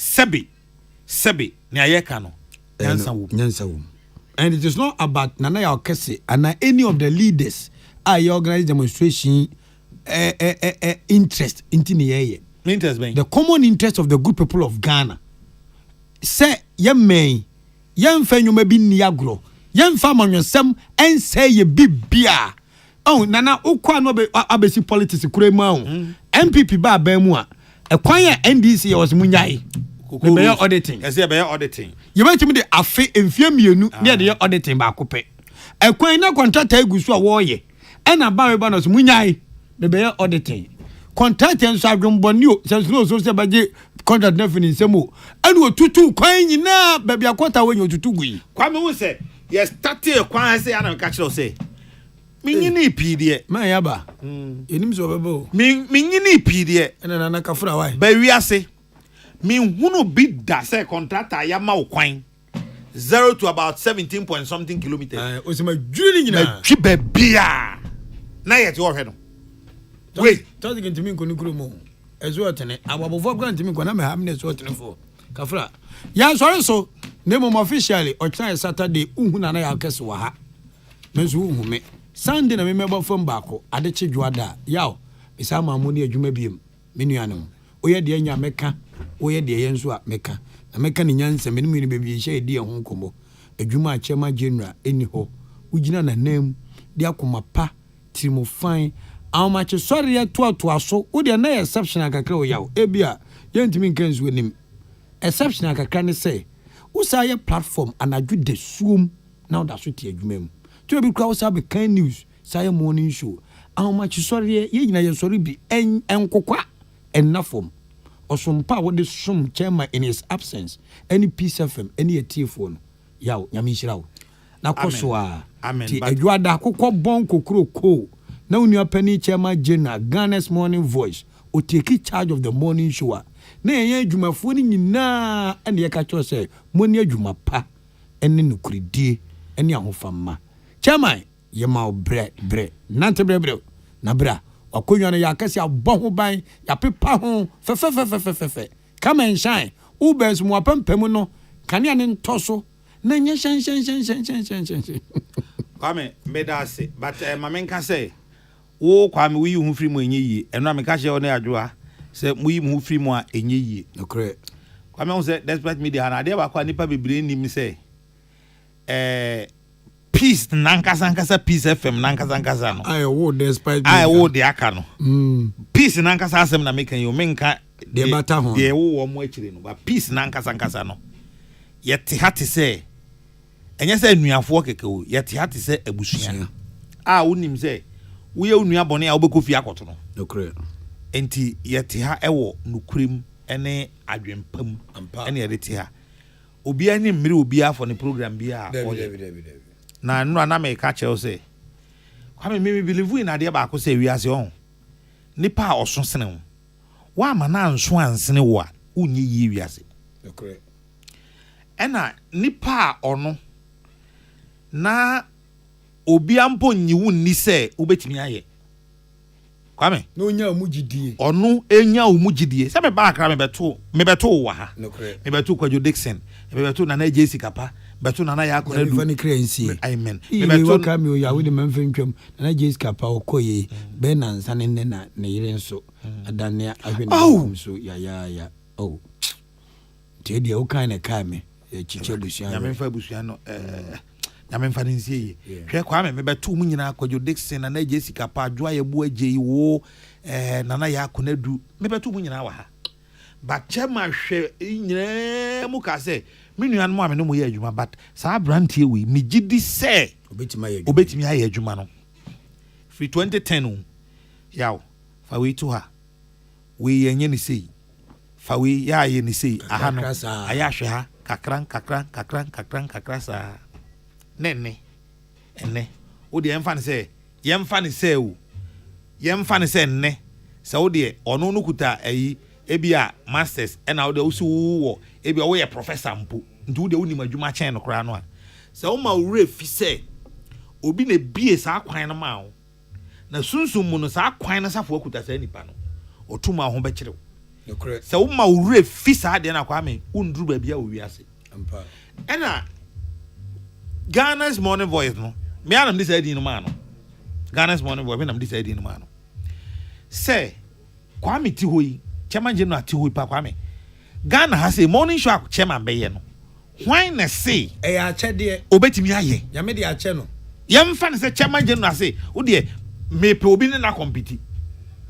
sebe na ye ka no nyansa wo and it is not about Nana ya Okese and any of the leaders I organize demonstration interest in interest being the common interest of the good people of Ghana say ye may ye mfa nyuma bi ni agro ye mfa manwensem en say ye bibia oh Nana ukwa no abesi politics kure ma MPP ba mu a ekwan ya NDC was munyai be auditing ese be auditing ye betimi de afe emfie mienu ne de auditing ba kope ekwan na contractor egusu a wo ye ena ba we ba no so munyai be auditing contractor nso adwonboni o so se baje contract na fini nsemo enu otutu kwan nyina ba bia kwata we otutu gui Kwame hu se ye start kwan se ana ka kire se minyini pidie man ya ba enim so bebo minyini pidie ena na kafura wai ba wiase min hunu bi da se contractor ya ma kwan 0 to about 17 point something kilometers o se ma dwiri nyina na twi ba bia na ye te wo hwe no wait tadi kan timi nkoni kuro mo ezo otene ababofo kan timi nkona me hamne so otene fo kafra ya sorry so name officially o try Saturday uhu na ya kese wa ha mezu uhu me Sunday na me meba fam baako ade chedwada yawo bisa mamu ne adwuma biem menuanom oye de anya meka oye de ye nso a meka na meka ne nyanse me ne bebi hye de ho nkomo adwuma a chema general eni ho ugina na nam de akoma pa trimo fine awmache sorry ya to aso wo de na exceptional kakra o yawo ebia yentimi nkanzu anim exceptional kakra ne say wo sa ye platform anadwu de suom na da so tie adwuma mu to be crowd say be kind news say morning show awmache sorry ye nyina ye sorry bi enkokwa enafom osompa wo de som chairman in his absence any peace fm any TF1 yawo nyame hirawo na koso a ti adwada kokko bon kokro ko na unua pani chairman general Ghana's morning voice o take charge of the morning show na yen adwumafo ni nyina ene ye ka cho say moni adwuma pa ene nukuridie ene ahofamma chairman ye ma bre nante bre na bra akonwa no ya kase abɔ ban ya pepa ho fe come and shine ubes mu apempem no kane ane ntoso na nye shan Kwame medase but mamenka say wo Kwame wi hu free mu enye yie eno ameka hye ona adwoa say mu yi mu free mu a enye yie okre Kwame hu say despite media na de ba kwa nipa bebre nim say peace nankasa peace fm nankasa no I wo despite I wo de aka no peace nankasa asem na meka yo menka de bata ho de wo mo akire no ba peace nankasa no yete hate say enye say nuafo keke wo yete hate say abusua wonim say wo ye nua bone a obekofie akoto no okre enti yete ha ewo nukurem ene adwempam ene yete ha obi ani mmiri obi afọ ne program bi a na no na me ka che say Kwame me believe in ade ba ko say wiase on nipa oso sene wo wa ma na nso ansene wo a unyi yi wiase okre ena nipa ono na obi ampo nyiwu ni se obetimi aye Kwame no nya omugidie ono enya omugidie se me ba akra me beto wa ha me beto kwajo Dixon me beto na Jessica pa beto na ya akora du fani crazy amen me beto ka me o ya wo de manfa ntwam na Jessica pa okoye be na nsa ne na ne yire nso adane ahwe so ya oh te dia o kan na ka me chiche busuan ya menfa busuan no ya menfa nsie ye hwe Kwame me beto mu nyina kwajo Dixon na Jessica pa adwo ayebu ajeyi wo na ya akona du me beto mu nyina wa ha ba chema hwe nyina mu ka se minuan mo amene mo ye adwuma but sa brantie we me gidi se obetimi aye adwuma no free 2010 yawo fa we to ha we yenye ni sei fa we ya ye ni sei aha no aya hwe ha kakran sa nenne enne wo de yemfa ne se o yemfa ne se nne sa wo de ono no kuta ayi ebia masters na wo de wo wo ebia wo ye professor mpo nti wo de woni madwuma chen no kra no a sa wo ma wure fi se obi na bie sa kwan no ma wo na sunsun mu no sa kwan no safo akuta sa nipa no otuma ho be kire wo sa wo ma wure fi sa de na kwa me unduru ba bia wo wiase ampa ena Ghana's Morning Voice no me anam this idea no man no Ghana's Morning Voice me nam this idea no man no say Kwame ti hoyi chairman general ti hoyi pa Kwame Ghana has a morning show chairman be ye no why na say e ya che de obetimi aye ya me de ya che no yemfa ne say chairman general say wo de me pe obi ne na compete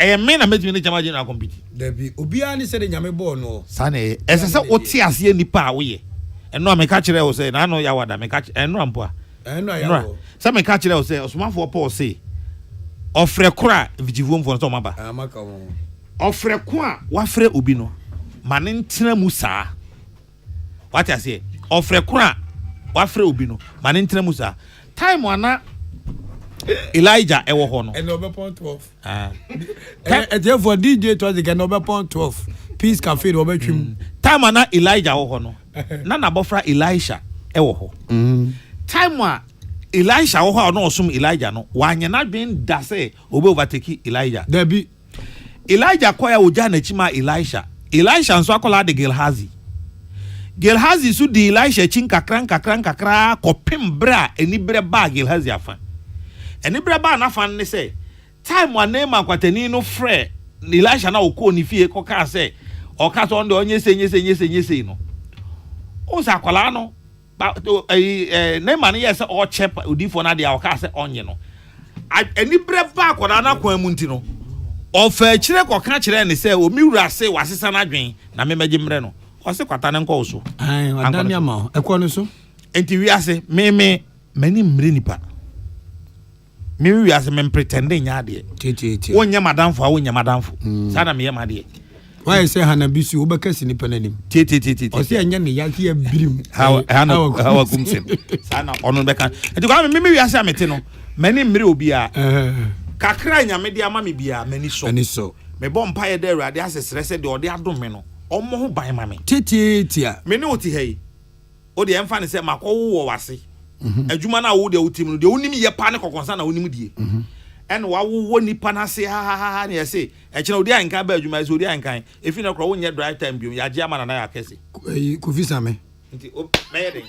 e me na metimi ne chairman general compete da bi obi ani say de nyame ball no sa na e se oti ase nipa a wo ye eno ameka kire wo say na no ya wada meka eno ampo a eno ya wo sa meka kire wo say osomafo Paul say ofre kora vigivom for so maba amaka wo ofre ko a wafre obi no mane ntena mu saa what I say ofre ko a wafre obi no mane ntena mu saa time ana Elijah ewo ho no and over point 12 therefore DJ to the can over point 12 peace cafe over twim time ana Elijah wo ho no na bofra Elisha ewo ho time a Elisha wo ho no osum Elijah no wanye na dwen da say obe overtake Elijah there be Elijah koya oja na chima Elisha nso akola de Gehazi su di Elisha chin kakran kopem bra eni bre ba Gehazi afa eni bre ba na fan ne say time wa name akwatani no frɛ Elisha na okɔ ni fie kɔ ka say o ka so ndo onye se no o sa akola no ba name man yes o chep odifo na de o ka say onye no eni bre ba akola na kwan mu nti no ofa kire kɔ ka kire ne say o miwura say wasesa na dwen na memegye mre no o se kwata ne nkɔ so ai wadani ama ekɔ no so enti wi ase me mani mre nipa me wi ase me pretend nya ade tete wonya madamfo a wonya madamfo sana me yema ade why say hanabisu obekasi nipa nanim tete o se anya ne yake ya birim hawa kumsen sana ono beka enti kwa me wi ase amete no mani mre obi a kakra nya me dia ma me bia mani so me bɔ mpa ye de awurade asesere se de ode adom me no ɔmo ho ban ma me tete a me ne oti hei o de emfa ne se makɔ wo wase adwuma na wo de wotim no de wonim ye pa ne kokonsa na wonim die en wa wo nipa na se ha ne se e kire odi anka ba adwuma se odi anka efi na kro wo nye drive time biom ya je ama na ya kese ko visa me nti o me ye den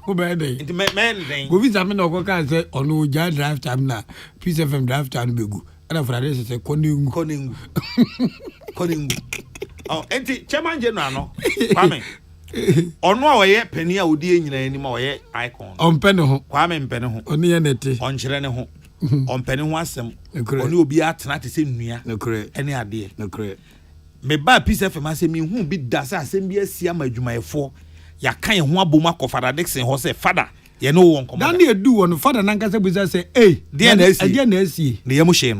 o be den nti me den ko visa me na ko kan se ono ja drive time na Peace FM drive time begu ana frade se konengu oh enti chairman general no Kwame ono a oye pani a odi enyina anim a oye icon ompe ne ho Kwame mpe ne ho oni ye nete onkyere ne ho ompe ne ho asem oni obi atena te se nnua ene ade me ba Peace FM asem hu bi da se asem bi asia ma adwumayefo ya kan ye ho abom akofada Dixon ho se fada ye no won komo dan de du won fada nan kasa buza se de na asi ne yem hye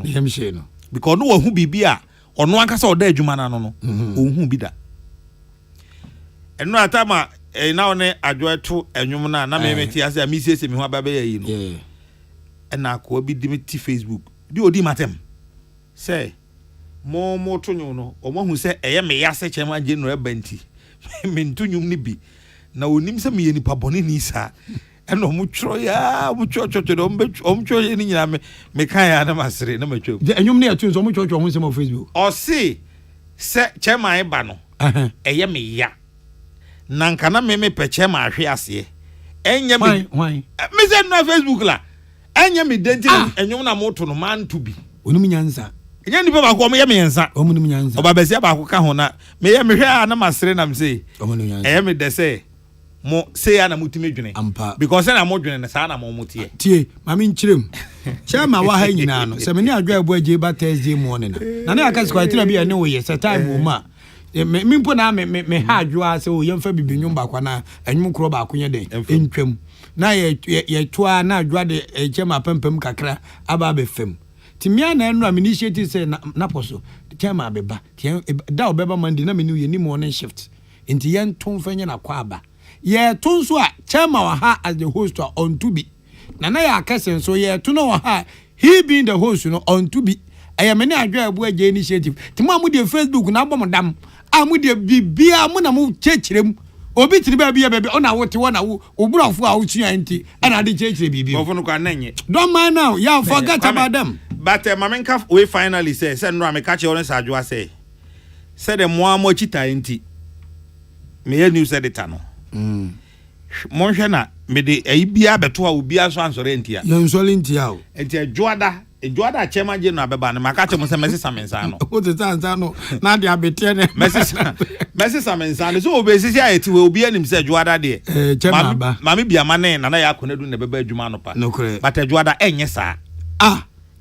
no because no hu bibi a ono ankasa oda adwuma na no ohun bi da eno atama na one adwoeto enwum na me ti ase mi sese mi ho aba be yi no na ko bi di mi ti Facebook di odi matem say mo to nyu no o mo hu se eye me ya se chema je no ebanti me ntunyum ni bi na onim se me ye nipa boni ni sa eno mo twro ya mo twotwo do mo twro ye ni nyina me kan ya na masere na matwam enwum ne atun so mo twotwo ho se mo Facebook o se chema e ba no eye me ya nanka na me pe chema ahwe ase enya me me se na Facebook la enya me denti enwum na mo to no man to bi onum nyansa enya nipa ba ko mo ye me nyansa omunum nyansa obabesia ba ko ka ho na me ye me hwe a na masere na me se omunum nyansa eye me de se mo say ya na mutime dwene because na mo dwene na sa na mo tie mami nchirem chama wa ha nyina no se me ni adwa ebo aje ba Thursday morning na na aka sikwa tira bia ne wo ye se time wo ma me mpo na me ha adwa se wo yemfa bibinwum ba kwa na anwum kro ba akonye den entwam na ye toa na adwa de chama pempem kakra aba be fem timia na enu initiative se na poso chairman beba da obeba Monday na menu ye ni morning shift enti yen ton fanya na kwa aba ye ton so a chairman wa ha as the host on to be na ya akase so ye to no wa ha he being the host no on to be aya me ne adwa abu agye initiative ti mo amudi Facebook na abom dam amudi bibia mo na mo chechirem obi tiri ba bia bebe ona wote wona wo oburafo a wo tua enti ana de chechire bibia mo funu kwa nanye don't mind now yeah forget about them. But Mamenka we finally say no me catch you on Sajua say the more chita enti me news editor no monhwe me de bia beto a obi aso ansore entia ye nsole entia o enti Joada chairman general beba na makache mo se Messi Samensa no o te tanza no na de abete ne Messi Samensa so obesisi ayeti we obi anim se Joada de chairman ba mami bia mane na ya akonedu na beba adwuma no pa but Joada enye sa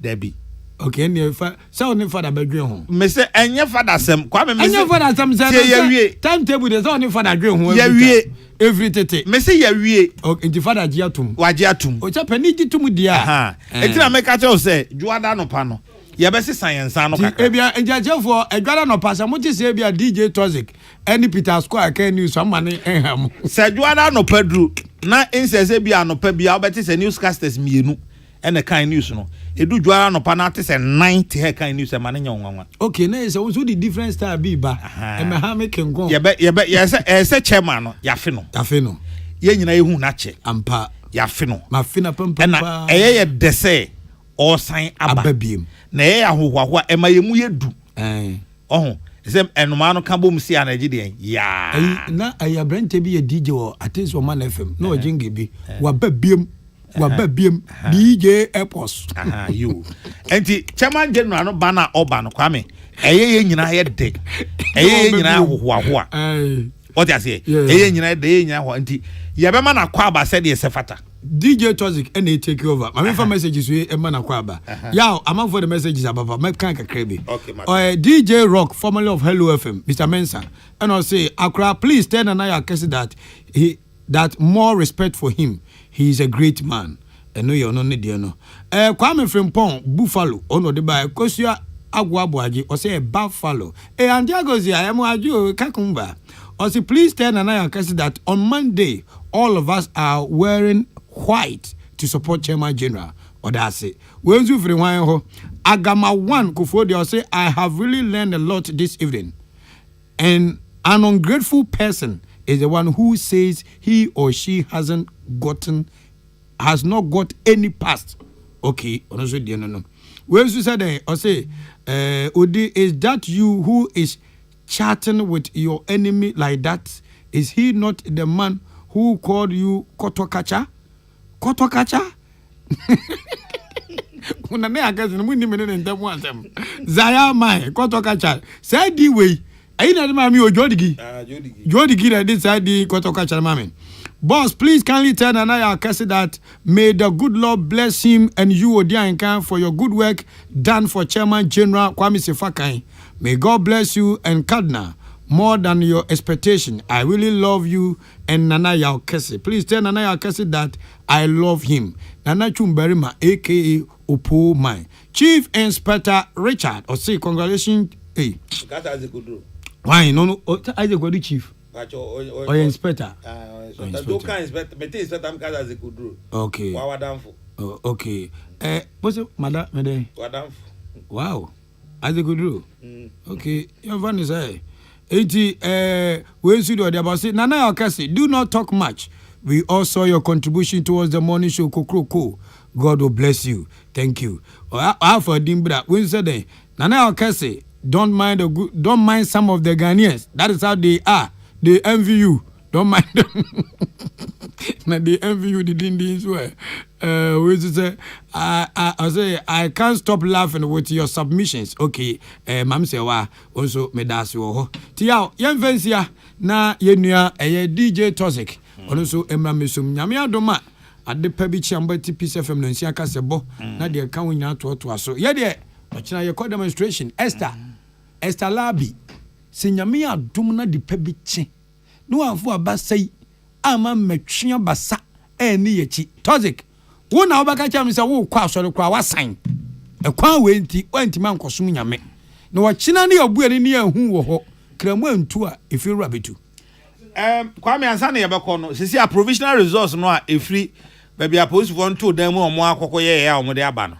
Debbie. Okay, ne fa so ne father bedwen ho. Me say enye father sem, kwa me say enye father sem say timetable dey so ne father dwen ho. Ya wie every tete. Me say ya wie. Okay, nti father gi atum. Wa gi atum. O cha pani gi tum dia. Aha. Enti na me ka tell say Juada no pa no. Ya be se science no kaka. E bia enjajefo Juada no pa sa mo ti say bia DJ Toxic any Peter Square ka news am ne enham. Say Juada no padru na insese bia no pa bia obeti say newscasters mienu. Ene kind news no edu Juara no pa na te se 90 he kind news e ma nya nwanwa. Okay, na say so the different style be ba e me ha make ngon ye say chairman no ya fe no ye nyina ye hu na che ampa ya fe no ma fe na pampa na ye de say o san ababiem na ye ahohwa e ma ye mu ye du ohun se enuma no ka bom si ana gide ya na aya brante bi ye DJ o atis o man FM na o jinge bi wa babiem DJ Epos you enti chairman general no bana oba no kwame eye nyina ye de eye nyina hohoahoa what you say eye nyina de eye nyina ho enti ye be ma na kwa aba said ye sefata DJ Toxic and take over my for messages we e ma na kwa aba yeah I'm for the messages ababa me kan kakrebi DJ Rock formerly of Hello FM Mr. Mensa and I say Accra please tell Nana Akese that more respect for him. He is a great man. I know you're not near no. Kwame Frimpong, Buffalo, ono de by Kosia Agwabuaji, or say a buffalo. And Diagozia, I am Waju Kakumba. Or say, please tell Nana Akese that on Monday, all of us are wearing white to support Chairman General. Or that's it. When you free one, Agama one Kufodi, or say, I have really learned a lot this evening. And an ungrateful person is the one who says he or she has not got any past. Okay, honestly, no. When you said, I say, Odi, is that you who is chatting with your enemy like that? Is he not the man who called you Kotokacha? Kotokacha? Kuna me akazi ni mwini menene ntamu ansem. Zaya mai Kotokacha. Say the way. Aina de mami o Jodigi. Jodigi that this ID Kotokacha mami. Boss, please kindly tell Nana Akese that may the good Lord bless him and you, Odianka, for your good work done for Chairman General Kwame Sefakai. May God bless you and Kadna more than your expectation. I really love you and Nana Akese. Please tell Nana Akese that I love him. Nana Chumberima, aka Opo Mai. Chief Inspector Richard, or say congratulations. Hey. Why? No. I go to chief. Or inspector. Okay. Okay. What's it, madam? Wow. As a good rule. Okay. Your van is a 80. When you do about say, Nana Akese, do not talk much. We all saw your contribution towards the morning show. Kokroko. God will bless you. Thank you. I for Dimbra. When you said, Nana Akese, don't mind some of the Ghanaians. That is how they are. They envy you. Don't mind them. Now they envy you. They didn't swear. I say I can't stop laughing with your submissions. Okay. Mam say wa also me das yo. Tia yen vensia na yenua DJ Toxic. Also emra mesum nyame adoma ade pa bi chiamba ti Peace FM no nsia ka sebo na de ka wonya to aso. Ye de ochina ye demonstration Esther Labi senyame adom na de pa bi chi no anfo abasai ama metwea basa eni yechi Toxic wo na obaka cha me se wo kwa asore kwa wasan e kwa we nti wanti man kosom nyame no wachina ne obu ani ne ahu wo ho kramu antu a efiri rabetu Kwame ansa na yebekọ no sisi a provisional results no a efiri baby a police for nto dan mu omo akọkọ ye ya omo de aba no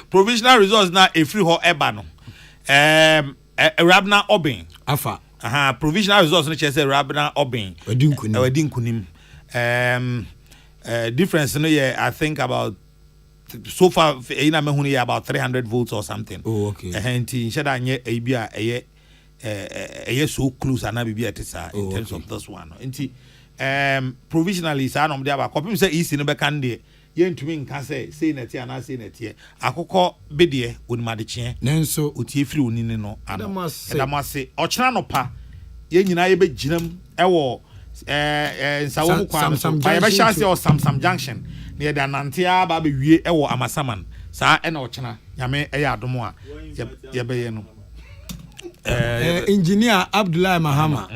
provisional results na efiri ho eba no Rabna Obin afa provisional results no che say Rabna Obin wadin kunim difference no yeah I think about so far ina me hunu about 300 votes or something. Oh okay. Enti sheda anye ebia eye so close ana bibia tesa in terms of this one. Enti provisionally sa no de aba kopim say isi no be kan de ye ntumi nka say na tie ana say na tie akokọ bedie onimade chie nenso otie firi onini no ano edamase ochena no pa ye nyina ye be ginam ewo nsawo mu kwa so ba ye be chance o Samsam Junction ne da nantia ba be wie ewo Amasaman saa e na ochena nyame e ya adomo a ye be ye no engineer Abdullah Mahama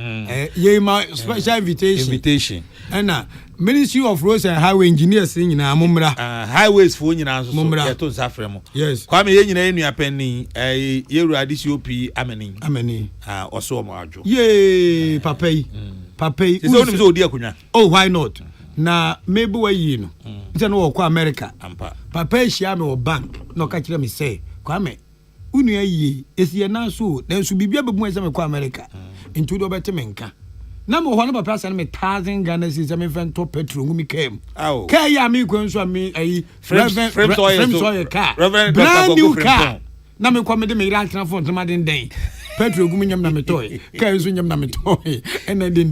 ye ma special invitation and Ministry of Roads and Highway Engineers nyina amumra highways fo nyina so ye to nsafremo yes kwa me ye nyina enua penni ye ru DCOP ameni oso mo adwo ye papai so oni so odi akunwa oh why not na maybe we yi no nse no wo America papai shia me wo bank no ka kire me say kwa me unu ayi esie na so na so bibia bebu ese me kwa America into do bete menka na mo ho na papa san me 1000 Ghana cedis me fan to petrol ngumi kem ka ya me ko nso me ayi frame so car brand new car na me kwa me de me ira transfer ntama den petrol ngumi nyam na me toy ka nso nyam na me toy ena den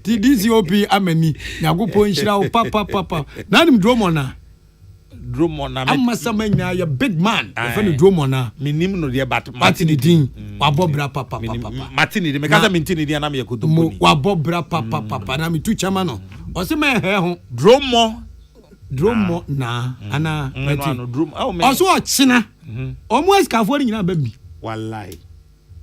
ti DCOP amani nyagopo nhira o papa na nim dromona amma samanya ya big man fa no dromona minim no de bat Martin din wabobra papa Martin de me kaza mintini dia na me yakodomoni wabobra papa na me tu chama no o se me he ho dromo na ana Martin o so o china o mo escafo ni nyina ba bi wallahi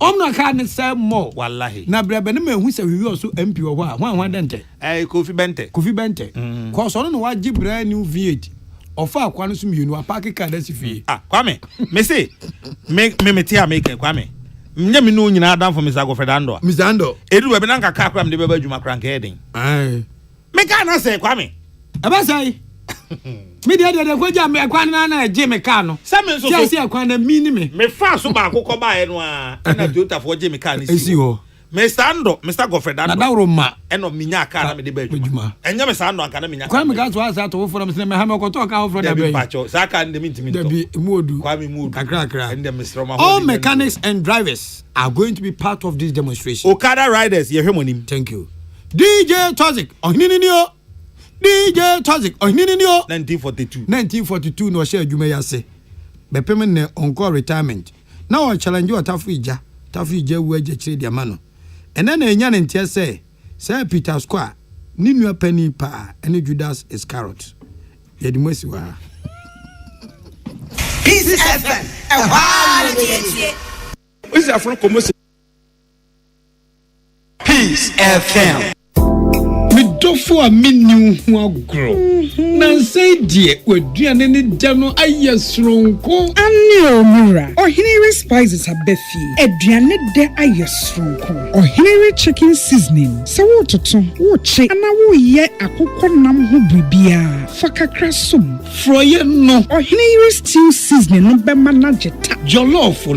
omna ka ne say mo wallahi na brebe ne mahu se wiwi o so MP wo a hwan dente Kofi Bente ko so no waji brand new V8 ofa akwa no so mienu apake ka da sifie Kwame me say me tia make Kwame nya me no nyina adam for Mr. Gofredando edu we be na nkaka akra me de beba adwuma kra nka eden me ka na say Kwame e ba say me de ko ja me akwa na je me ka no say me so say akwa na mini me fa so ba akokọ ba e no a na Toyota for je me ka ni si ho Mr. Gofredando na dawro ma eno minya ka na me de ba adwuma enya me sa ando anka na minya kwa me ga so asa to for me ha me ko to ka ho for da be pacho sa ka ndemi ntimi to bi muodu kwa me muodu kakra ende Mr. all mechanics and drivers are going to be part of this demonstration. Okada riders ye hwemonim. Thank you. DJ Toxic ohinini ni o DJ Toxic ohinini ni o 1942 no share adwuma yase be pem ne onko retirement na o challenge o tafu ija wu aje chire dia ma no ene na enya ne ntia say Peter Square ni nua pani pa ene Judas Iscariot ye di mosi wa Peace FM What's that from Peace FM Midofo a menu hu agro na say die waduane ne da no ayesronko ani omura ohinere spices abefi aduane de ayesronko ohinere chicken seasoning so wototo wo che ana wo ye akokọ nam ho bibia fakakra som froye no ohinere stew seasoning no be manage ta jollof no